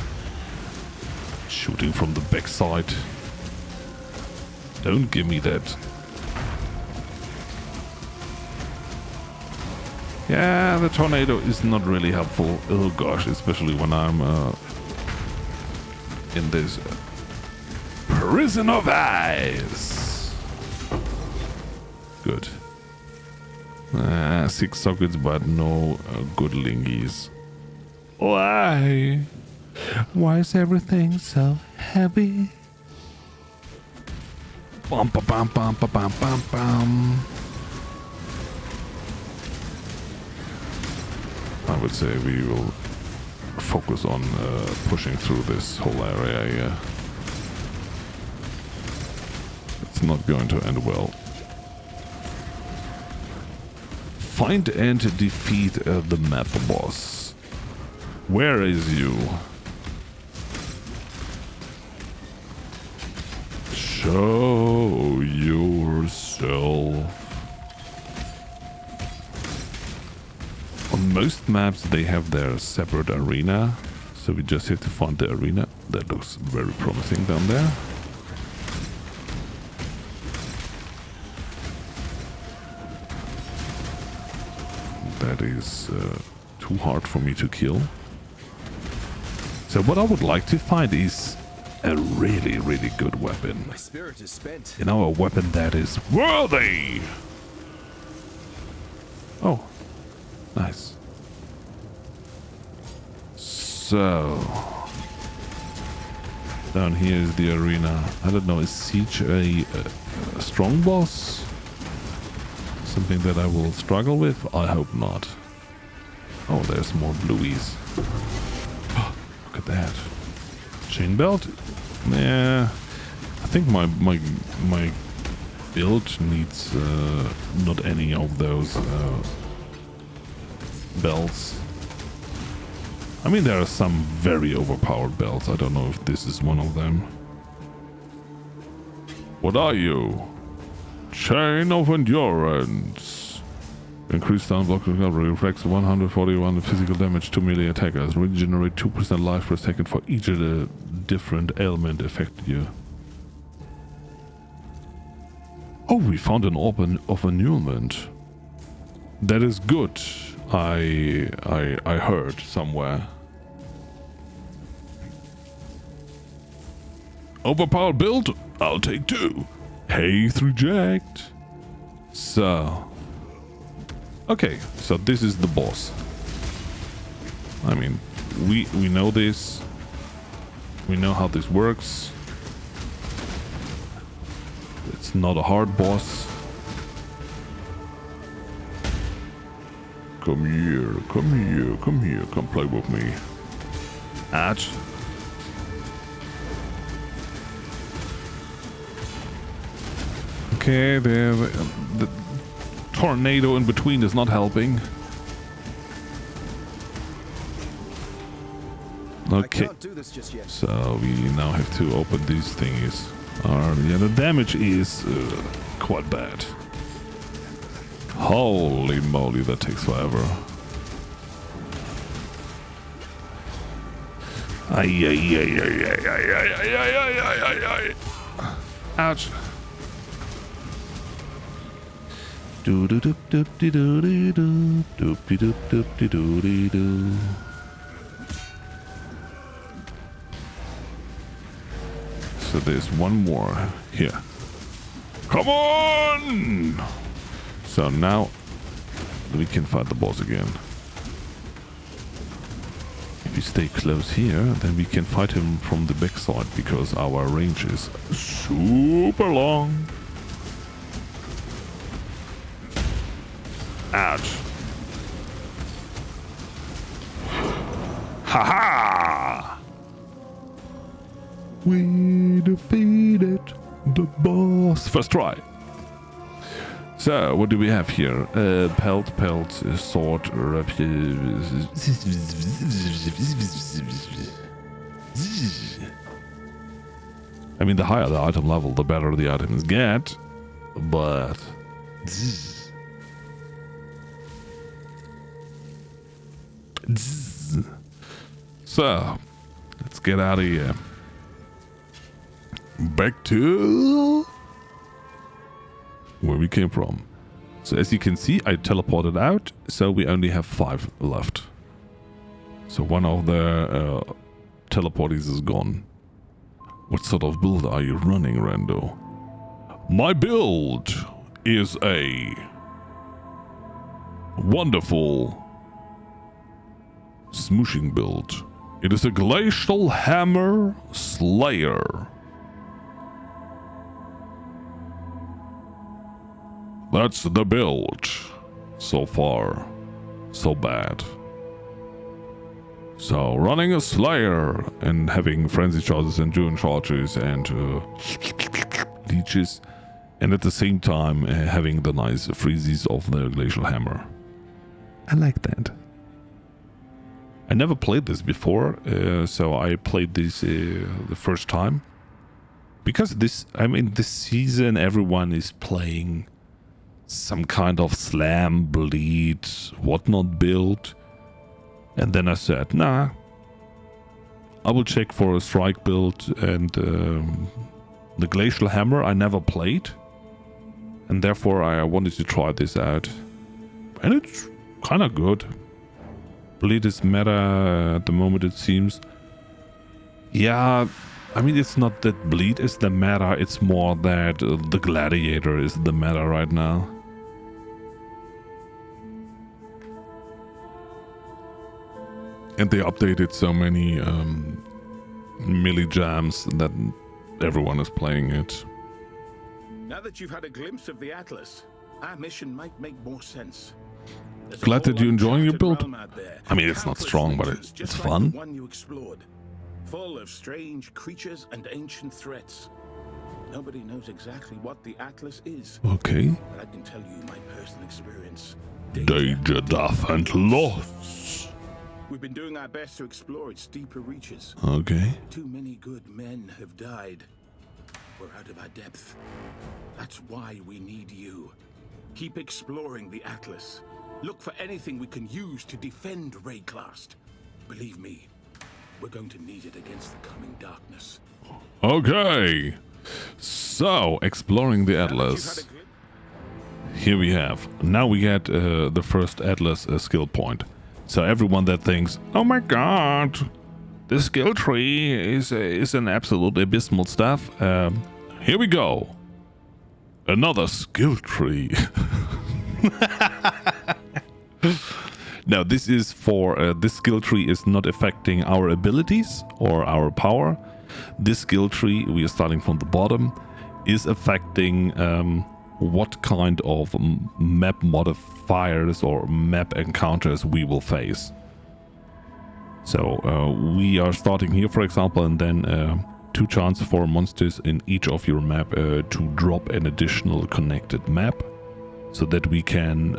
Shooting from the backside. Don't give me that. Yeah, the tornado is not really helpful. Oh gosh, especially when I'm in this prison of ice. Good. 6 sockets, but no good lingies. Why? Why is everything so heavy? Bum ba bum bum ba bum bum bum. I would say we will focus on pushing through this whole area here. It's not going to end well. Find and defeat the map boss. Where is you? Show yourself. On most maps they have their separate arena, so we just have to find the arena. That looks very promising down there. That is too hard for me to kill. So what I would like to find is a really, really good weapon. My spirit is spent. You know, a weapon that is worthy. Oh, nice. So, down here is the arena. I don't know, is Siege a strong boss? Something that I will struggle with? I hope not. Oh, there's more blueies. Look at that. Chain belt? Yeah, I think my build needs not any of those belts. I mean, there are some very overpowered belts. I don't know if this is one of them. What are you? Chain of Endurance. Increased down block recovery. Reflects 141 physical damage to melee attackers. Regenerate 2% life per second for each of the different ailment affect you. Oh, we found an orb of annulment. That is good. I heard somewhere. Overpowered build? I'll take 2. Haste reject. So. Okay, so this is the boss. I mean, we know this. We know how this works. It's not a hard boss. Come here, come here, come here, come play with me. Ouch. Okay, the tornado in between is not helping. Okay, so we now have to open these thingies. Yeah, the damage is quite bad. Holy moly, that takes forever. Ay, ay, ay, ay, ay, ay, ay, ay, ay, ay, ay. Ouch. Do do do do do do do do do do do do do do. So there's one more here. Come on! So now we can fight the boss again. If we stay close here, then we can fight him from the backside because our range is super long. Ouch. Ha-ha! We defeated the boss. First try. So, what do we have here? Pelt, sword, rapier. I mean, the higher the item level, the better the items get. But... So, let's get out of here. Back to where we came from. So as you can see, I teleported out, so we only have 5 left. So one of the teleporters is gone. What sort of build are you running, Rando? My build is a wonderful smooshing build. It is a Glacial Hammer Slayer. That's the build. So far, so bad. So running a Slayer and having frenzy charges and June charges and leeches, and at the same time having the nice freezes of the Glacial Hammer. I like that. I never played this before, so I played this the first time. Because this season everyone is playing some kind of slam, bleed, whatnot build. And then I said, nah, I will check for a strike build, and the Glacial Hammer I never played. And therefore I wanted to try this out. And it's kind of good. Bleed is meta at the moment, it seems. Yeah, I mean, it's not that bleed is the meta, it's more that the gladiator is the meta right now. And they updated so many melee jams that everyone is playing it. Now that you've had a glimpse of the Atlas, our mission might make more sense. Glad that you're enjoying your build. There. I mean, it's not strong, but it's fun. Like the one you explored, full of strange creatures and ancient threats. Nobody knows exactly what the Atlas is. Okay. But I can tell you my personal experience. Danger, death, and loss. We've been doing our best to explore its deeper reaches. Okay. Too many good men have died. We're out of our depth. That's why we need you. Keep exploring the Atlas. Look for anything we can use to defend Rayclast. Believe me, we're going to need it against the coming darkness. Okay. So, exploring the Atlas. Here we have. Now we get the first Atlas skill point. So everyone that thinks, oh my god, the skill tree is an absolute abysmal stuff. Here we go. Another skill tree. Now this is for, this skill tree is not affecting our abilities or our power. This skill tree, we are starting from the bottom, is affecting what kind of map modifiers or map encounters we will face. So we are starting here, for example, and then 2 chances for monsters in each of your map to drop an additional connected map so that we can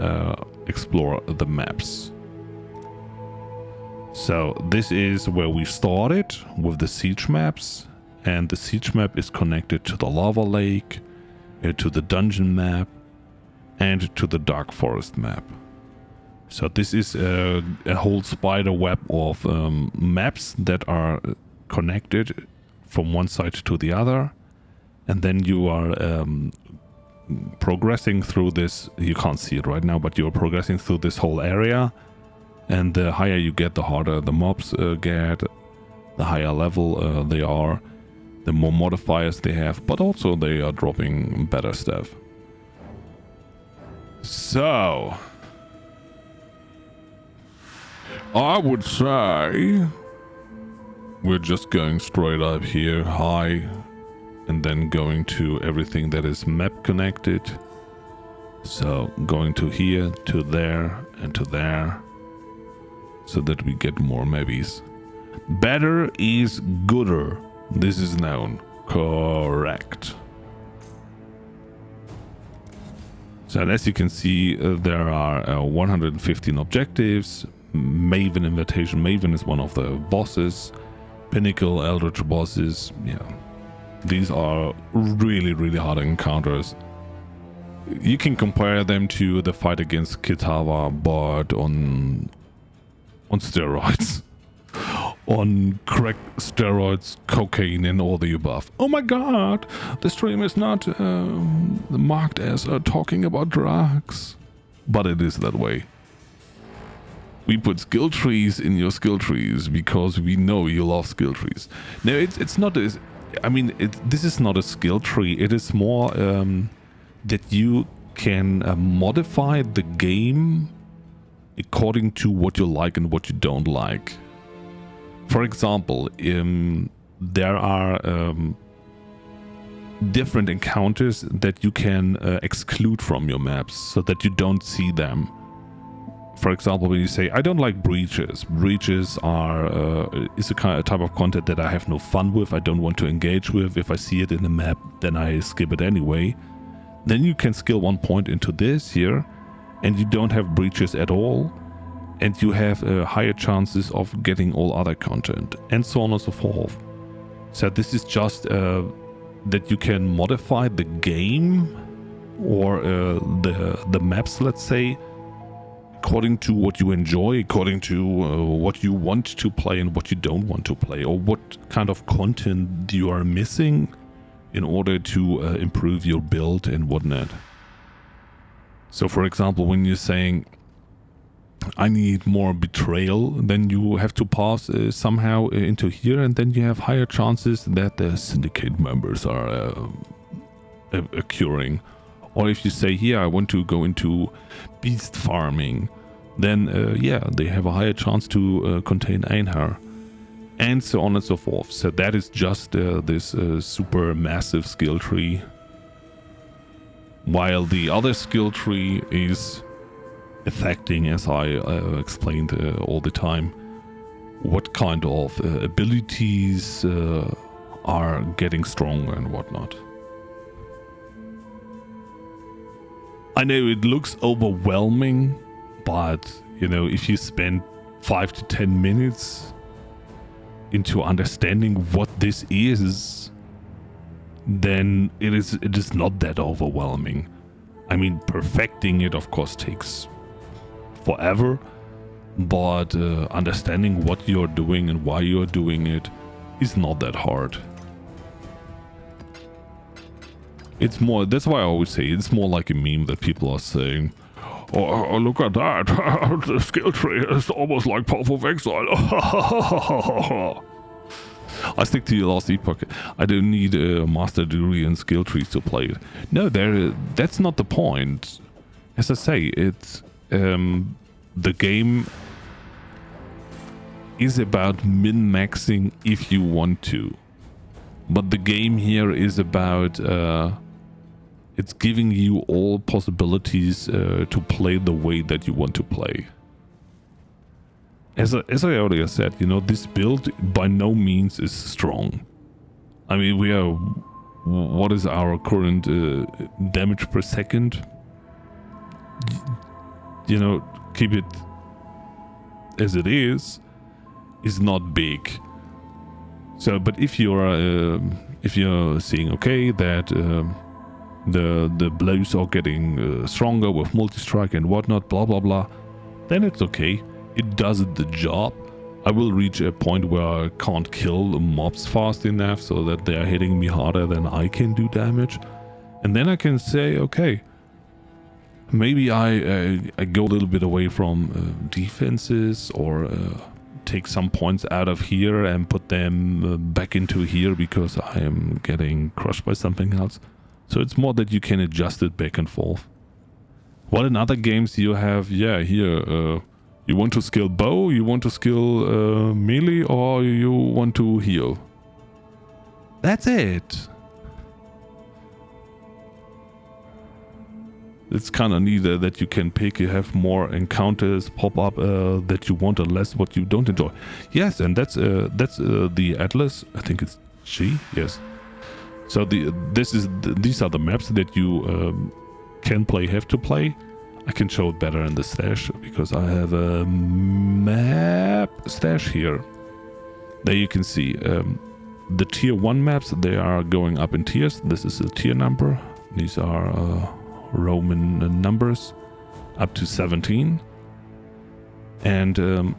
explore the maps. So this is where we started with the siege maps, and the siege map is connected to the lava lake, to the dungeon map, and to the dark forest map. So this is a whole spider web of maps that are connected from one side to the other, and then you are progressing through this. You can't see it right now, but you are progressing through this whole area, and the higher you get, the harder the mobs get, the higher level they are, the more modifiers they have, but also they are dropping better stuff. So I would say we're just going straight up here, high, and then going to everything that is map connected. So going to here, to there, and to there, so that we get more mappies. Better is gooder. This is known. Correct. So as you can see, there are 115 objectives. Maven invitation. Maven is one of the bosses. Pinnacle, Eldritch bosses. Yeah. These are really, really hard encounters. You can compare them to the fight against Kitava, but on steroids. On crack, steroids, cocaine, and all the above. Oh my god, the stream is not marked as talking about drugs. But it is that way. We put skill trees in your skill trees because we know you love skill trees. No, it's not a... I mean, this is not a skill tree. It is more that you can modify the game according to what you like and what you don't like. For example, there are different encounters that you can exclude from your maps so that you don't see them. For example, when you say, I don't like breaches. Breaches are is a type of content that I have no fun with, I don't want to engage with. If I see it in the map, then I skip it anyway. Then you can skill 1 point into this here, and you don't have breaches at all. And you have higher chances of getting all other content, and so on and so forth. So this is just that you can modify the game or the maps, let's say, according to what you enjoy, according to what you want to play and what you don't want to play, or what kind of content you are missing in order to improve your build and whatnot. So for example, when you're saying, I need more betrayal, then you have to pass somehow into here, and then you have higher chances that the syndicate members are occurring. Or if you say, here, I want to go into beast farming, then yeah, they have a higher chance to contain Einhar, and so on and so forth. So that is just this super massive skill tree, while the other skill tree is affecting, as I explained all the time, what kind of abilities are getting stronger and whatnot. I know it looks overwhelming, but you know, if you spend 5 to 10 minutes into understanding what this is, then it is not that overwhelming. I mean, perfecting it of course takes forever, but understanding what you're doing and why you're doing it is not that hard. It's more, that's why I always say it's more like a meme that people are saying, oh look at that, the skill tree is almost like Path of Exile. I stick to the last epoch. I don't need a master degree in skill trees to play it. No, that's not the point. As I say, it's the game is about min-maxing if you want to, but the game here is about it's giving you all possibilities to play the way that you want to play. As I already said, you know, this build by no means is strong. I mean, we are, what is our current damage per second? You know, keep it as it is not big. So, but if you're seeing, okay, that the blows are getting stronger with multi-strike and whatnot, blah blah blah, then it's okay. It does the job. I will reach a point where I can't kill the mobs fast enough so that they are hitting me harder than I can do damage, and then I can say, okay, maybe I go a little bit away from defenses, or take some points out of here and put them back into here because I am getting crushed by something else. So it's more that you can adjust it back and forth. While in other games you have, yeah, here, you want to skill bow, you want to skill melee, or you want to heal. That's it. It's kind of neat that you can pick. You have more encounters pop up that you want, or less what you don't enjoy. Yes, and that's the Atlas. I think it's G. Yes. So these are the maps that you can play, have to play. I can show it better in the stash because I have a map stash here. There you can see the tier 1 maps. They are going up in tiers. This is a tier number. These are Roman numbers up to 17. And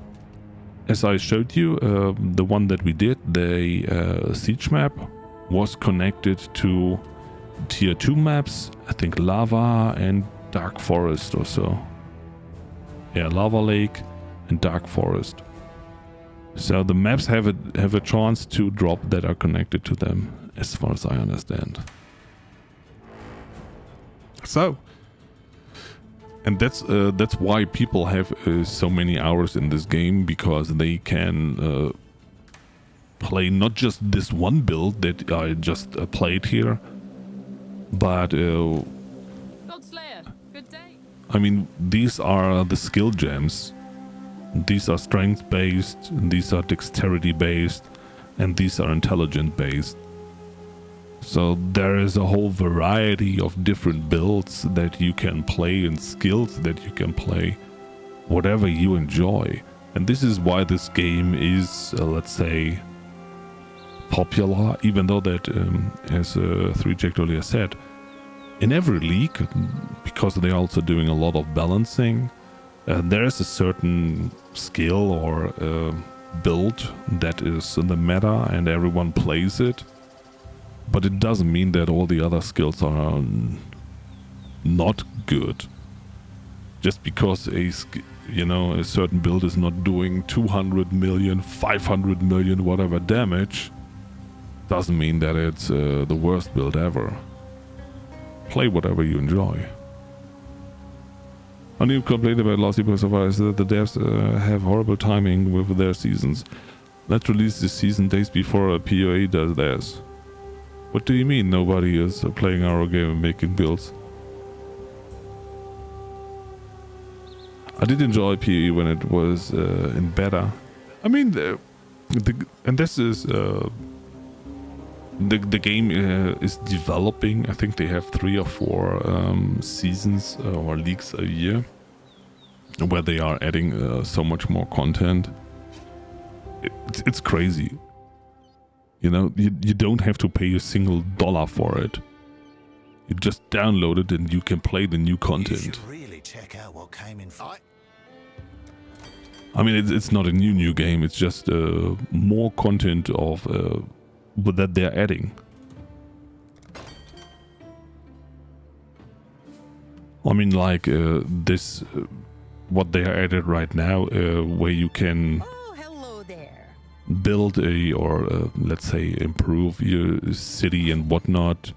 as I showed you, the one that we did, the siege map, was connected to tier 2 maps. I think Lava and Dark Forest or so. Yeah, Lava Lake and Dark Forest. So the maps have a chance to drop that are connected to them, as far as I understand. So, and that's why people have so many hours in this game, because they can play not just this one build that I just played here, but I mean, these are the skill gems. These are strength based, these are dexterity based, and these are intelligent based. So there is a whole variety of different builds that you can play and skills that you can play, whatever you enjoy. And this is why this game is, let's say, popular, even though that, as 3Jack earlier said, in every league, because they're also doing a lot of balancing, there is a certain skill or build that is in the meta and everyone plays it. But it doesn't mean that all the other skills are not good. just because a certain build is not doing 200 million, 500 million, whatever damage, doesn't mean that it's the worst build ever. Play whatever you enjoy. A new complaint about Lost Epoch so far is that the devs have horrible timing with their seasons. Let's release the season days before a PoE does theirs. What do you mean nobody is playing our game and making builds? I did enjoy PoE when it was in beta. I mean, and this is the game is developing. I think they have 3 or 4 seasons or leaks a year where they are adding so much more content. It's crazy. You know, you don't have to pay a single dollar for it. You just download it and you can play the new content. You should really check out what came in. I mean, it's not a new game. It's just more content of that they're adding. I mean, like this, what they are added right now, where you can build or let's say improve your city and whatnot,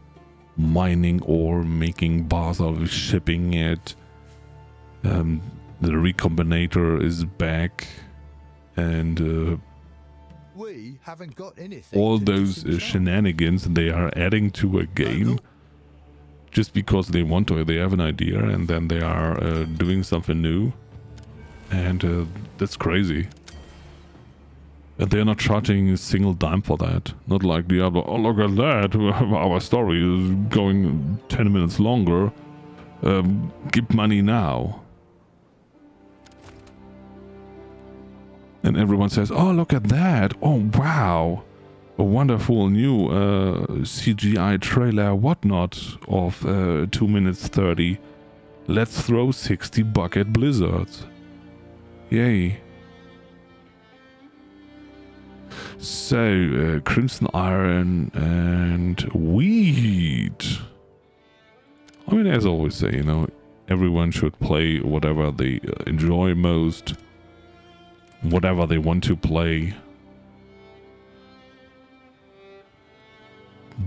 mining ore, making bars out of shipping it. The recombinator is back, and we haven't got anything. All those shenanigans they are adding to a game just because they want to. They have an idea and then they are doing something new, and that's crazy. And they're not charging a single dime for that. Not like Diablo. Oh, look at that! Our story is going 10 minutes longer. Give money now. And everyone says, oh, look at that. Oh, wow. A wonderful new CGI trailer, whatnot, of 2 minutes 30. Let's throw 60 bucket blizzards. Yay. So, Crimson Iron and Weed. I mean, as I always say, you know, everyone should play whatever they enjoy most. Whatever they want to play.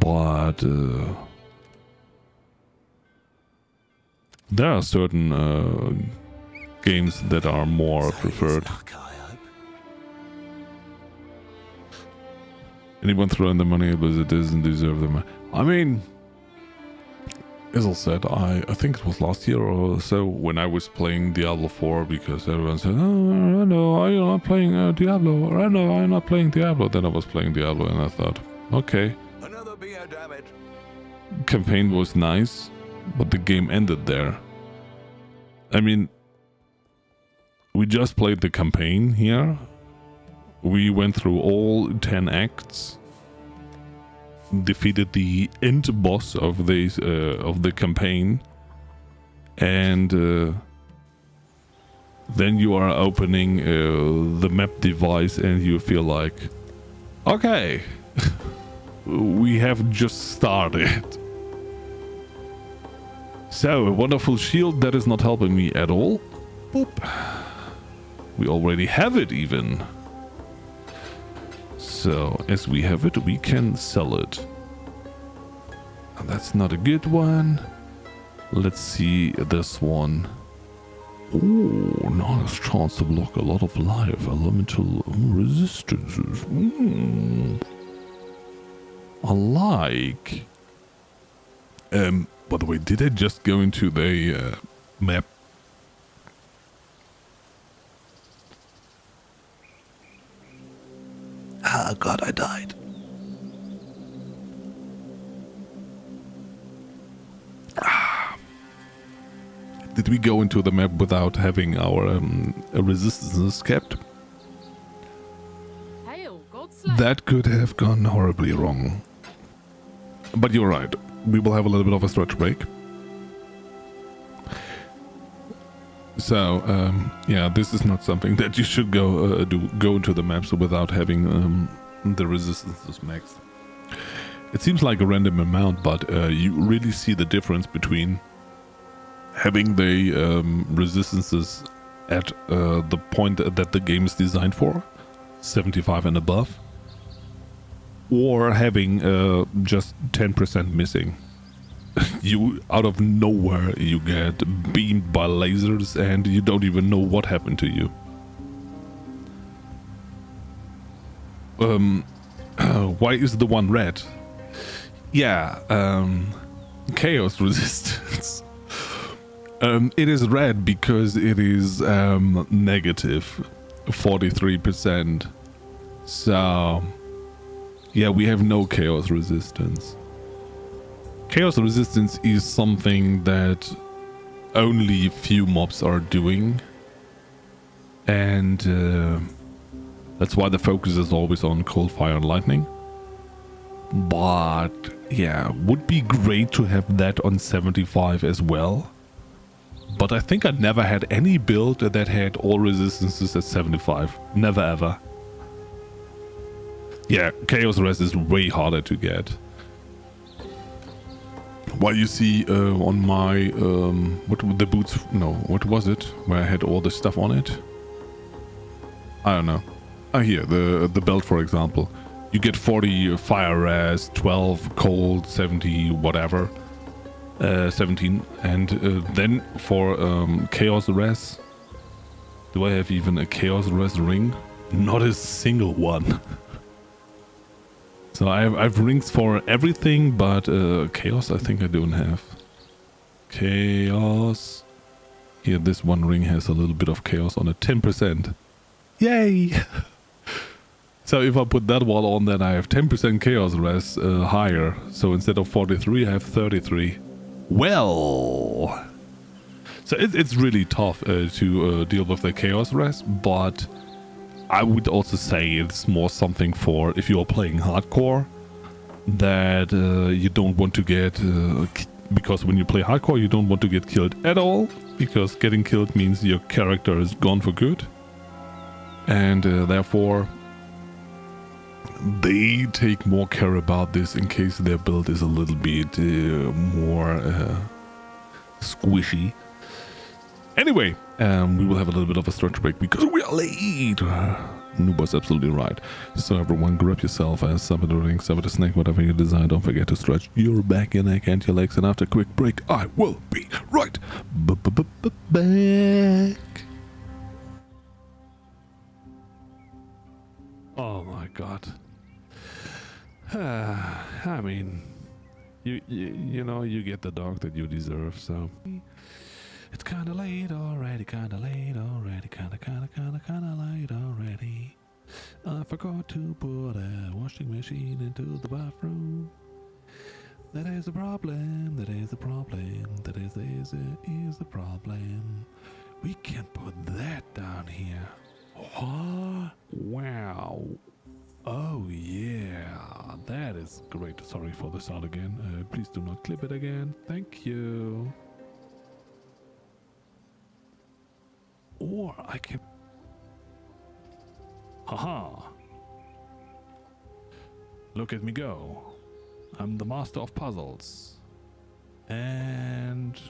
But there are certain games that are more preferred. Anyone throwing the money at Blizzard doesn't deserve them. I mean, as I said, I think it was last year or so when I was playing Diablo 4, because everyone said, oh, no, you're not playing Diablo. Or no, I'm not playing Diablo. Then I was playing Diablo and I thought, okay. Another beer, damn it. Campaign was nice, but the game ended there. I mean, we just played the campaign here. We went through all 10 acts. Defeated the end boss of the campaign, and then you are opening the map device and you feel like, okay, we have just started. So, a wonderful shield that is not helping me at all. Boop. We already have it even. So, as we have it, we can sell it. And that's not a good one. Let's see this one. Oh, nice chance to block a lot of life. Elemental resistances. I like. By the way, did I just go into the map? Ah, God, I died. Did we go into the map without having our resistances kept? That could have gone horribly wrong. But you're right. We will have a little bit of a stretch break. So, yeah, this is not something that you should go into the maps without having the resistances maxed. It seems like a random amount, but you really see the difference between having the resistances at the point that the game is designed for, 75 and above, or having just 10% missing. You, out of nowhere, you get beamed by lasers and you don't even know what happened to you. Why is the one red? Yeah, chaos resistance. It is red because it is negative 43%. So, yeah, we have no chaos resistance. Chaos resistance is something that only few mobs are doing. And that's why the focus is always on cold, fire, and lightning. But yeah, would be great to have that on 75 as well. But I think I never had any build that had all resistances at 75. Never ever. Yeah, Chaos Res is way harder to get. While you see on my the boots, no, what was it? Where I had all the stuff on it? I don't know. Here, the belt, for example. You get 40 fire res, 12 cold, 70 whatever, 17, and then for chaos res, do I have even a chaos res ring? Not a single one. So I've rings for everything, but chaos I think I don't have. Chaos. Here, this one ring has a little bit of chaos on it, 10%. Yay! So if I put that one on, then I have 10% chaos res higher. So instead of 43, I have 33. Well, so it's really tough to deal with the chaos res, but I would also say it's more something for if you're playing hardcore that you don't want to get because when you play hardcore you don't want to get killed at all, because getting killed means your character is gone for good, and therefore they take more care about this in case their build is a little bit more squishy. Anyway, we will have a little bit of a stretch break because we are late. Nuba's absolutely right. So everyone, grab yourself a sub of a drink, sub of a snack, whatever you desire. Don't forget to stretch your back, your neck, and your legs. And after a quick break, I will be right back. Oh my god. I mean, you know, you get the dog that you deserve, so it's kinda late already, kinda late already, kinda late already. I forgot to put a washing machine into the bathroom. That is a problem, that is a problem, that is a problem. We can put that down here. What? Wow. Oh yeah, that is great. Sorry for the sound again. Please do not clip it again. Thank you. Or I can... Haha. Look at me go. I'm the master of puzzles. And...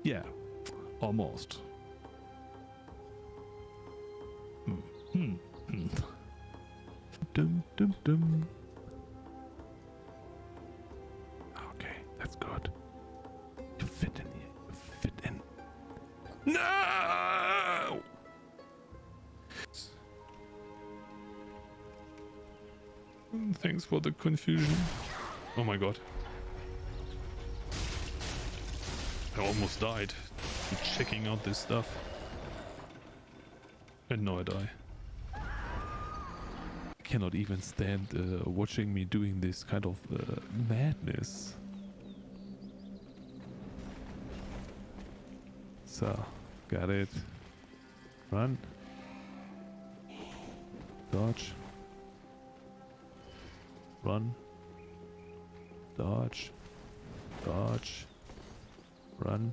yeah, almost. Dum dum dum. Okay, that's good. You fit in here. You fit in. No! Thanks for the confusion. Oh my god. I almost died checking out this stuff. And now I die. I cannot even stand watching me doing this kind of madness. So, got it. Run. Dodge. Run. Dodge. Dodge. Run.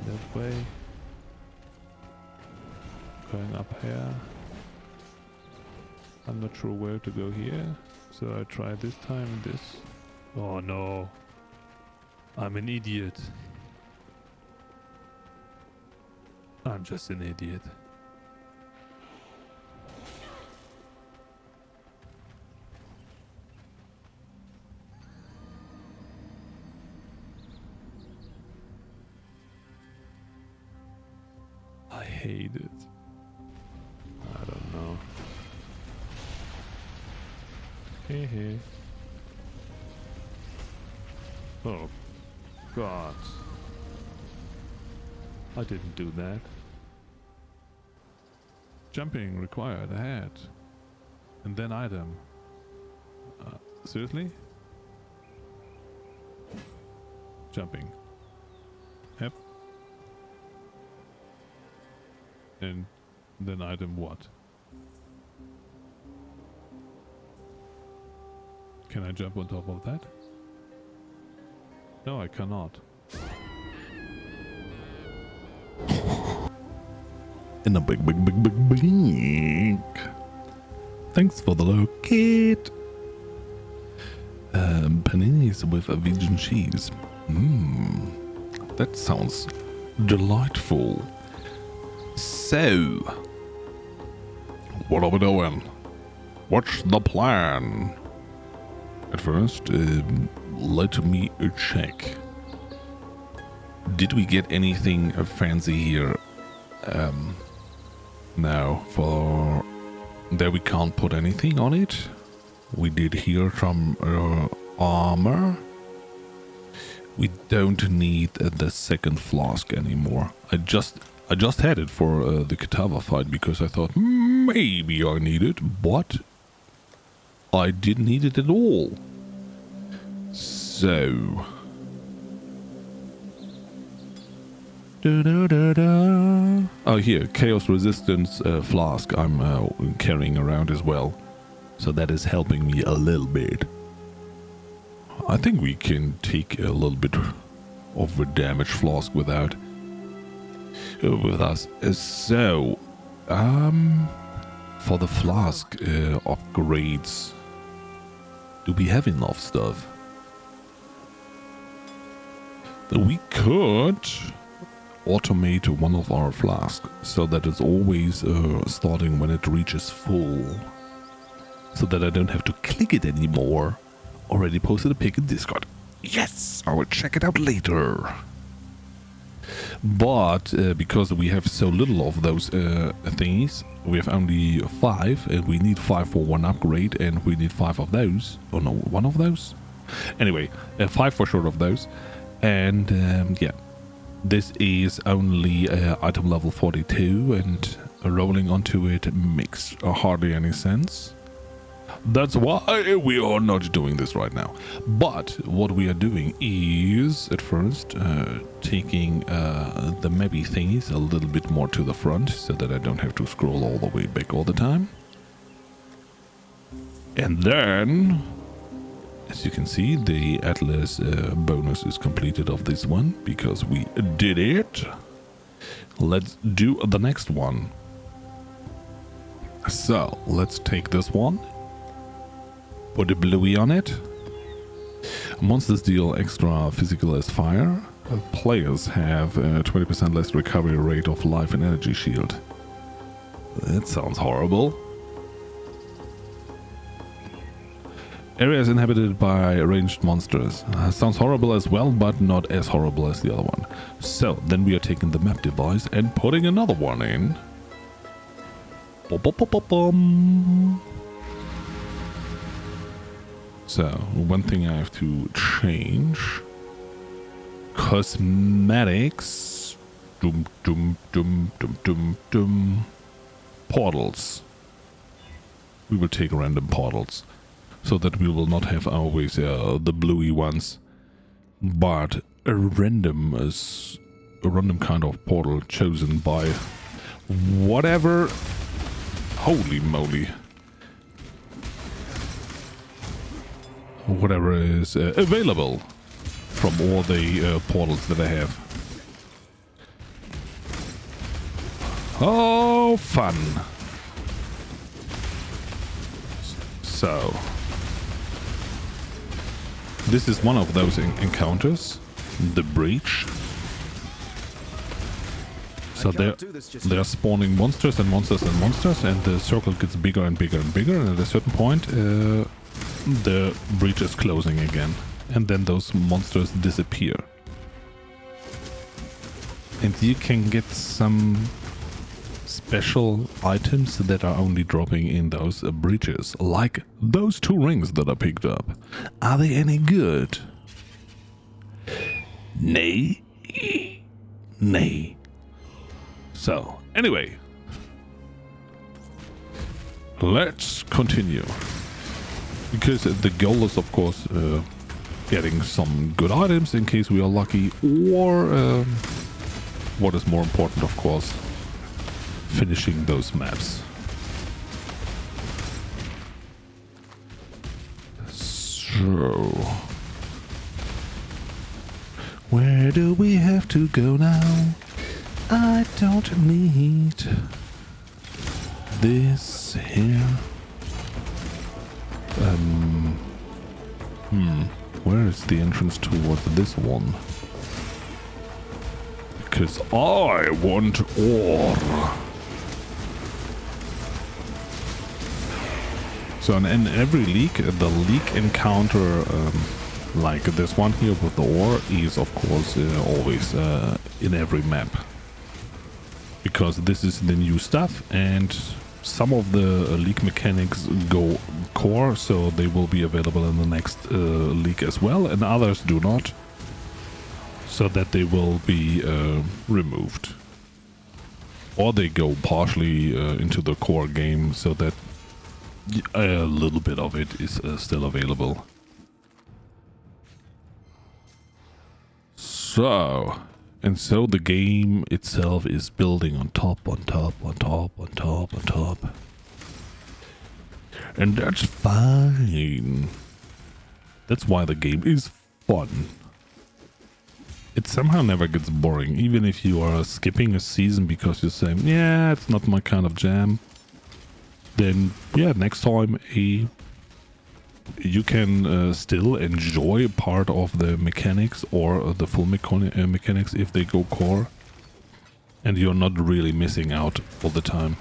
That way. Going up here. I'm not sure where to go here, so I try this time this Oh no. I'm an idiot. I'm just an idiot. I hate it. I don't know. Hey. Oh, God. I didn't do that. Jumping required ahead. And then item. Seriously? Jumping. Yep. And then item what? Can I jump on top of that? No, I cannot. In a big. Thanks for the locate. Paninis with a vegan cheese. That sounds delightful. So, what are we doing? What's the plan? At first, let me check. Did we get anything fancy here? No, for there we can't put anything on it. We did hear some armor. We don't need the second flask anymore. I just had it for the Katava fight because I thought maybe I need it, but I didn't need it at all. So oh, here, Chaos Resistance flask I'm carrying around as well. So that is helping me a little bit. I think we can take a little bit of a damage flask with us. So, for the flask upgrades, do we have enough stuff? We could automate one of our flasks so that it's always starting when it reaches full, so that I don't have to click it anymore. Already posted a pic in Discord. Yes, I will check it out later. But because we have so little of those thingies, we have only 5, and we need 5 for one upgrade, and we need 5 of those. Oh no, 1 of those? Anyway, 5 for sure of those. And yeah, this is only item level 42, and rolling onto it makes hardly any sense. That's why we are not doing this right now. But what we are doing is, at first, taking the maybe thingies a little bit more to the front, so that I don't have to scroll all the way back all the time. And then, as you can see, the Atlas bonus is completed of this one, because we did it. Let's do the next one. So, let's take this one. Put a bluey on it. Monsters deal extra physical as fire. Players have a 20% less recovery rate of life and energy shield. That sounds horrible. Areas inhabited by ranged monsters. Sounds horrible as well, but not as horrible as the other one. So, then we are taking the map device and putting another one in. Bum. So, one thing I have to change. Cosmetics. Portals. We will take random portals, so that we will not have always the bluey ones, but a random kind of portal chosen by whatever. Holy moly. Whatever is available from all the portals that I have. Oh, fun. This is one of those encounters, the breach. So they're spawning monsters and monsters and monsters, and the circle gets bigger and bigger and bigger, and at a certain point the breach is closing again, and then those monsters disappear. And you can get some special items that are only dropping in those breaches, like those 2 rings that I picked up. Are they any good? Nay. Nay. So, anyway, let's continue. Because the goal is, of course, getting some good items in case we are lucky, or what is more important, of course, finishing those maps. So, where do we have to go now? I don't need this here. Where is the entrance towards this one? Because I want ore. So in every league, the league encounter, like this one here with the ore, is of course always in every map. Because this is the new stuff, and some of the league mechanics go core, so they will be available in the next league as well, and others do not, so that they will be removed. Or they go partially into the core game, so that a little bit of it is still available. So... And so the game itself is building on top, on top, on top, on top, on top. And that's fine. That's why the game is fun. It somehow never gets boring, even if you are skipping a season because you're saying, yeah, it's not my kind of jam. Then, yeah, next time you can still enjoy part of the mechanics or the full mechanics if they go core, and you're not really missing out all the time.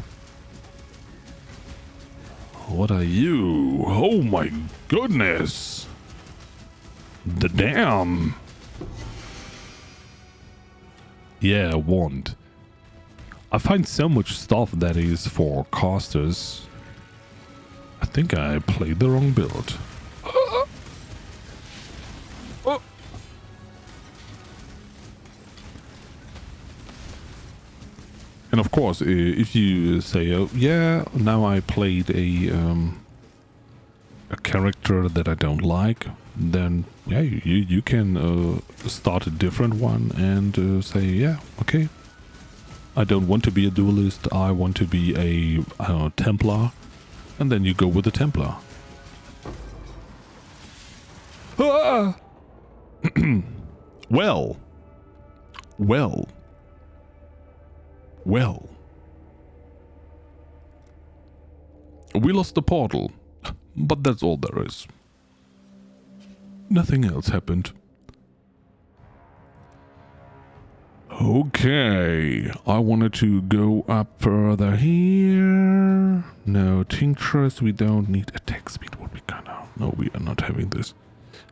What are you? Oh my goodness! The dam! Yeah, wand. I find so much stuff that is for casters. I think I played the wrong build. And of course, if you say, oh, yeah, now I played a character that I don't like, then yeah, you can start a different one and say, yeah, okay, I don't want to be a duelist, I want to be a Templar. And then you go with the Templar. Ah! Well. We lost the portal, but that's all there is. Nothing else happened. Okay, I wanted to go up further here. No tinctures, we don't need attack speed. What we kind of... No, we are not having this.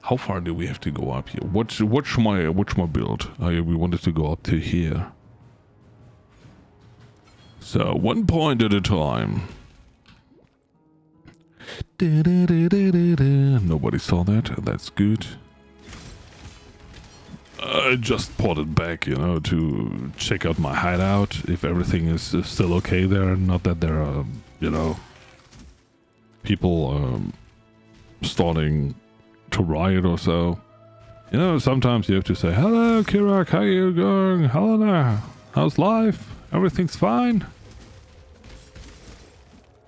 How far do we have to go up here? What's my build? We wanted to go up to here. So, 1 point at a time. Nobody saw that. That's good. I just ported back, you know, to check out my hideout, if everything is still okay there. Not that there are, you know, people starting to riot or so. You know, sometimes you have to say, hello, Kirak, how are you going? Hello there. How's life? Everything's fine?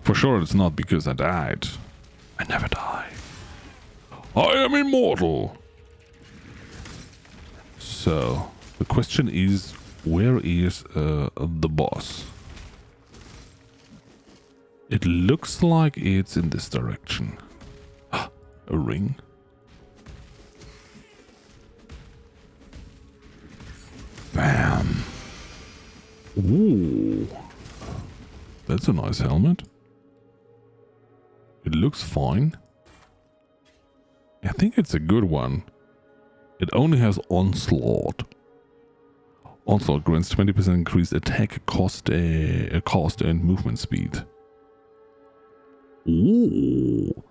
For sure it's not because I died. I never die. I am immortal. So, the question is, where is the boss? It looks like it's in this direction. A ring? Ooh. That's a nice helmet. It looks fine. I think it's a good one. It only has Onslaught. Onslaught grants 20% increased attack cost and movement speed. Ooh.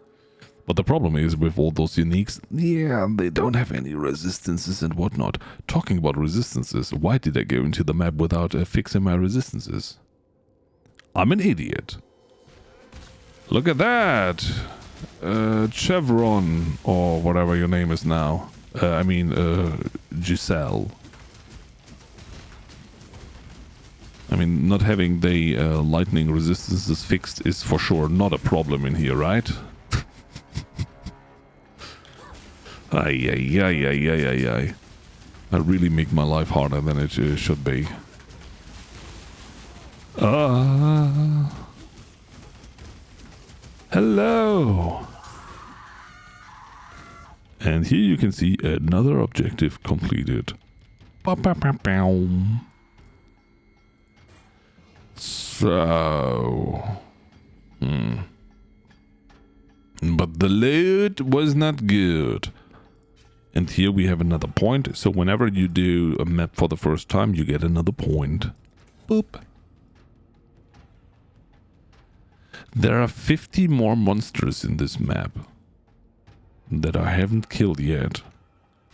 But the problem is with all those uniques, yeah, they don't have any resistances and whatnot. Talking about resistances, why did I go into the map without fixing my resistances? I'm an idiot. Look at that! Chevron, or whatever your name is now. Giselle. I mean, not having the lightning resistances fixed is for sure not a problem in here, right? Ay. I really make my life harder than it should be. Hello! And here you can see another objective completed. So... But the loot was not good. And here we have another point. So whenever you do a map for the first time, you get another point. Boop. There are 50 more monsters in this map that I haven't killed yet.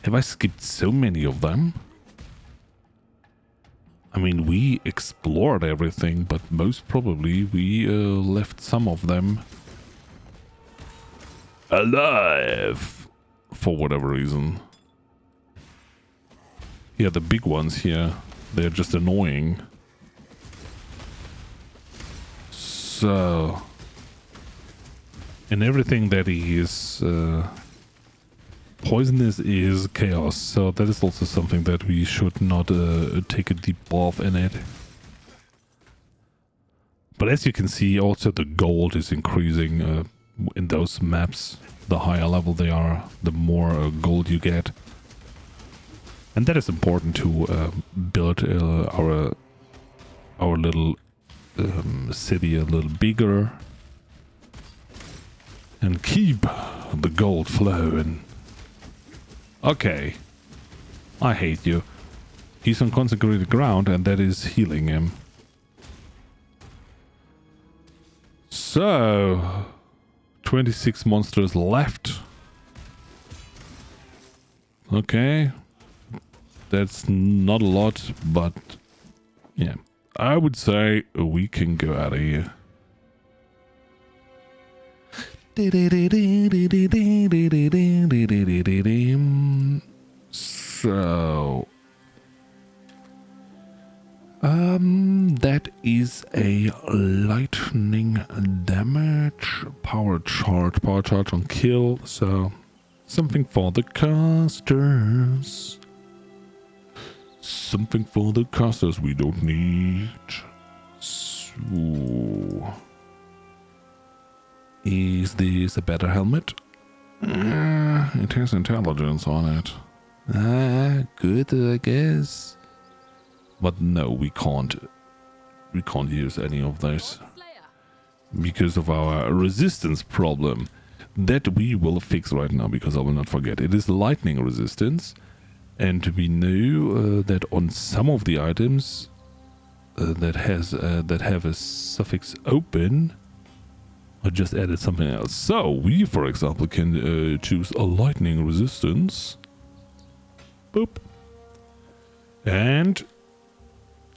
Have I skipped so many of them? I mean, we explored everything, but most probably we left some of them alive for whatever reason. Yeah, the big ones here, they're just annoying. So... And everything that is poisonous is chaos, so that is also something that we should not take a deep bath in it. But as you can see, also the gold is increasing in those maps. The higher level they are, the more gold you get. And that is important to build our little city a little bigger. And keep the gold flowing. Okay. I hate you. He's on consecrated ground and that is healing him. So... 26 monsters left. Okay. That's not a lot, but... Yeah. I would say we can go out of here. So that is a lightning damage, power charge on kill, so something for the casters. Something for the casters we don't need. So is this a better helmet? It has intelligence on it. Good, I guess. But no, we can't use any of this because of our resistance problem that we will fix right now, because I will not forget. It is lightning resistance, and we know that on some of the items that have a suffix open, I just added something else. So we, for example, can choose a lightning resistance. Boop. And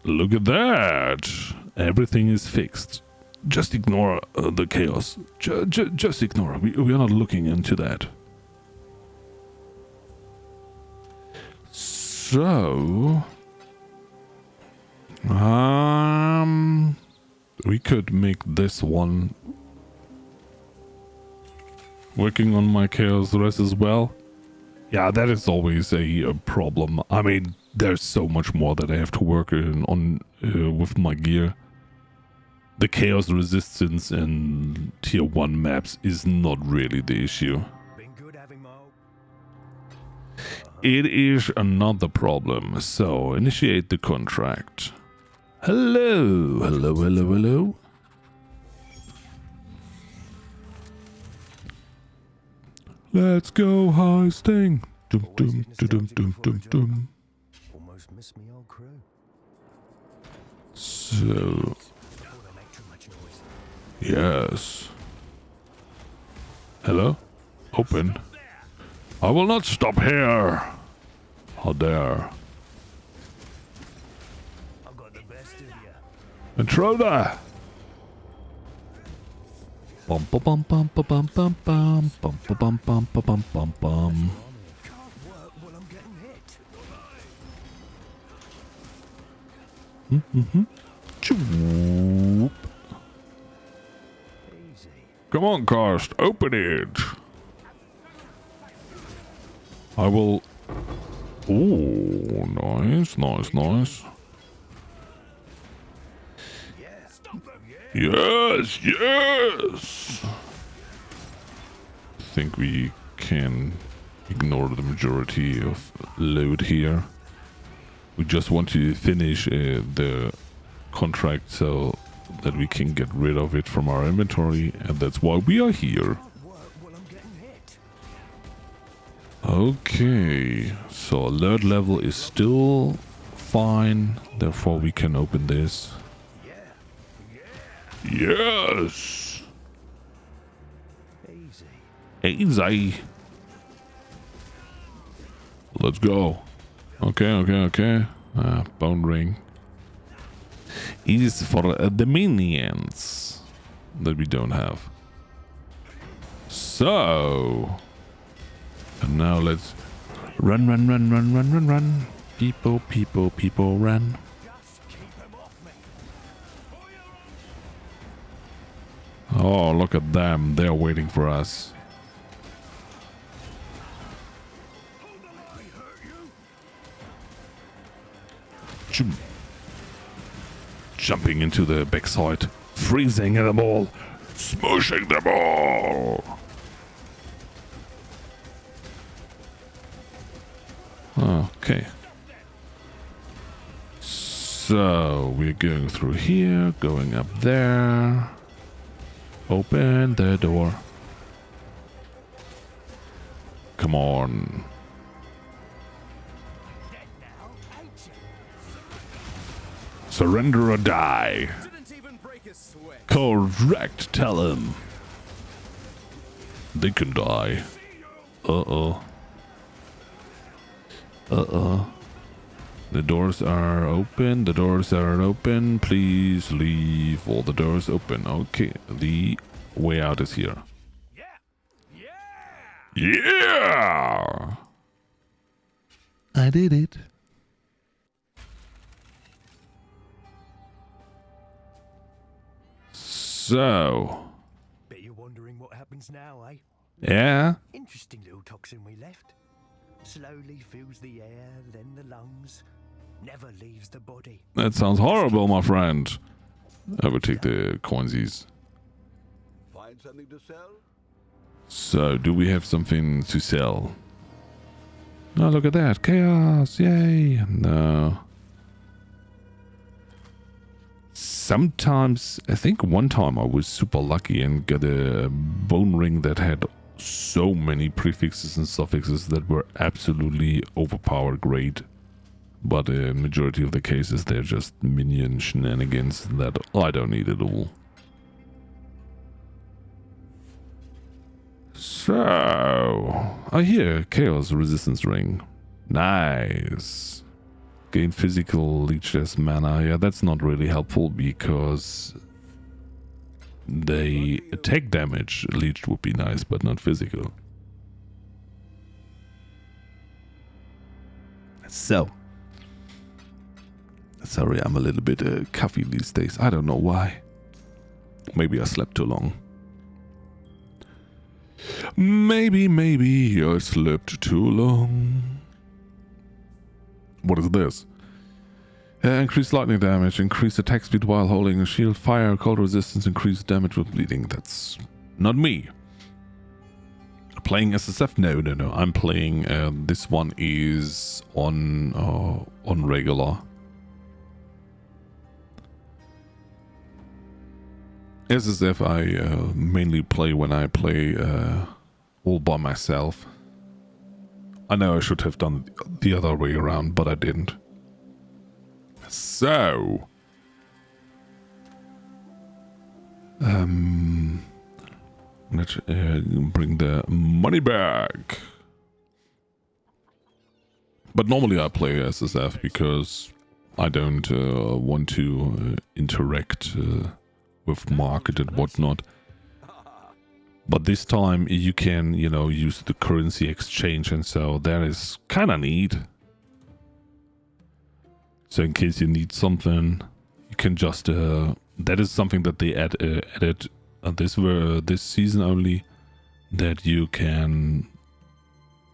look at that. Everything is fixed. Just ignore the chaos. Just ignore. We are not looking into that. So... we could make this one working on my chaos rest as well. Yeah, that is always a problem. I mean, there's so much more that I have to work on with my gear. The chaos resistance in tier 1 maps is not really the issue. It is another problem. So, initiate the contract. Hello, hello, hello, hello. Let's go heisting. Dum dum dum dum dum dum. Almost missed me old crew. So, yes. Hello? Open. I will not stop here. How dare. I've got the best of you. Intruder! Bum bum bum bum bum bum bum bum bum bum bum bum bum bum. Choop. Come on, cast, open it. I will. Oh, nice, nice, nice. Yes, yes. I think we can ignore the majority of load here. We just want to finish the contract so that we can get rid of it from our inventory, and that's why we are here. Okay, so alert level is still fine, therefore we can open this. Yes! Easy. Let's go. Okay, okay, okay. Bone ring. Is for the minions that we don't have. So, and now let's run, run, run, run, run, run, run. People, people, people, run. Oh, look at them. They're waiting for us. Jumping into the backside, freezing them all, smooshing them all. Okay. So we're going through here, going up there. Open the door. Come on. Surrender or die. Correct, tell him. They can die. Uh-oh. Uh-oh. The doors are open. The doors are open. Please leave all the doors open. Okay, the way out is here. Yeah! I did it. So. Bet you're wondering what happens now, eh? Yeah. Interesting little toxin we left. Slowly fills the air, then the lungs. Never leaves the body. That sounds horrible, my friend. I will take the coinsies. Find something to sell? So, do we have something to sell? Oh, look at that. Chaos. Yay. No. Sometimes, I think one time I was super lucky and got a bone ring that had so many prefixes and suffixes that were absolutely overpowered great. But the majority of the cases, they're just minion shenanigans that I don't need at all. So, I hear Chaos Resistance Ring. Nice. Gain physical leech as mana. Yeah, that's not really helpful because the attack damage leeched would be nice, but not physical. So, sorry, I'm a little bit coffee these days. I don't know why. Maybe I slept too long. Maybe I slept too long. What is this? Increased lightning damage, increased attack speed while holding a shield, fire, cold resistance, increased damage with bleeding. That's not me. Playing SSF? No. I'm playing, this one is on regular. SSF I mainly play when I play all by myself. I know I should have done it the other way around, but I didn't. So... let's bring the money back. But normally I play SSF because I don't want to interact with market and whatnot. But this time you can, you know, use the currency exchange, and so that is kind of neat. So in case you need something, you can just that is something that they added this season only, that you can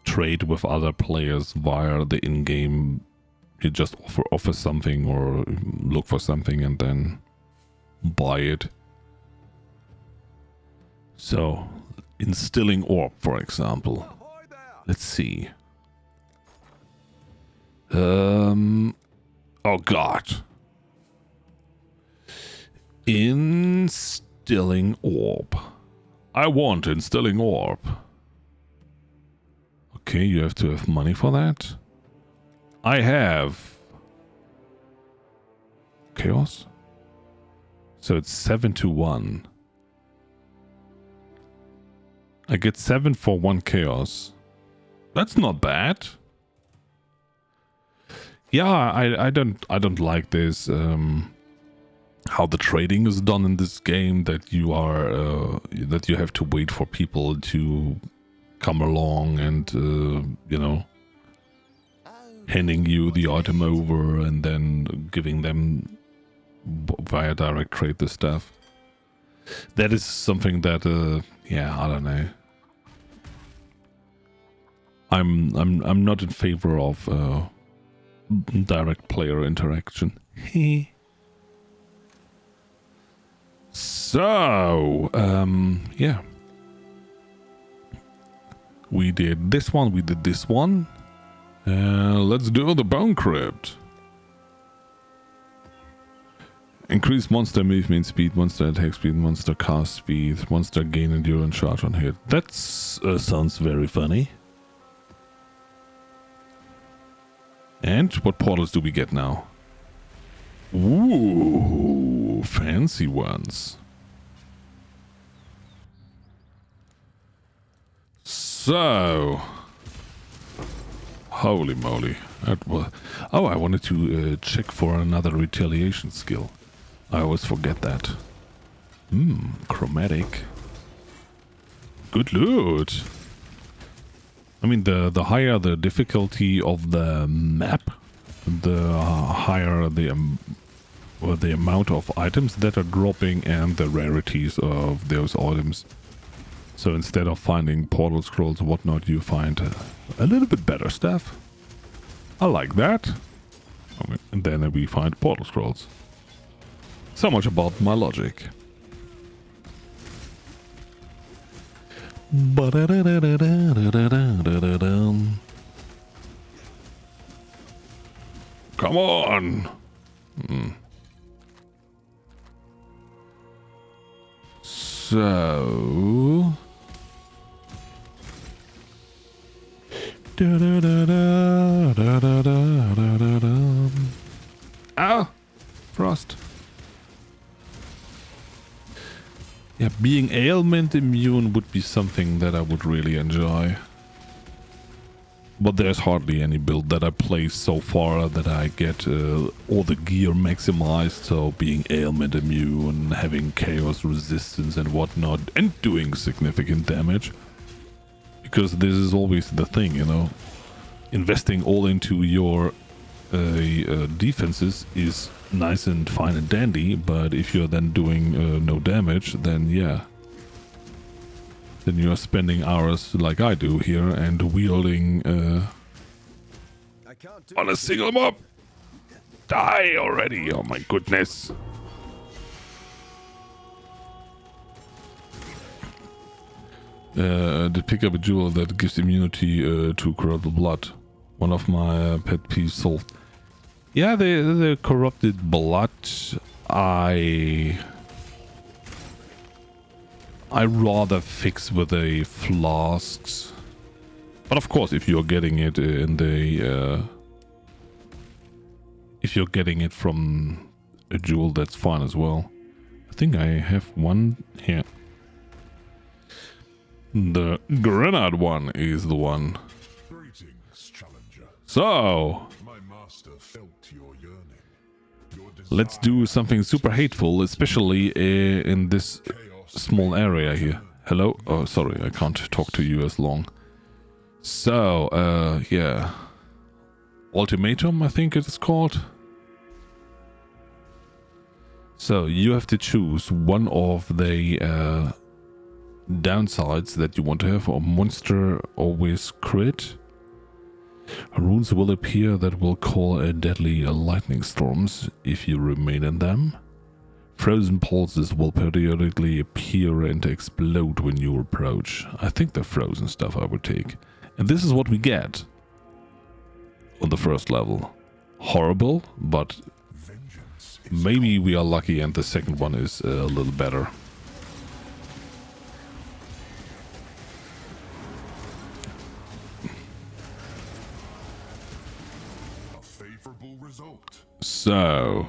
trade with other players via the in-game. You just offer something or look for something and then buy it. So, instilling orb, for example. Let's see. Oh god. Instilling orb. I want instilling orb. Okay, you have to have money for that. I have chaos. So it's 7 to 1. I get 7 for 1 chaos. That's not bad. Yeah, I don't like this how the trading is done in this game, that you are that you have to wait for people to come along and you know, handing you the item over and then giving them via direct trade the stuff. That is something that yeah, I don't know. I'm not in favor of direct player interaction. So yeah, we did this one, we did this one. Let's do the Bone Crypt. Increase monster movement speed, monster attack speed, monster cast speed, monster gain endurance charge on hit. That sounds very funny. And what portals do we get now? Ooh, fancy ones. So, holy moly. That was, oh, I wanted to check for another retaliation skill. I always forget that. Chromatic. Good loot. I mean, the higher the difficulty of the map, the higher the amount of items that are dropping and the rarities of those items. So instead of finding portal scrolls and whatnot, you find a little bit better stuff. I like that. And then we find portal scrolls. So much about my logic. Come on. So ah, frost. Yeah, being ailment immune would be something that I would really enjoy. But there's hardly any build that I play so far that I get all the gear maximized. So being ailment immune, having chaos resistance and whatnot, and doing significant damage. Because this is always the thing, you know. Investing all into your defenses is nice and fine and dandy, but if you're then doing no damage, then yeah. Then you are spending hours like I do here and wielding on a single mob. Die already, oh my goodness. To pick up a jewel that gives immunity to corrupted blood. One of my pet peeves solved. Yeah, the corrupted blood, I I rather fix with the flasks. But of course, if you're getting it in the... if you're getting it from a jewel, that's fine as well. I think I have one here. The granite one is the one. Greetings, challenger. So... My master felt your yearning. Let's do something super hateful, especially in this small area here. Hello? Oh, sorry, I can't talk to you as long. So, yeah. Ultimatum, I think it is called. So, you have to choose one of the downsides that you want to have. A monster always crit. Runes will appear that will call a deadly lightning storms if you remain in them. Frozen pulses will periodically appear and explode when you approach. I think the frozen stuff I would take. And this is what we get on the first level. Horrible, but maybe we are lucky and the second one is a little better. So,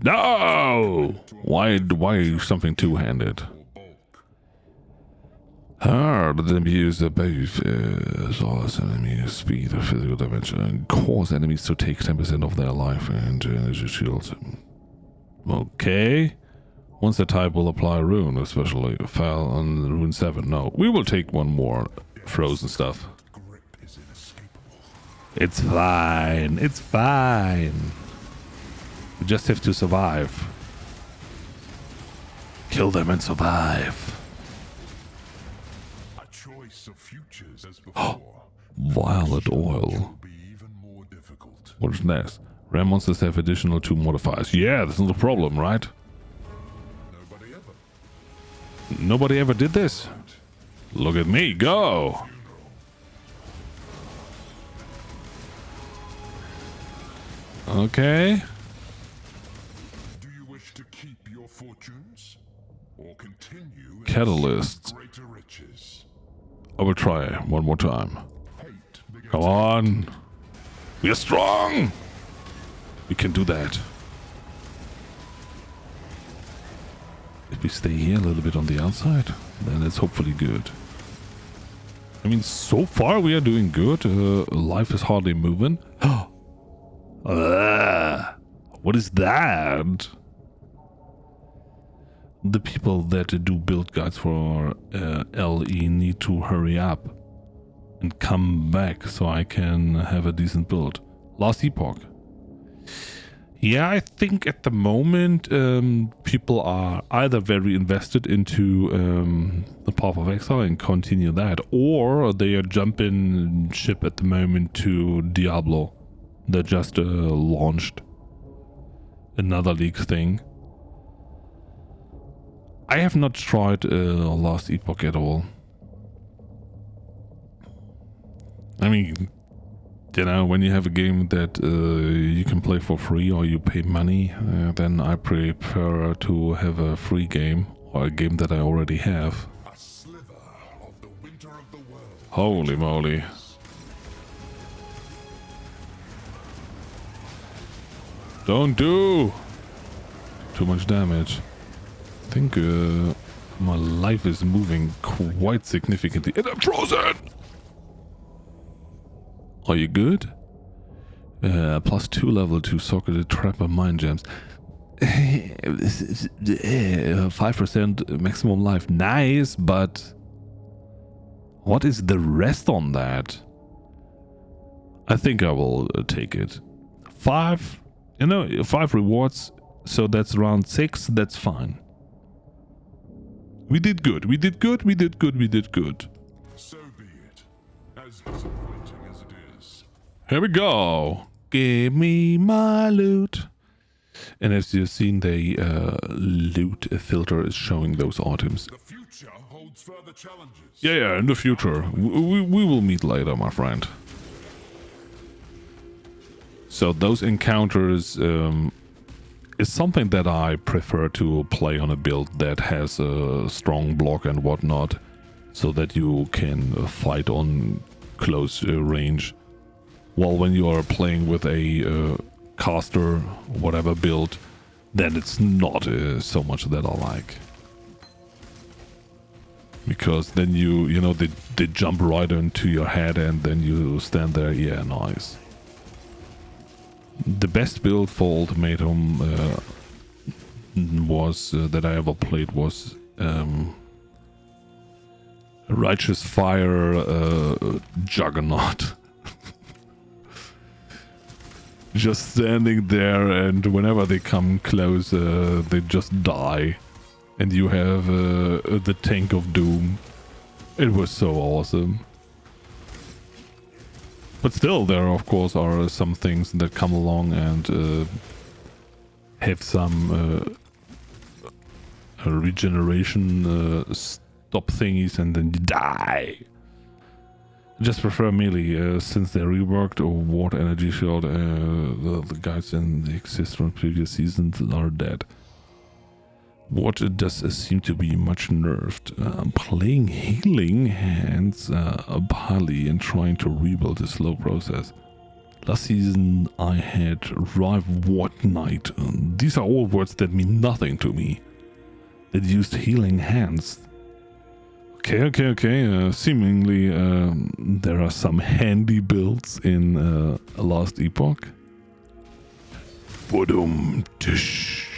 no! Why something two-handed? Hard abuse the both as enemies speed or physical damage and cause enemies to take 10% of their life and energy shields. Okay. Once the type will apply a rune, especially fell on rune 7. No, we will take one more frozen stuff. It's fine. It's fine. We just have to survive. Kill them and survive. A choice of futures as before. Violet oil. What is next? Rare monsters have additional 2 modifiers. Yeah, that's not a problem, right? Nobody ever did this. Look at me, go! Okay. Do you wish to keep your fortunes or continue Catalyst. greater riches? I will try one more time. Come on. We are strong. We can do that. If we stay here a little bit on the outside, then it's hopefully good. I mean, so far we are doing good. Life is hardly moving. What is that? The people that do build guides for LE need to hurry up and come back so I can have a decent build. Last epoch. Yeah, I think at the moment people are either very invested into the Path of Exile and continue that, or they are jumping ship at the moment to Diablo. They just launched another League thing. I have not tried Last Epoch at all. I mean, you know, when you have a game that you can play for free or you pay money, then I prefer to have a free game or a game that I already have. A sliver of the winter of the world. Holy moly. Don't do too much damage. I think my life is moving quite significantly. And I'm frozen! Are you good? +2 level 2 socketed trapper mind gems. 5% maximum life. Nice, but what is the rest on that? I think I will take it. 5, you know, 5 rewards. So that's around 6. That's fine. We did good. We did good. We did good. We did good. So be it. As disappointing as it is. Here we go. Give me my loot. And as you've seen, the loot filter is showing those items. The future holds further challenges. Yeah, in the future. We will meet later, my friend. So those encounters, it's something that I prefer to play on a build that has a strong block and whatnot, so that you can fight on close range. While when you are playing with a caster, whatever build, then it's not so much that I like. Because then you know, they jump right into your head and then you stand there, yeah, nice. The best build for Ultimatum was, that I ever played, was Righteous Fire Juggernaut. Just standing there, and whenever they come close, they just die. And you have the Tank of Doom. It was so awesome. But still, there of course are some things that come along and have some regeneration stop thingies, and then you die. I just prefer melee, since they reworked Water Energy Shield. The guys in the exist from previous seasons are dead. Water does seem to be much nerfed. Playing Healing Hands highly and trying to rebuild a slow process. Last season I had Rive What Night. These are all words that mean nothing to me. That used Healing Hands. Okay. Seemingly there are some handy builds in Last Epoch. Boom, tish.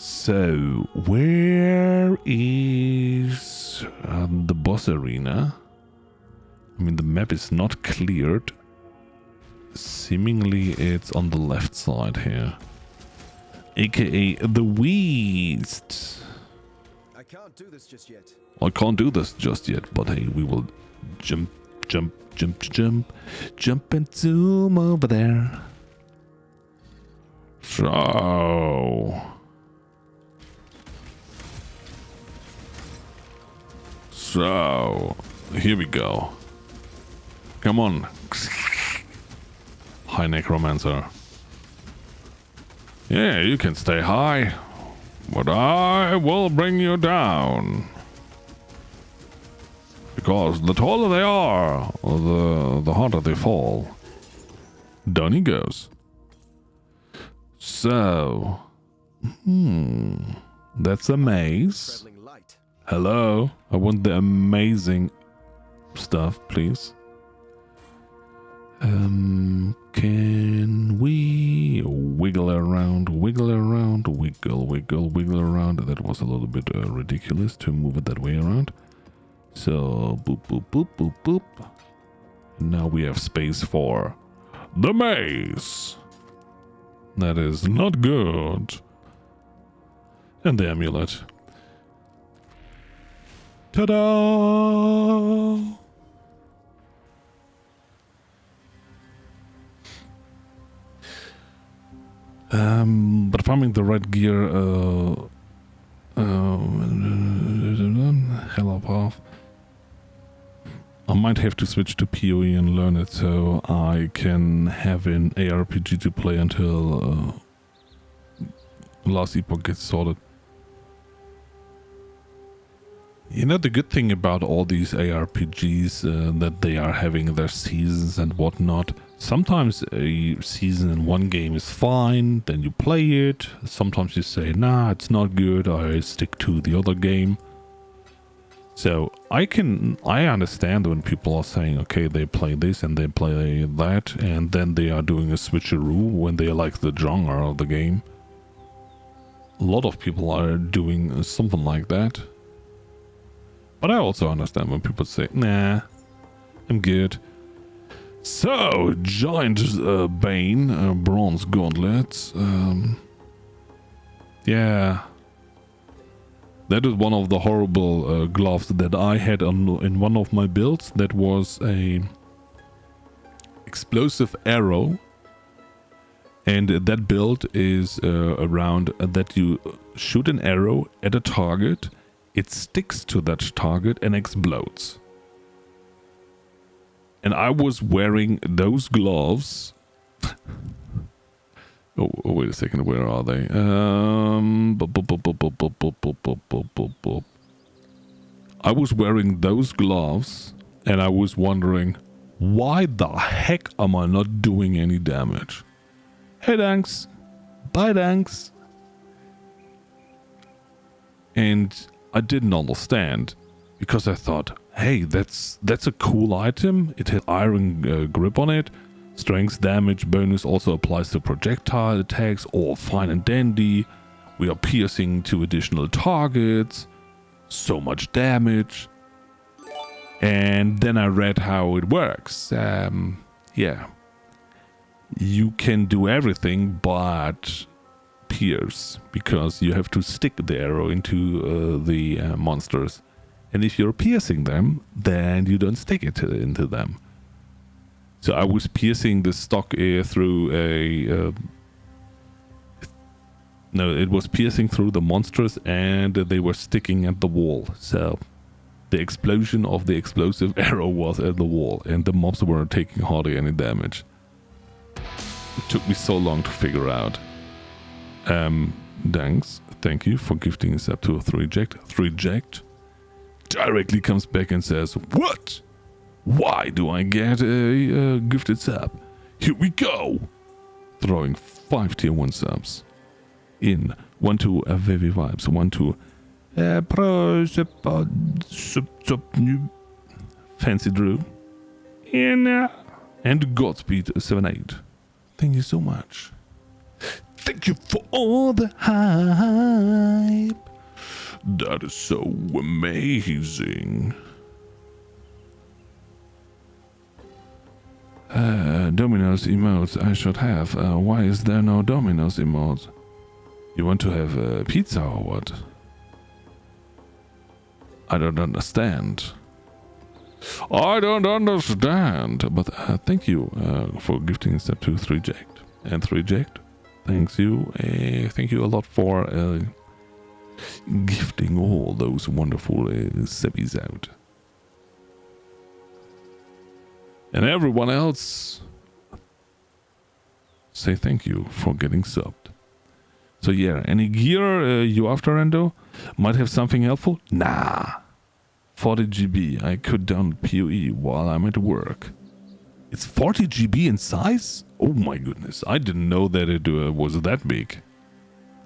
So, where is the boss arena? I mean, the map is not cleared. Seemingly it's on the left side here. AKA the West. I can't do this just yet. I can't do this just yet, but hey, we will jump and zoom over there. So, here we go. Come on. Hi, Necromancer. Yeah, you can stay high, but I will bring you down. Because the taller they are, the harder they fall. Down he goes. So, that's a maze. Hello, I want the amazing stuff, please. Can we wiggle around, wiggle around? That was a little bit ridiculous to move it that way around. So, boop, boop, boop, boop, boop. Now we have space for the maze. That is not good. And the amulet. Ta-da! But farming the right gear, hella path. I might have to switch to PoE and learn it so I can have an ARPG to play until Last Epoch gets sorted. You know, the good thing about all these ARPGs, that they are having their seasons and whatnot. Sometimes a season in one game is fine, then you play it. Sometimes you say, nah, it's not good, I stick to the other game. So I understand when people are saying, okay, they play this and they play that, and then they are doing a switcheroo when they like the genre of the game. A lot of people are doing something like that. But I also understand when people say, nah, I'm good. So, Giant Bane, Bronze Gauntlets. Yeah. That is one of the horrible gloves that I had in one of my builds. That was a explosive arrow. And that build is around that you shoot an arrow at a target. It sticks to that target and explodes. And I was wearing those gloves Oh, wait a second. Where are they? I was wearing those gloves, and I was wondering, why the heck am I not doing any damage? Hey, thanks. Bye, thanks. And I didn't understand, because I thought, hey, that's a cool item. It has iron grip on it. Strength damage bonus also applies to projectile attacks, or fine and dandy. We are piercing to additional targets. So much damage. And then I read how it works. Yeah. You can do everything but pierce, because you have to stick the arrow into the monsters. And if you're piercing them, then you don't stick it into them. So I was piercing the stock through a... no, it was piercing through the monsters, and they were sticking at the wall. So the explosion of the explosive arrow was at the wall, and the mobs were taking hardly any damage. It took me so long to figure out. Thanks. Thank you for gifting us up to a 3-ject. 3-ject directly comes back and says, what? Why do I get a gifted sub? Here we go! Throwing 5 tier 1 subs. In 1 to Vivi Vibes, 1 to Fancy Drew, and Godspeed 78. Thank you so much. Thank you for all the hype. That is so amazing. Domino's emotes I should have. Why is there no Domino's emotes? You want to have a pizza or what? I don't understand. I don't understand. But thank you for gifting us up to 3-ject. And 3-ject, thank you a lot for gifting all those wonderful subbies out. And everyone else, say thank you for getting subbed. So yeah, any gear you after, Rando? Might have something helpful? Nah. 40 GB, I could download PoE while I'm at work. It's 40 GB in size? Oh my goodness, I didn't know that it was that big.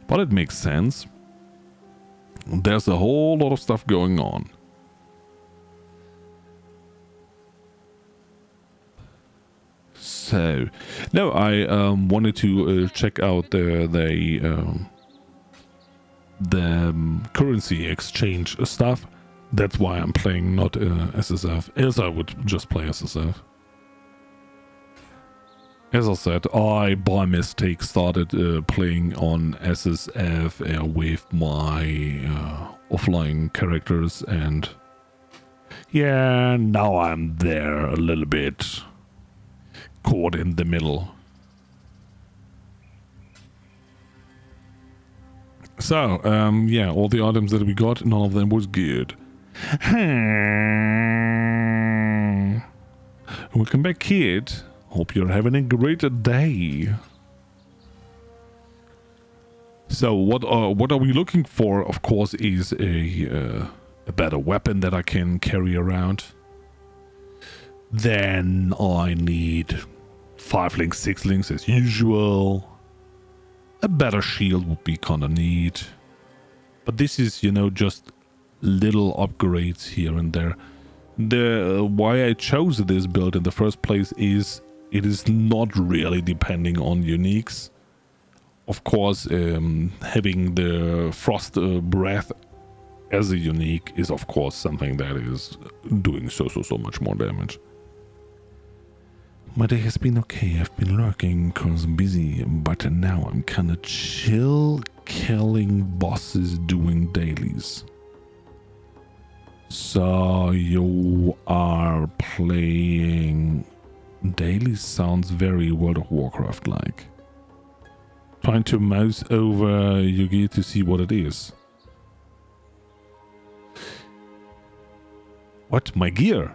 But it makes sense. There's a whole lot of stuff going on. So, no, I wanted to check out the currency exchange stuff. That's why I'm playing not SSF, else I would just play SSF. As I said, I by mistake started playing on SSF with my offline characters, and yeah, now I'm there a little bit caught in the middle. So, yeah, all the items that we got, none of them was good. Welcome back, kid. Hope you're having a great day. So, what are we looking for? Of course, is a better weapon that I can carry around. Then I need 5 links, 6 links as usual. A better shield would be kind of neat. But this is, you know, just little upgrades here and there. Why I chose this build in the first place is it is not really depending on uniques. Of course, having the Frost Breath as a unique is of course something that is doing so much more damage. My day has been okay. I've been lurking cause I'm busy, but now I'm kinda chill, killing bosses, doing dailies. So you are playing dailies? Sounds very World of Warcraft like. Trying to mouse over your gear to see what it is. What? My gear?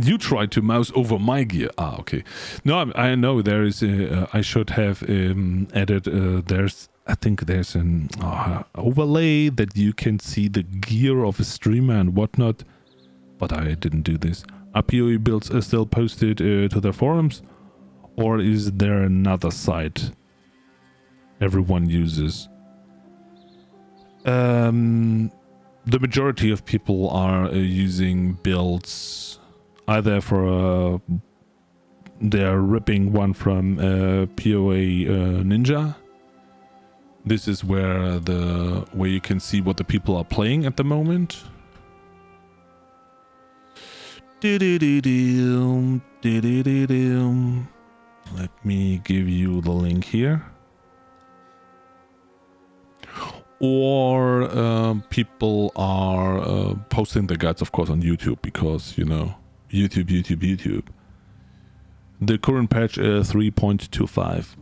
You tried to mouse over my gear. Ah, okay. No, I know there is. I should have added. I think there's an overlay that you can see the gear of a streamer and whatnot. But I didn't do this. Are PoE builds still posted to the forums, or is there another site everyone uses? The majority of people are using builds either for they're ripping one from PoE Ninja. This is where you can see what the people are playing at the moment. Let me give you the link here. Or people are posting the guides, of course, on YouTube because, you know, YouTube. The current patch is 3.25.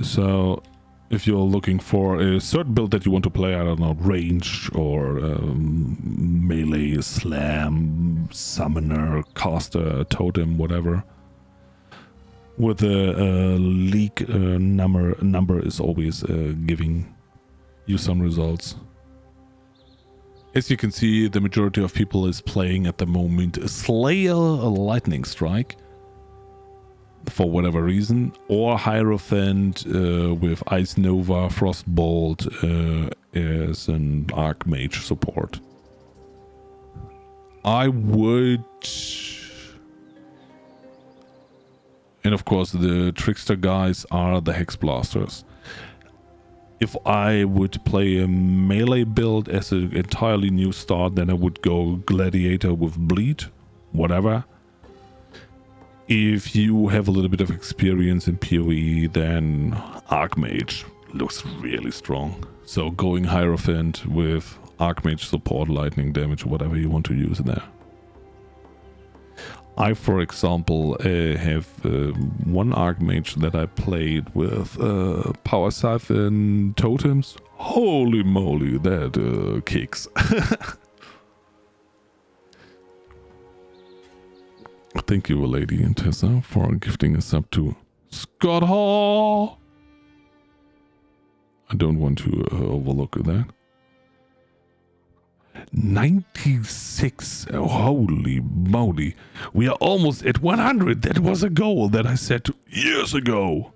So if you're looking for a certain build that you want to play, I don't know, range or melee, slam, summoner, caster, totem, whatever, with the league number is always giving you some results. As you can see, the majority of people is playing at the moment Slayer Lightning Strike for whatever reason, or Hierophant with Ice Nova, Frostbolt as an Archmage support. I would... And of course the Trickster guys are the Hex Blasters. If I would play a melee build as an entirely new start, then I would go Gladiator with Bleed, whatever. If you have a little bit of experience in PoE, then Archmage looks really strong. So going Hierophant with Archmage support, lightning damage, whatever you want to use there. I, for example, have one Archmage that I played with Power Siphon Totems. Holy moly, that kicks. Thank you, Lady and Tessa, for gifting us up to Scott Hall. I don't want to overlook that. 96. Oh, holy moly. We are almost at 100. That was a goal that I set years ago.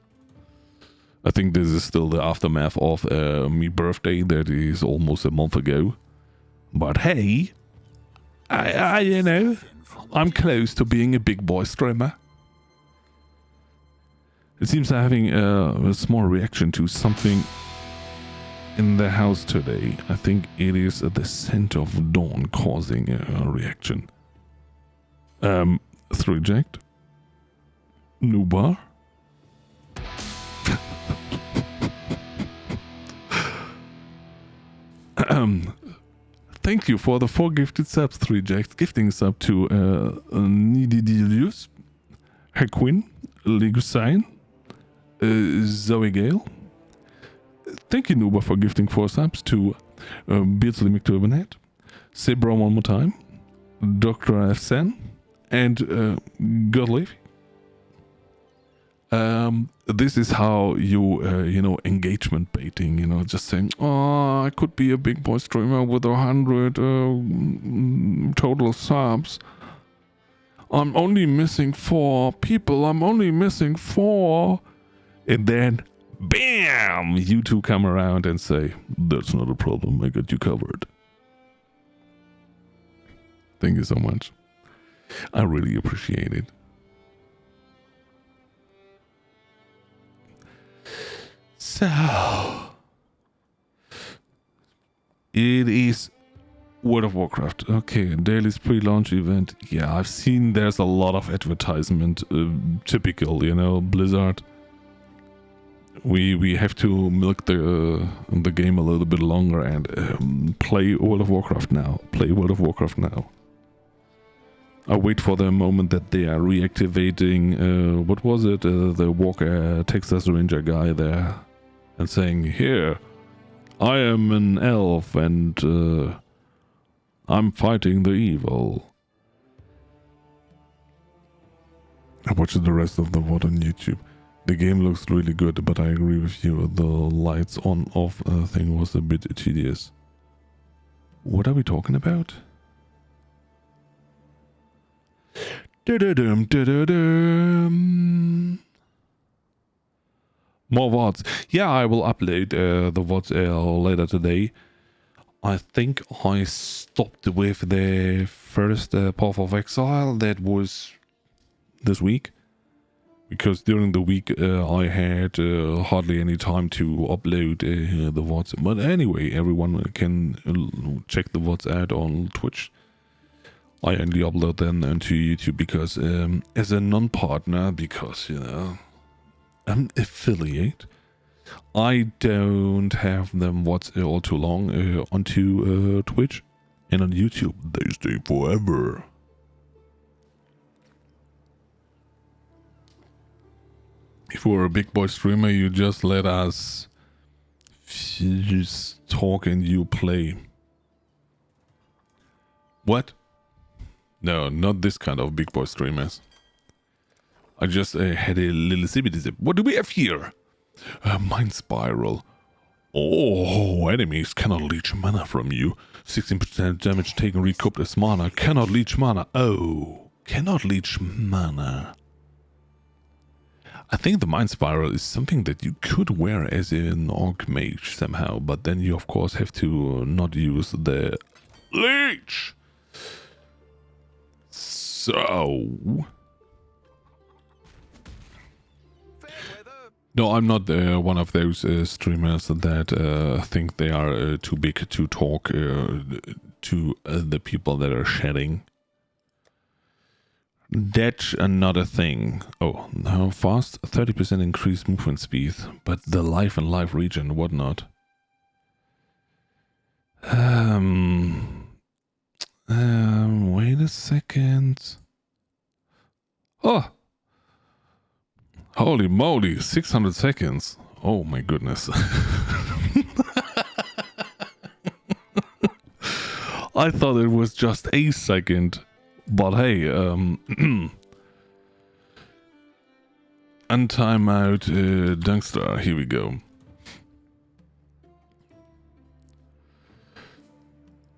I think this is still the aftermath of my birthday. That is almost a month ago. But hey, I you know, I'm close to being a big boy streamer. It seems I'm having a small reaction to something in the house today. I think it is the scent of dawn causing a reaction. 3 reject. New bar. Thank you for the 4 gifted subs, 3 reject. Gifting sub to Nididilius, Hequin, Legusain, Zoe Gale. Thank you, Nuba, for gifting 4 subs to Beardsley McTurbanhead, Sebra one more time, Dr. F. Sen, and Godleaf. This is how you, you know, engagement baiting, you know, just saying, oh, I could be a big boy streamer with 100 total subs. I'm only missing 4 people. I'm only missing 4. And then, bam, you two come around and say, that's not a problem. I got you covered. Thank you so much. I really appreciate it. So, it is World of Warcraft. Okay, Daily's pre-launch event. Yeah, I've seen there's a lot of advertisement. Typical, you know, Blizzard. We have to milk the game a little bit longer and play World of Warcraft now. Play World of Warcraft now. I wait for the moment that they are reactivating, what was it, the Walker Texas Ranger guy there, and saying, here, I am an elf and I'm fighting the evil. I watched the rest of the VOD on YouTube. The game looks really good, but I agree with you. The lights on off thing was a bit tedious. What are we talking about? More VODs. Yeah, I will upload the VODs later today. I think I stopped with the first Path of Exile. That was this week. Because during the week I had hardly any time to upload the VODs. But anyway, everyone can check the VODs out on Twitch. I only upload them onto YouTube because as a non-partner, because, you know, I'm affiliate, I don't have them VODs all too long onto Twitch. And on YouTube, they stay forever. If we're a big boy streamer, you just let us just talk and you play. What? No, not this kind of big boy streamers. I just had a little zippity zip. What do we have here? Mind Spiral. Oh, enemies cannot leech mana from you. 16% damage taken recouped as mana. Cannot leech mana. Oh, cannot leech mana. I think the Mind Spiral is something that you could wear as an Orc Mage somehow, but then you of course have to not use the Leech. So... No, I'm not one of those streamers that think they are too big to talk to the people that are shedding. That's another thing. Oh, how fast? 30% increased movement speed, but the life and life region, whatnot. Wait a second. Oh, holy moly! 600 seconds. Oh my goodness. I thought it was just a second. But hey, untime out Dunkster, here we go.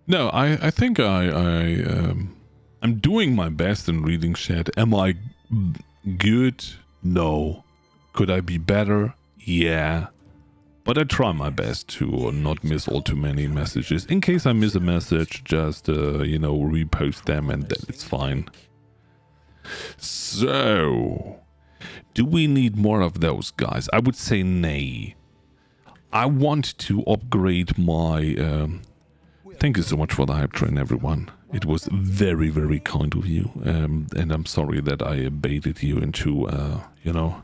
No, I think I'm doing my best in reading chat. Am I good? No. Could I be better? Yeah. But I try my best to not miss all too many messages. In case I miss a message, just, you know, repost them and then it's fine. So, do we need more of those guys? I would say nay. I want to upgrade my... Thank you so much for the hype train, everyone. It was very, very kind of you. And I'm sorry that I baited you into, you know...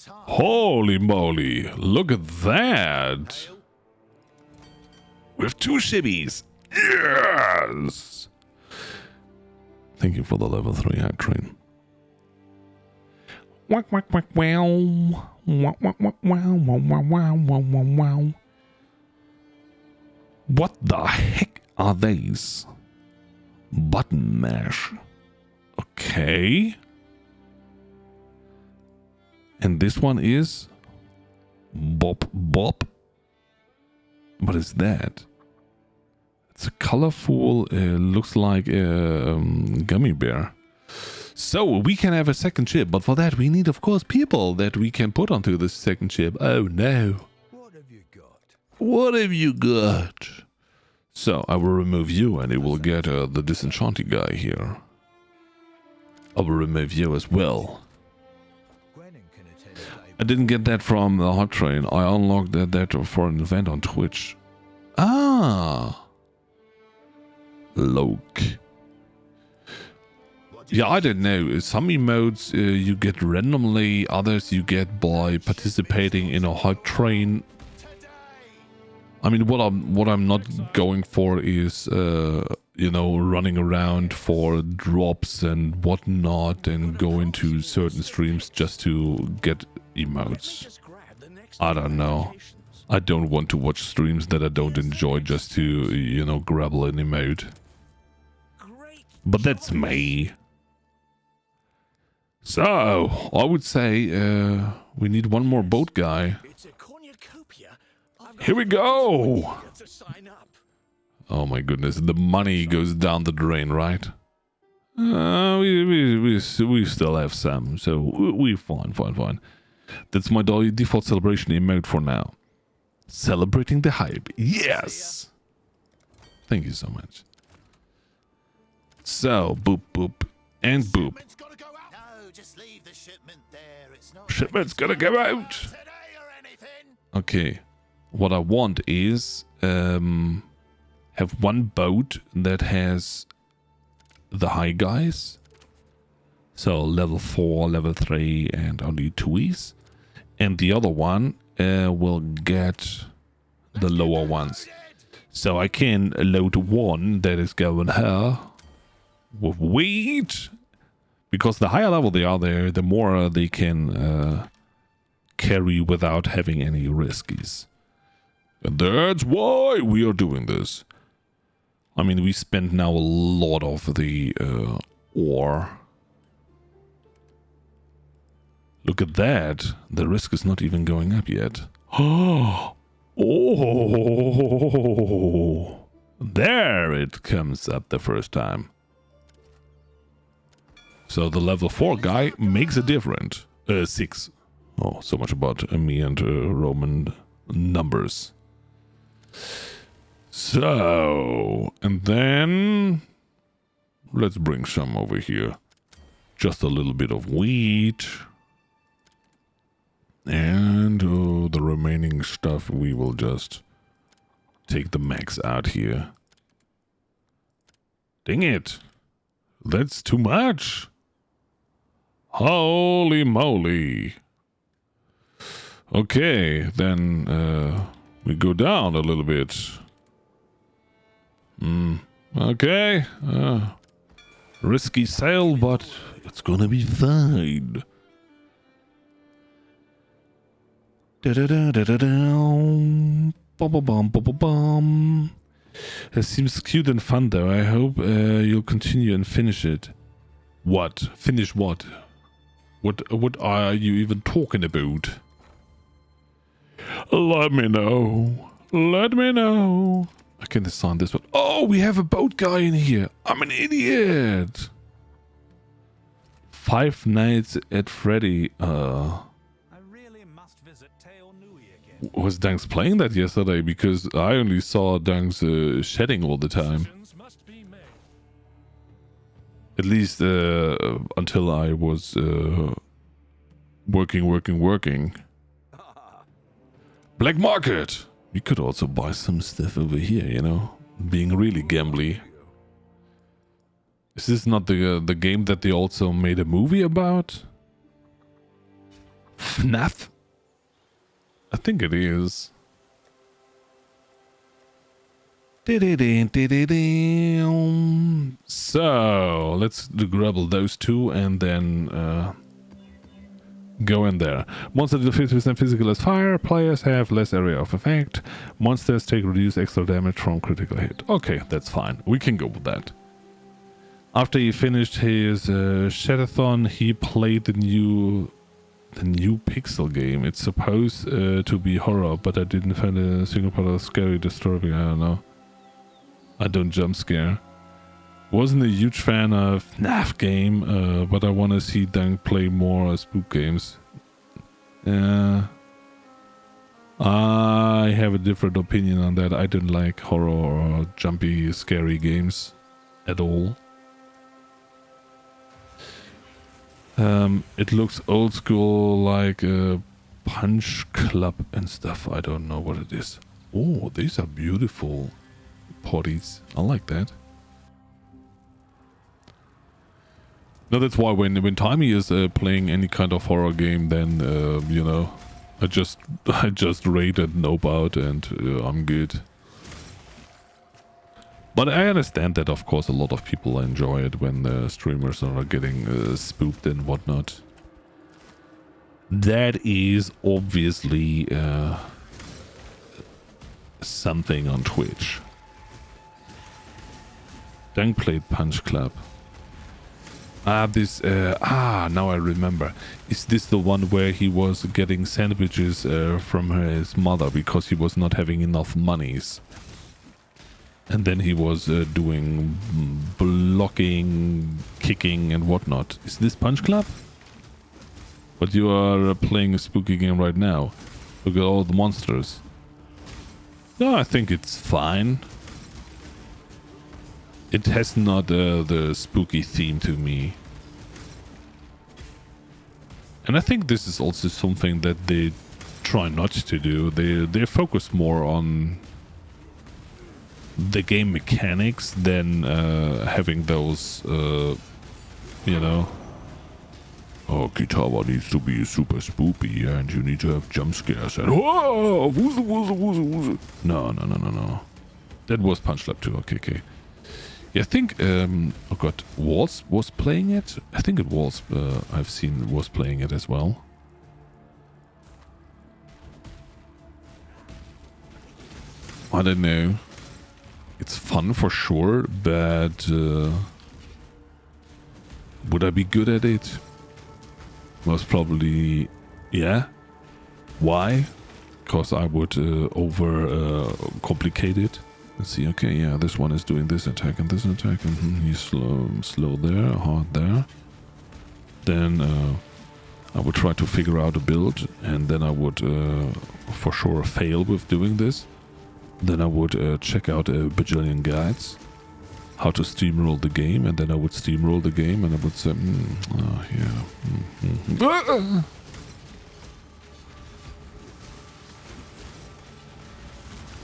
Holy moly, look at that! With 2 shibbies! Yes! Thank you for the level 3 hype train. Wow, wow, wow, wow. Wow, wow, wow, wow, wow, wow, wow, wow, wow. What the heck are these? Button mash. Okay. And this one is Bop Bop. What is that? It's a colorful, looks like a gummy bear. So we can have a second chip, but for that we need, of course, people that we can put onto this second chip. Oh no. What have you got? What have you got? So I will remove you and it will get the disenchanting guy here. I will remove you as well. I didn't get that from the hot train. I unlocked that for an event on Twitch. Ah. Loke. Yeah, I don't know. Some emotes you get randomly, others you get by participating in a hype train. I mean, what I'm not going for is, you know, running around for drops and whatnot and go into certain streams just to get emotes. I don't know. I don't want to watch streams that I don't enjoy just to, you know, grapple an emote. But that's me. So, I would say we need one more boat guy. Here we go! Oh my goodness, the money goes down the drain, right? We still have some, so we're fine. That's my default celebration emote for now. Celebrating the hype, yes! Thank you so much. So, boop, boop, and boop. Shipment's gonna go out! Okay, what I want is have one boat that has the high guys. So level 4, level 3 and only 2s. And the other one will get the lower ones. So I can load one that is going here with wheat. Because the higher level they are there, the more they can carry without having any riskies. And that's why we are doing this. I mean, we spent now a lot of the ore. Look at that. The risk is not even going up yet. Oh! There it comes up the first time. So the level 4 guy makes a difference. 6. Oh, so much about me and Roman numbers. So, and then let's bring some over here. Just a little bit of wheat. And the remaining stuff we will just take the max out here. Dang it. That's too much. Holy moly. Okay, then we go down a little bit. Okay. Risky sail, but it's gonna be fine. It seems cute and fun though. I hope you'll continue and finish it. What? Finish what? What are you even talking about? Let me know. Let me know. I can assign this one. Oh, we have a boat guy in here. I'm an idiot. 5 Nights at Freddy. Was Dunks playing that yesterday? Because I only saw Dunks shedding all the time. At least until I was working. Black market! We could also buy some stuff over here, you know? Being really gambly. Is this not the game that they also made a movie about? FNAF? I think it is. So, let's grab those two and then go in there. Monsters do 50% physical as fire. Players have less area of effect. Monsters take reduced extra damage from critical hit. Okay, that's fine. We can go with that. After he finished his Shadathon, he played the new Pixel game. It's supposed to be horror, but I didn't find a single part of scary, disturbing. I don't know. I don't jump scare. Wasn't a huge fan of FNAF game, but I want to see Dunk play more spook games. I have a different opinion on that. I don't like horror or jumpy, scary games at all. It looks old school, like a Punch Club and stuff. I don't know what it is. Oh, these are beautiful potties. I like that. No, that's why when Timey is playing any kind of horror game, then you know, I just rate and nope out, and I'm good. But I understand that, of course, a lot of people enjoy it when the streamers are getting spooked and whatnot. That is obviously something on Twitch. Dank played Punch Club. Now I remember. Is this the one where he was getting sandwiches from his mother because he was not having enough monies? And then he was doing blocking, kicking and whatnot. Is this Punch Club? But you are playing a spooky game right now. Look at all the monsters. No, I think it's fine. It has not the spooky theme to me. And I think this is also something that they try not to do. They focus more on the game mechanics than having those, you know... Oh, Kitava needs to be super spoopy and you need to have jump scares and... Whoa! No. That was Punch Club 2, okay. Yeah, I think, oh god, Waltz was playing it? I think it was, I've seen was playing it as well. I don't know. It's fun for sure, but would I be good at it? Most probably, yeah. Why? Because I would complicate it. Let's see, okay, yeah, this one is doing this attack and this attack, and he's slow there, hard there. Then I would try to figure out a build, and then I would for sure fail with doing this. Then I would check out a bajillion guides, how to steamroll the game, and then I would steamroll the game, and I would say, yeah.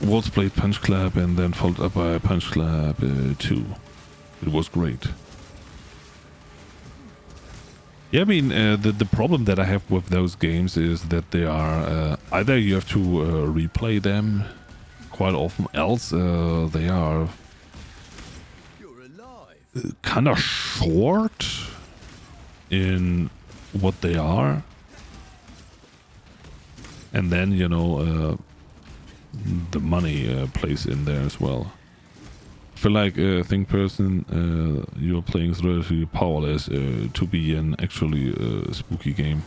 Waltz played Punch Club and then followed up by Punch Club 2. It was great. Yeah, I mean, the problem that I have with those games is that they are either you have to replay them quite often, else they are kind of short in what they are. And then, you know, the money plays in there as well. I feel like think person you're playing is relatively powerless to be an actually spooky game.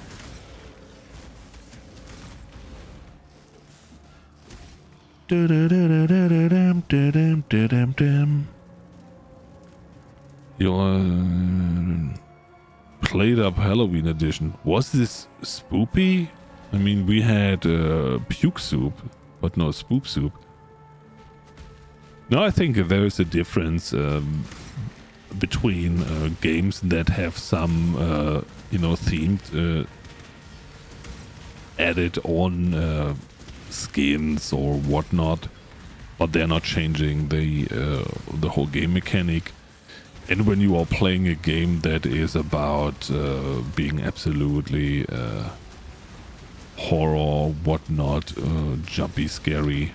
You played up Halloween edition. Was this spoopy? I mean, we had puke soup, but no spoop soup. No, I think there is a difference between games that have some, you know, themed added on skins or whatnot, but they're not changing the whole game mechanic. And when you are playing a game that is about being absolutely horror, whatnot, jumpy, scary,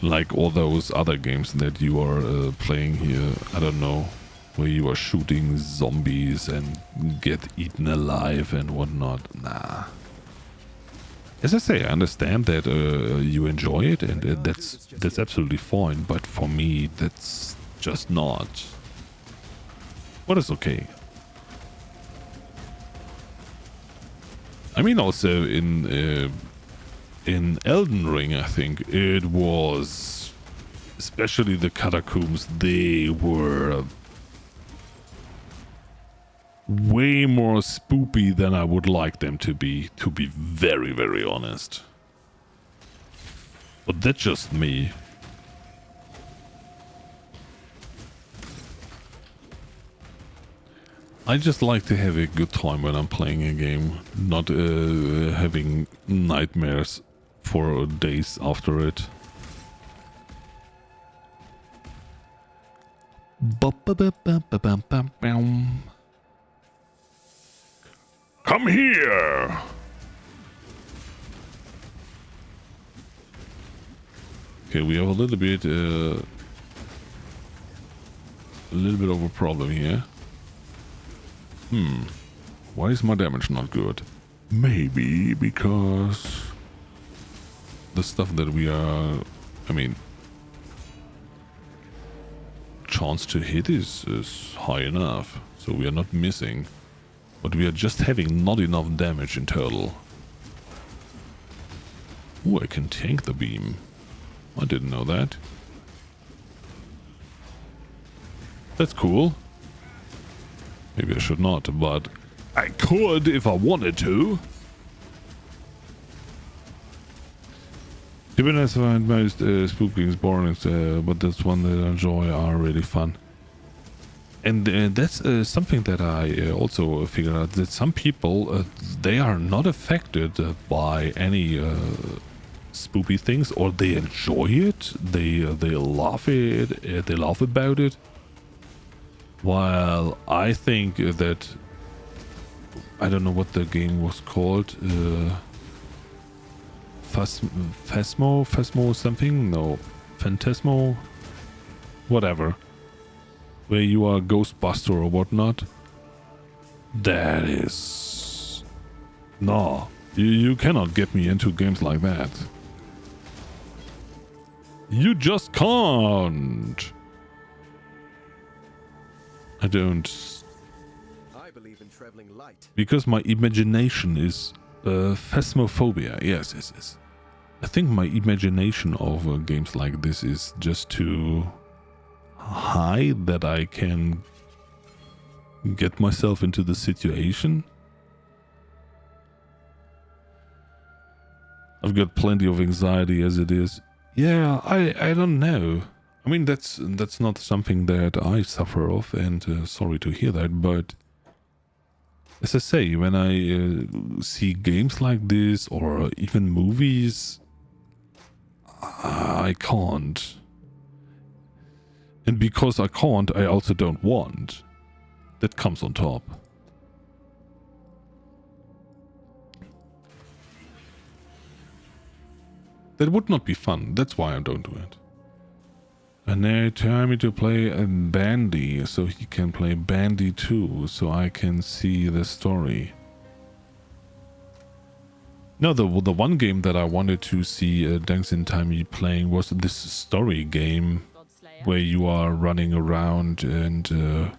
like all those other games that you are playing here, I don't know, where you are shooting zombies and get eaten alive and whatnot. Nah. As I say, I understand that you enjoy it, and that's absolutely fine, but for me, that's just not. What is okay? I mean, also in Elden Ring, I think it was, especially the catacombs, they were way more spoopy than I would like them to be very, very honest. But that's just me. I just like to have a good time when I'm playing a game, not having nightmares for days after it. Come here! Okay, we have a little bit of a problem here. Why is my damage not good? Maybe because the stuff that we are I mean, chance to hit is high enough, so we are not missing, but we are just having not enough damage in total. Ooh, I can tank the beam. I didn't know that. That's cool. Maybe I should not, but I could if I wanted to. To be honest, I find most spook games boring, but that's one that I enjoy are really fun. And that's something that I also figured out, that some people, they are not affected by any spoopy things, or they enjoy it, they love it, they laugh about it. While I think that, I don't know what the game was called, Phasmo something? No, Phantasmo, whatever, where you are a Ghostbuster or whatnot. That is... No, you cannot get me into games like that. You just can't. I don't. I believe in traveling light. Because my imagination is phasmophobia. Yes. I think my imagination of games like this is just too high that I can get myself into the situation. I've got plenty of anxiety as it is. Yeah, I don't know. I mean, that's not something that I suffer of, and sorry to hear that, but as I say, when I see games like this, or even movies, I can't. And because I can't, I also don't want. That comes on top. That would not be fun. That's why I don't do it. And they tell me to play a Bandy, so he can play Bandy too, so I can see the story. No, the one game that I wanted to see Dancing Timey playing was this story game where you are running around and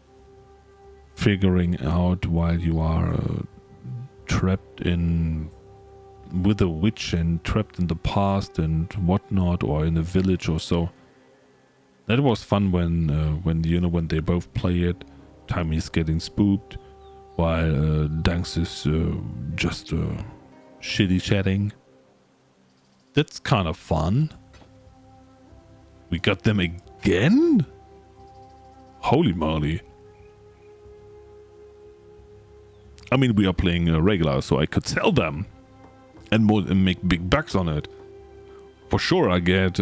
figuring out while you are trapped in with a witch and trapped in the past and whatnot, or in a village or so. That was fun when you know, when they both play it. Timey's getting spooked while Danks is just shitty chatting. That's kind of fun. We got them again? Holy moly. I mean, we are playing regular, so I could sell them and make big bucks on it. For sure, I get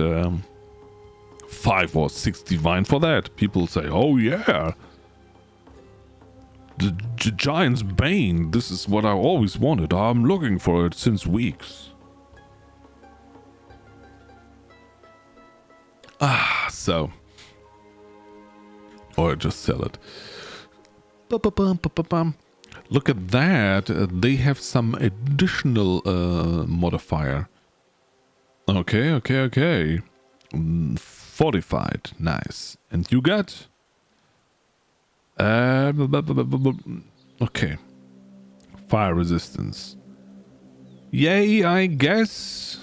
5 or 6 divine for that. People say, oh yeah, the Giant's Bane, this is what I always wanted. I'm looking for it since weeks. So, or just sell it. Look at that, they have some additional modifier. Okay. Fortified, nice. And you got? Okay. Fire resistance. Yay, I guess.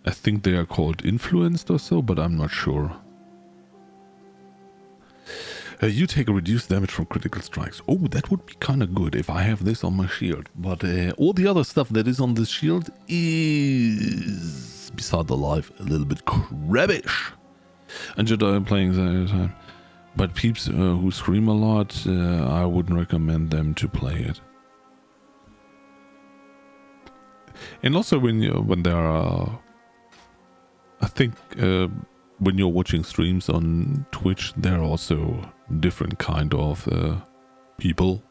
I think they are called influenced or so, but I'm not sure. You take a reduced damage from critical strikes. Oh, that would be kind of good if I have this on my shield. But all the other stuff that is on this shield is, beside the life, a little bit crabbish. And Jedi playing that, but peeps who scream a lot, I wouldn't recommend them to play it. And also when there are, I think when you're watching streams on Twitch, there are also different kind of people.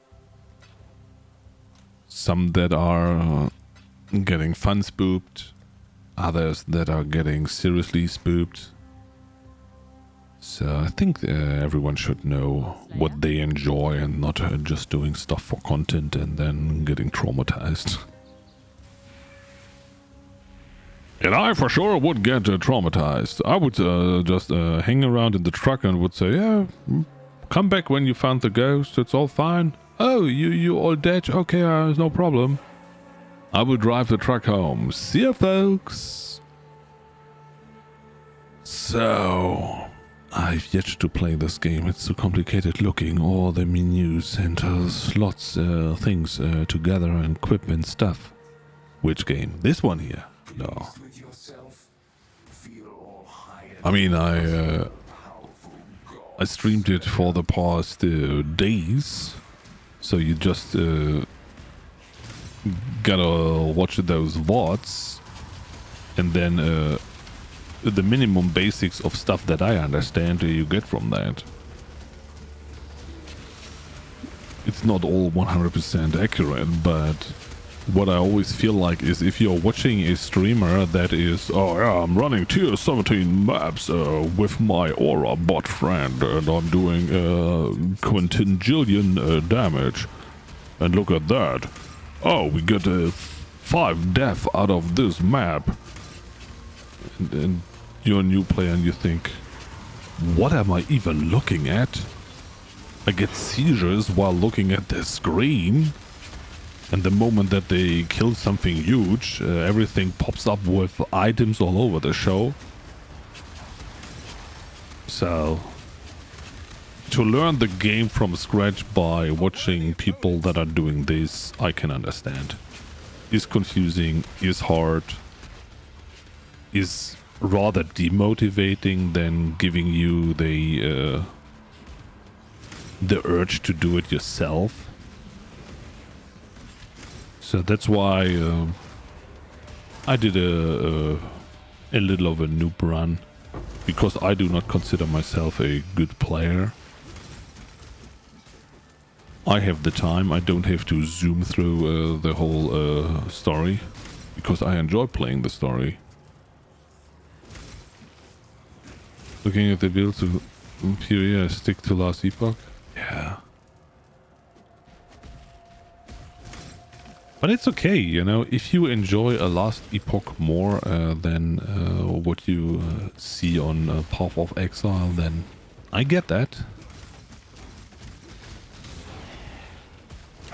Some that are getting fun spooked, others that are getting seriously spooked. So I think everyone should know what they enjoy and not just doing stuff for content and then getting traumatized. And I for sure would get traumatized. I would just hang around in the truck and would say, yeah, come back when you found the ghost. It's all fine. Oh, you all dead? Okay, no problem. I will drive the truck home. See ya, folks. So, I've yet to play this game. It's so complicated looking. All the menus and slots, things together and equipment stuff. Which game? This one here? No. I mean, I streamed it for the past days, so you just gotta watch those VODs, and then the minimum basics of stuff that I understand you get from that. It's not all 100% accurate, but what I always feel like is if you're watching a streamer that is, oh yeah, I'm running tier 17 maps with my aura bot friend and I'm doing quintillion damage, and look at that, oh, we get 5 death out of this map, and you're a new player and you think, what am I even looking at? I get seizures while looking at the screen. And the moment that they kill something huge, everything pops up with items all over the show. So, to learn the game from scratch by watching people that are doing this, I can understand. Is confusing, is hard, is rather demotivating than giving you the urge to do it yourself. So that's why I did a little of a noob run, because I do not consider myself a good player. I have the time, I don't have to zoom through the whole story, because I enjoy playing the story. Looking at the builds of Imperial, stick to last epoch? Yeah. But it's okay, you know, if you enjoy a Last Epoch more than what you see on Path of Exile, then I get that.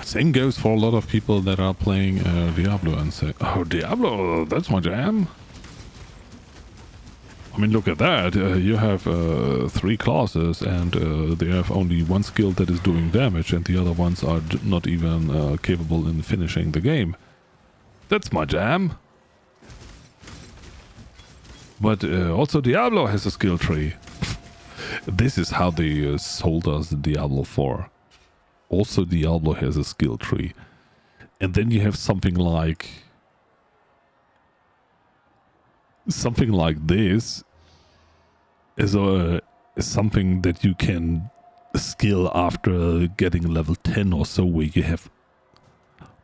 Same goes for a lot of people that are playing Diablo and say, oh, Diablo, that's my jam. I mean, look at that. You have 3 classes and they have only one skill that is doing damage and the other ones are not even capable in finishing the game. That's my jam. But also Diablo has a skill tree. This is how they sold us Diablo 4. Also Diablo has a skill tree. And then you have something like this is something that you can skill after getting level 10 or so, where you have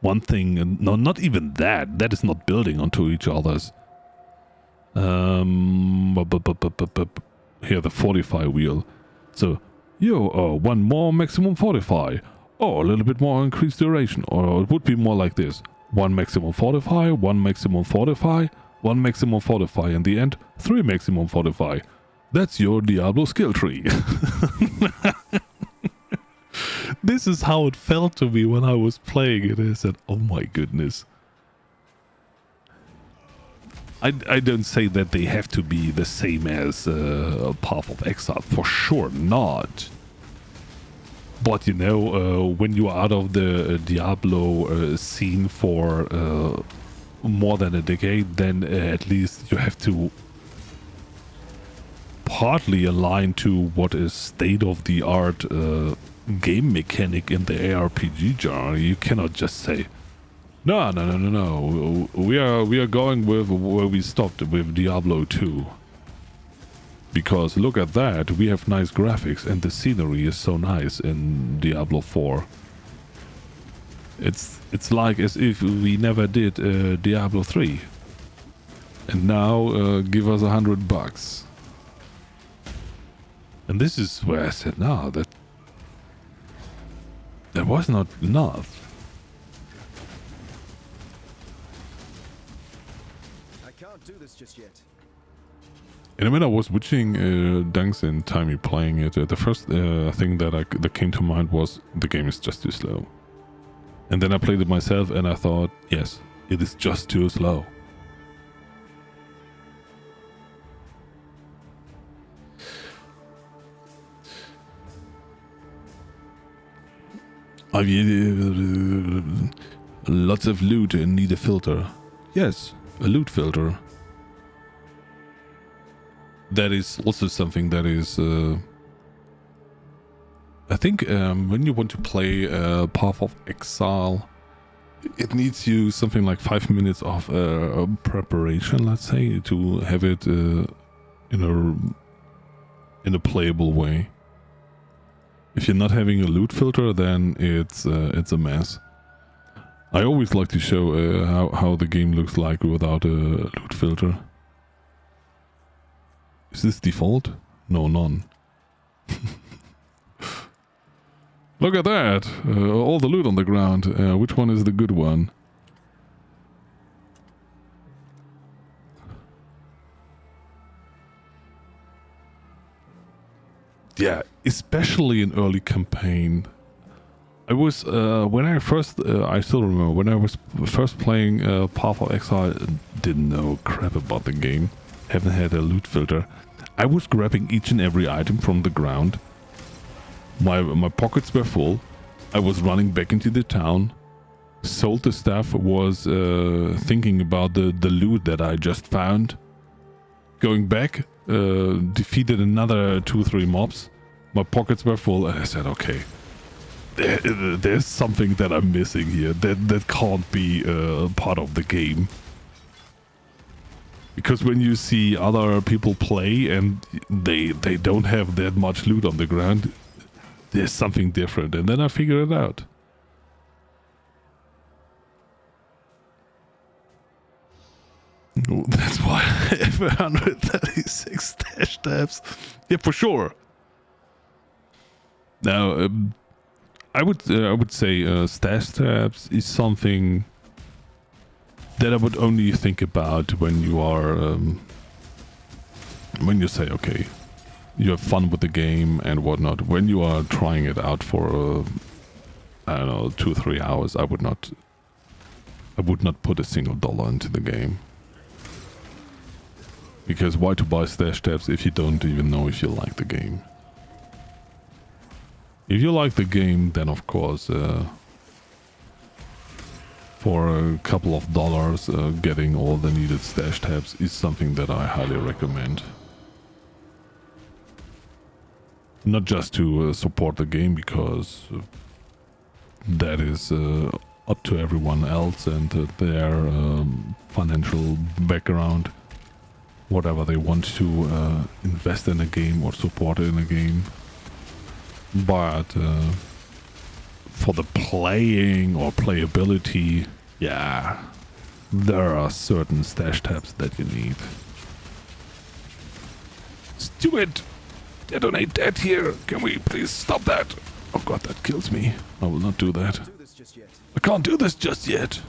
one thing, no, not even that is not building onto each other's. Here, the fortify wheel. So, one more maximum fortify. Oh, a little bit more increased duration. Or it would be more like this. One maximum fortify, one maximum fortify, one maximum fortify. In the end, 3 maximum fortify. That's your Diablo skill tree. This is how it felt to me when I was playing it. I said, oh my goodness. I don't say that they have to be the same as Path of Exile. For sure not. But you know, when you are out of the Diablo scene for more than a decade, then at least you have to partly align to what is state-of-the-art game mechanic in the ARPG genre. You cannot just say, no. We are going with where we stopped with Diablo 2. Because look at that, we have nice graphics and the scenery is so nice in Diablo 4. It's like as if we never did Diablo 3. And now give us $100. And this is where I said, no, that was not enough. And when I was watching Dunks and Timey playing it, the first thing that came to mind was the game is just too slow. And then I played it myself and I thought, yes, it is just too slow. Lots of loot and need a filter. Yes, a loot filter. That is also something that is... I think when you want to play Path of Exile, it needs you something like 5 minutes of preparation, let's say, to have it in a playable way. If you're not having a loot filter, then it's a mess. I always like to show how the game looks like without a loot filter. Is this default? No, none. Look at that! All the loot on the ground. Which one is the good one? Yeah, especially in early campaign. I was when I first I still remember when I was first playing Path of Exile, didn't know crap about the game, haven't had a loot filter. I was grabbing each and every item from the ground. My pockets were full. I was running back into the town, sold the stuff, was thinking about the loot that I just found. Going back, defeated another 2-3 mobs. My pockets were full and I said, okay, there's something that I'm missing here. That can't be part of the game. Because when you see other people play and they don't have that much loot on the ground, there's something different. And then I figured it out. Oh, that's why I have 136 stash tabs. Yeah, for sure. Now, I would say stash tabs is something that I would only think about when you are when you say, okay, you have fun with the game and whatnot. When you are trying it out for I don't know, 2-3 hours, I would not put a single dollar into the game. Because why to buy stash tabs if you don't even know if you like the game? If you like the game, then of course for a couple of dollars getting all the needed stash tabs is something that I highly recommend. Not just to support the game, because that is up to everyone else and their financial background, whatever they want to invest in a game or support in a game. But for the playing or playability, yeah, there are certain stash tabs that you need. Stupid! Detonate that here! Can we please stop that? Oh god, that kills me. I will not do that. I can't do this just yet.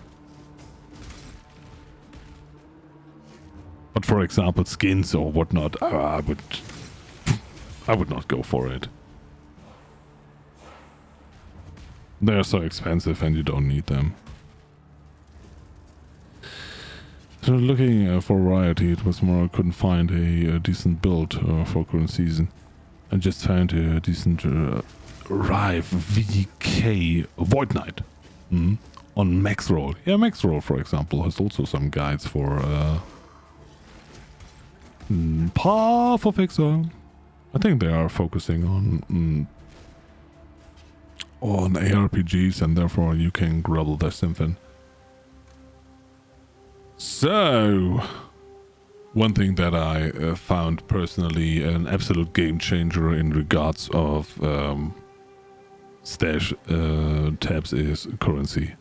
But for example, skins or whatnot, I would not go for it. They're so expensive and you don't need them. So looking for variety, it was more I couldn't find a decent build for current season. I just found a decent Rive VK Void Knight on Max Roll. Yeah, Max Roll, for example, has also some guides for Path of Exile. I think they are focusing on ARPGs, and therefore you can grabble their Symphon. So, one thing that I found personally an absolute game changer in regards of stash tabs is currency.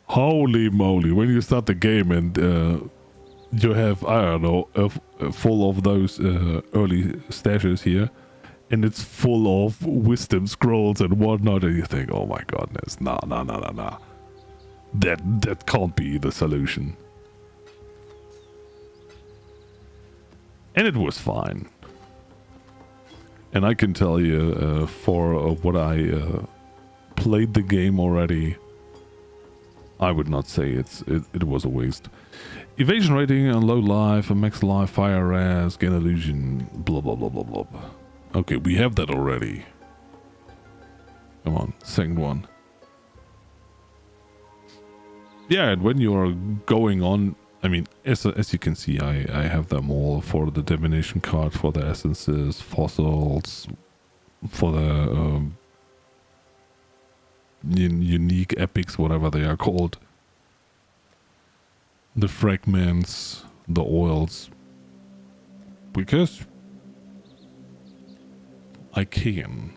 Holy moly, when you start the game and you have, I don't know, full of those early stashes here, and it's full of wisdom scrolls and whatnot, and you think, oh my goodness, nah. That can't be the solution. And it was fine. And I can tell you, for what I played the game already, I would not say it was a waste. Evasion rating and low life, and max life, fire res, gain illusion, blah blah blah blah blah. Okay, we have that already. Come on, second one. Yeah, and when you are going on, I mean, as you can see, I have them all for the divination card, for the essences, fossils, for the unique epics, whatever they are called. The fragments, the oils. Because I can.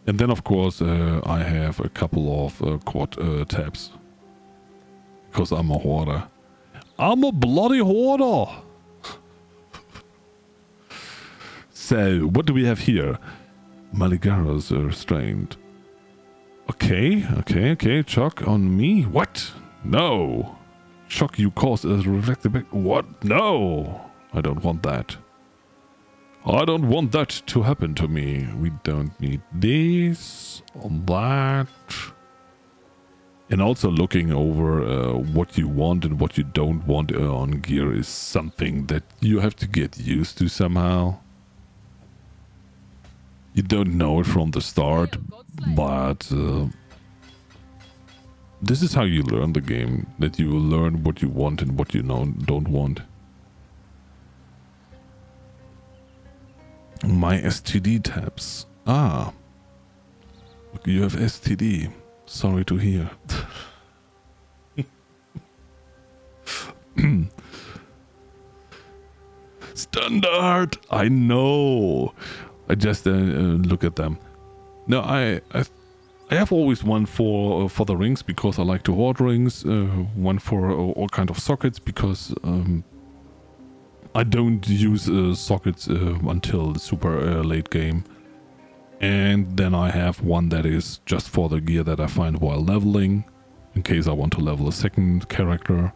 And then, of course, I have a couple of quad tabs. Because I'm a hoarder. I'm a bloody hoarder! So, what do we have here? Maligaros are restrained. Okay. Shock on me? What? No! Shock you cause is reflected back. What? No! I don't want that. I don't want that to happen to me. We don't need this, that. And also looking over what you want and what you don't want on gear is something that you have to get used to somehow. You don't know it from the start, but this is how you learn the game, that you will learn what you want and what you don't want. My STD tabs. Ah. You have STD. Sorry to hear. Standard! I know! I just look at them. No, I have always one for the rings because I like to hoard rings. One for all kind of sockets because I don't use sockets until the super late game. And then I have one that is just for the gear that I find while leveling, in case I want to level a second character.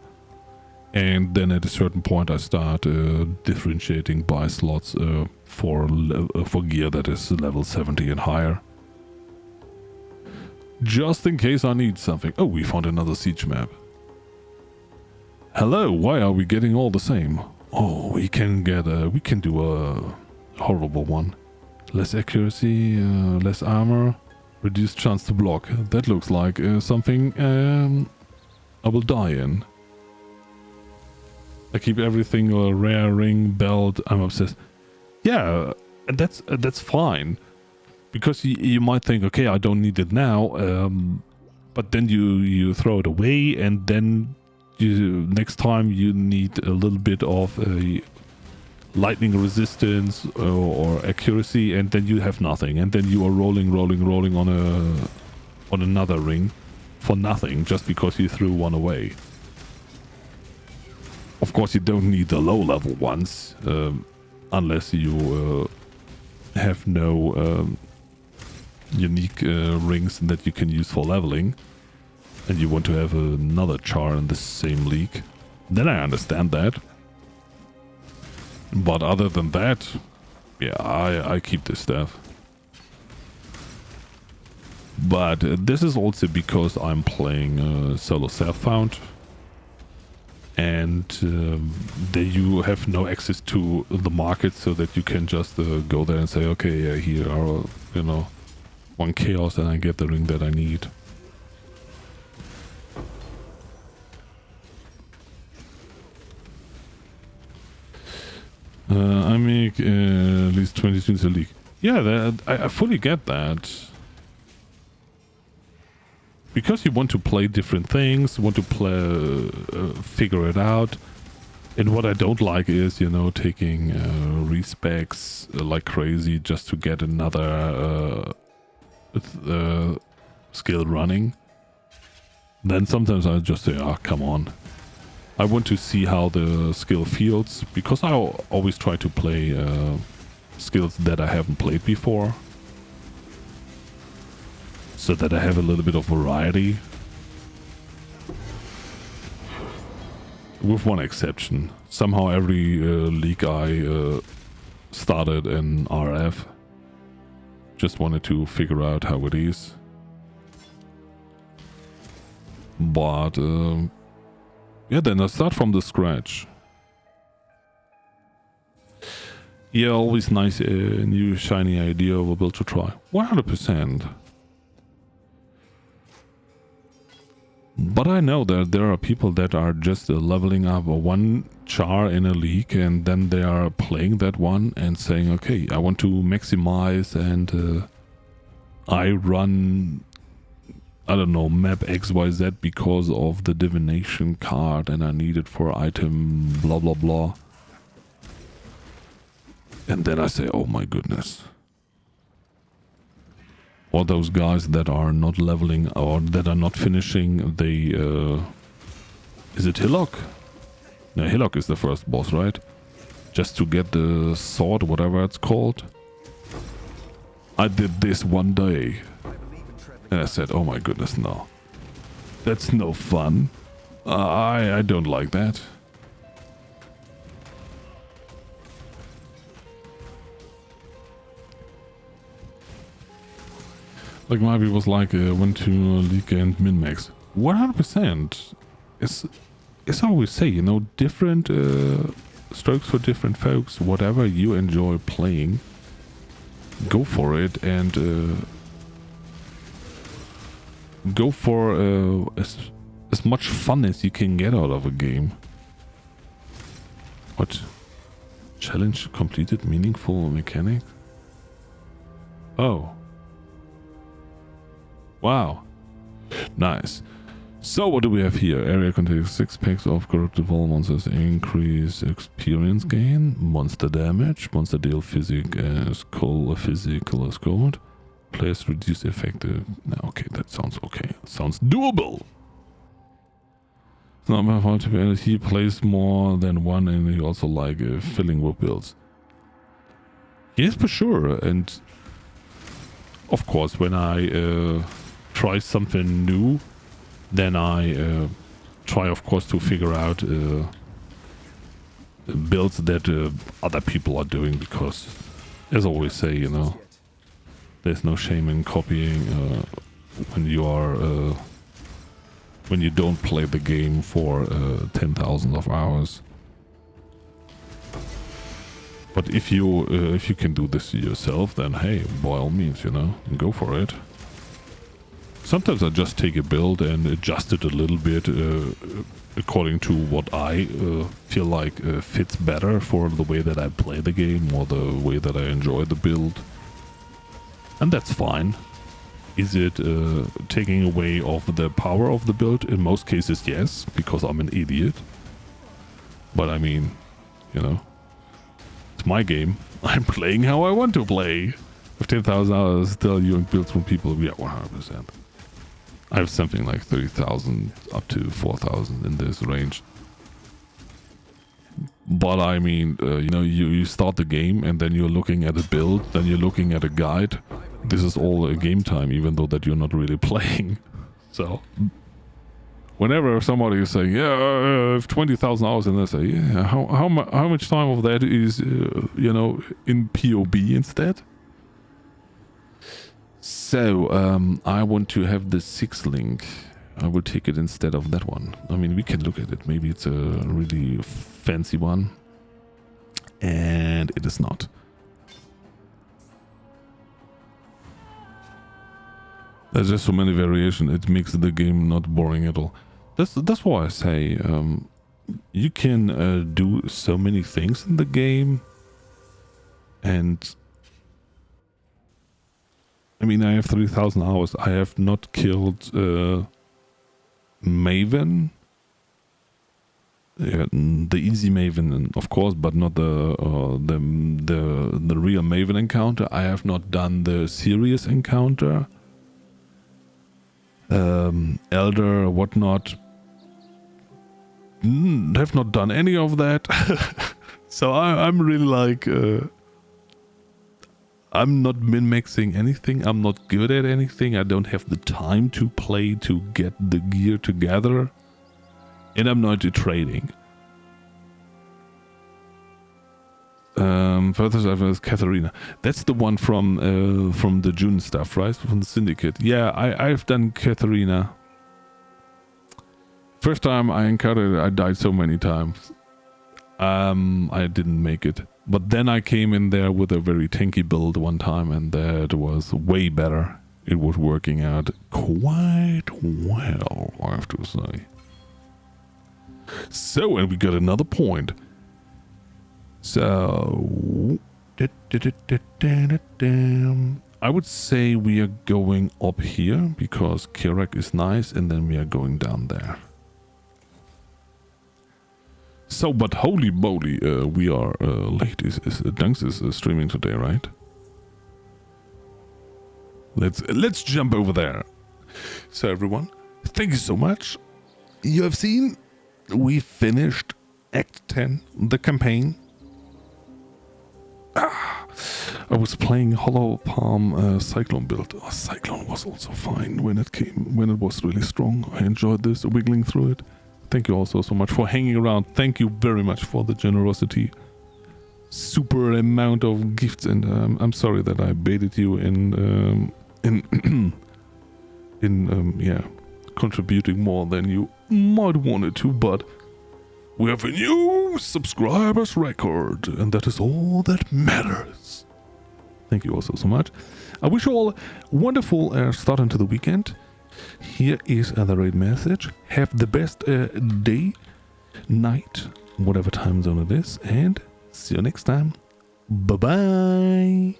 And then at a certain point I start differentiating by slots for gear that is level 70 and higher. Just in case I need something. Oh, we found another siege map. Hello, why are we getting all the same? Oh, we can do a horrible one. Less accuracy, less armor, reduced chance to block. That looks like something I will die in. I keep everything a rare ring, belt. I'm obsessed. Yeah, that's fine. Because you might think, okay, I don't need it now, but then you throw it away, and then next time you need a little bit of a lightning resistance or accuracy, and then you have nothing, and then you are rolling on another ring for nothing just because you threw one away. Of course, you don't need the low level ones unless you have no unique rings that you can use for leveling, and you want to have another char in the same league. Then I understand that. But other than that, yeah, I keep this stuff. But this is also because I'm playing solo self-found, and there you have no access to the market, so that you can just go there and say, okay, here are, one chaos and I get the ring that I need. I make at least 20 students a league. Yeah, I fully get that. Because you want to play different things, want to play, figure it out. And what I don't like is, taking respecs like crazy just to get another skill running. Then sometimes I just say, come on. I want to see how the skill feels, because I always try to play skills that I haven't played before, so that I have a little bit of variety. with one exception. Somehow every league I started in RF. Just wanted to figure out how it is. But yeah, then I start from the scratch. Yeah, always nice new shiny idea of a build to try. 100%. But I know that there are people that are just leveling up one char in a league and then they are playing that one and saying, okay, I want to maximize and I run, I don't know, map XYZ because of the divination card and I need it for item blah blah blah. And then I say, oh my goodness. Or those guys that are not leveling or that are not finishing the... is it Hillock? No, Hillock is the first boss, right? Just to get the sword, whatever it's called. I did this one day. And I said, oh my goodness, no. That's no fun. I don't like that. Like Mavi was like, went to League and min-max. 100%. It's I always say, you know, different strokes for different folks. Whatever you enjoy playing, go for it and go for as much fun as you can get out of a game. What? Challenge completed, meaningful mechanic? Oh. Wow. Nice. So what do we have here? Area contains 6 packs of corrupted wall monsters. Increase experience gain. Monster damage. Monster deal physical as gold. Players reduce effective. No, okay, that sounds okay. Sounds doable. It's not my fault to be honest. He plays more than one and he also like filling with builds. Yes, for sure. And of course, when I try something new, then I try, of course, to figure out builds that other people are doing, because, as I always say, you know, there's no shame in copying when you are when you don't play the game for 10,000 of hours. But if you can do this yourself, then hey, by all means, you know, go for it. Sometimes I just take a build and adjust it a little bit according to what I feel like fits better for the way that I play the game or the way that I enjoy the build. And that's fine. Is it taking away of the power of the build? In most cases, yes, because I'm an idiot. But I mean, you know, it's my game. I'm playing how I want to play. With 10,000 hours, still using builds from people, yeah, 100%. I have something like 30,000 up to 4,000 in this range. But I mean, you know, you start the game and then you're looking at a build, then you're looking at a guide. This is all game time, even though that you're not really playing. So, whenever somebody is saying, yeah, I have 20,000 hours, and I say, yeah, how much time of that is, you know, in POB instead? So, I want to have the 6 link. I will take it instead of that one. I mean, we can look at it. Maybe it's a really fancy one. And it is not. There's just so many variations. It makes the game not boring at all. That's why I say you can do so many things in the game. And I mean, I have 3,000 hours. I have not killed Maven. Yeah, the easy Maven, of course, but not the real Maven encounter. I have not done the serious encounter. Elder, whatnot. Have not done any of that. So I'm really like... I'm not min-maxing anything. I'm not good at anything. I don't have the time to play to get the gear together. And I'm not trading. Further survey is Katharina. That's the one from the June stuff, right? From the Syndicate. Yeah, I've done Katharina. First time I encountered it, I died so many times. I didn't make it. But then I came in there with a very tanky build one time, and that was way better. It was working out quite well, I have to say. So, and we got another point. So, I would say we are going up here because Kirak is nice, and then we are going down there. So, but holy moly, we are late. Dunks is streaming today, right? Let's jump over there. So, everyone, thank you so much. You have seen we finished Act 10, the campaign. I was playing Hollow Palm Cyclone build. Oh, Cyclone was also fine when it was really strong. I enjoyed this, wiggling through it. Thank you also so much for hanging around. Thank you very much for the generosity. Super amount of gifts, and I'm sorry that I baited you in contributing more than you might wanted to, but we have a new subscribers record, and that is all that matters. Thank you also so much. I wish you all a wonderful start into the weekend. Here is the raid message. Have the best day, night, whatever time zone it is, and see you next time. Bye-bye.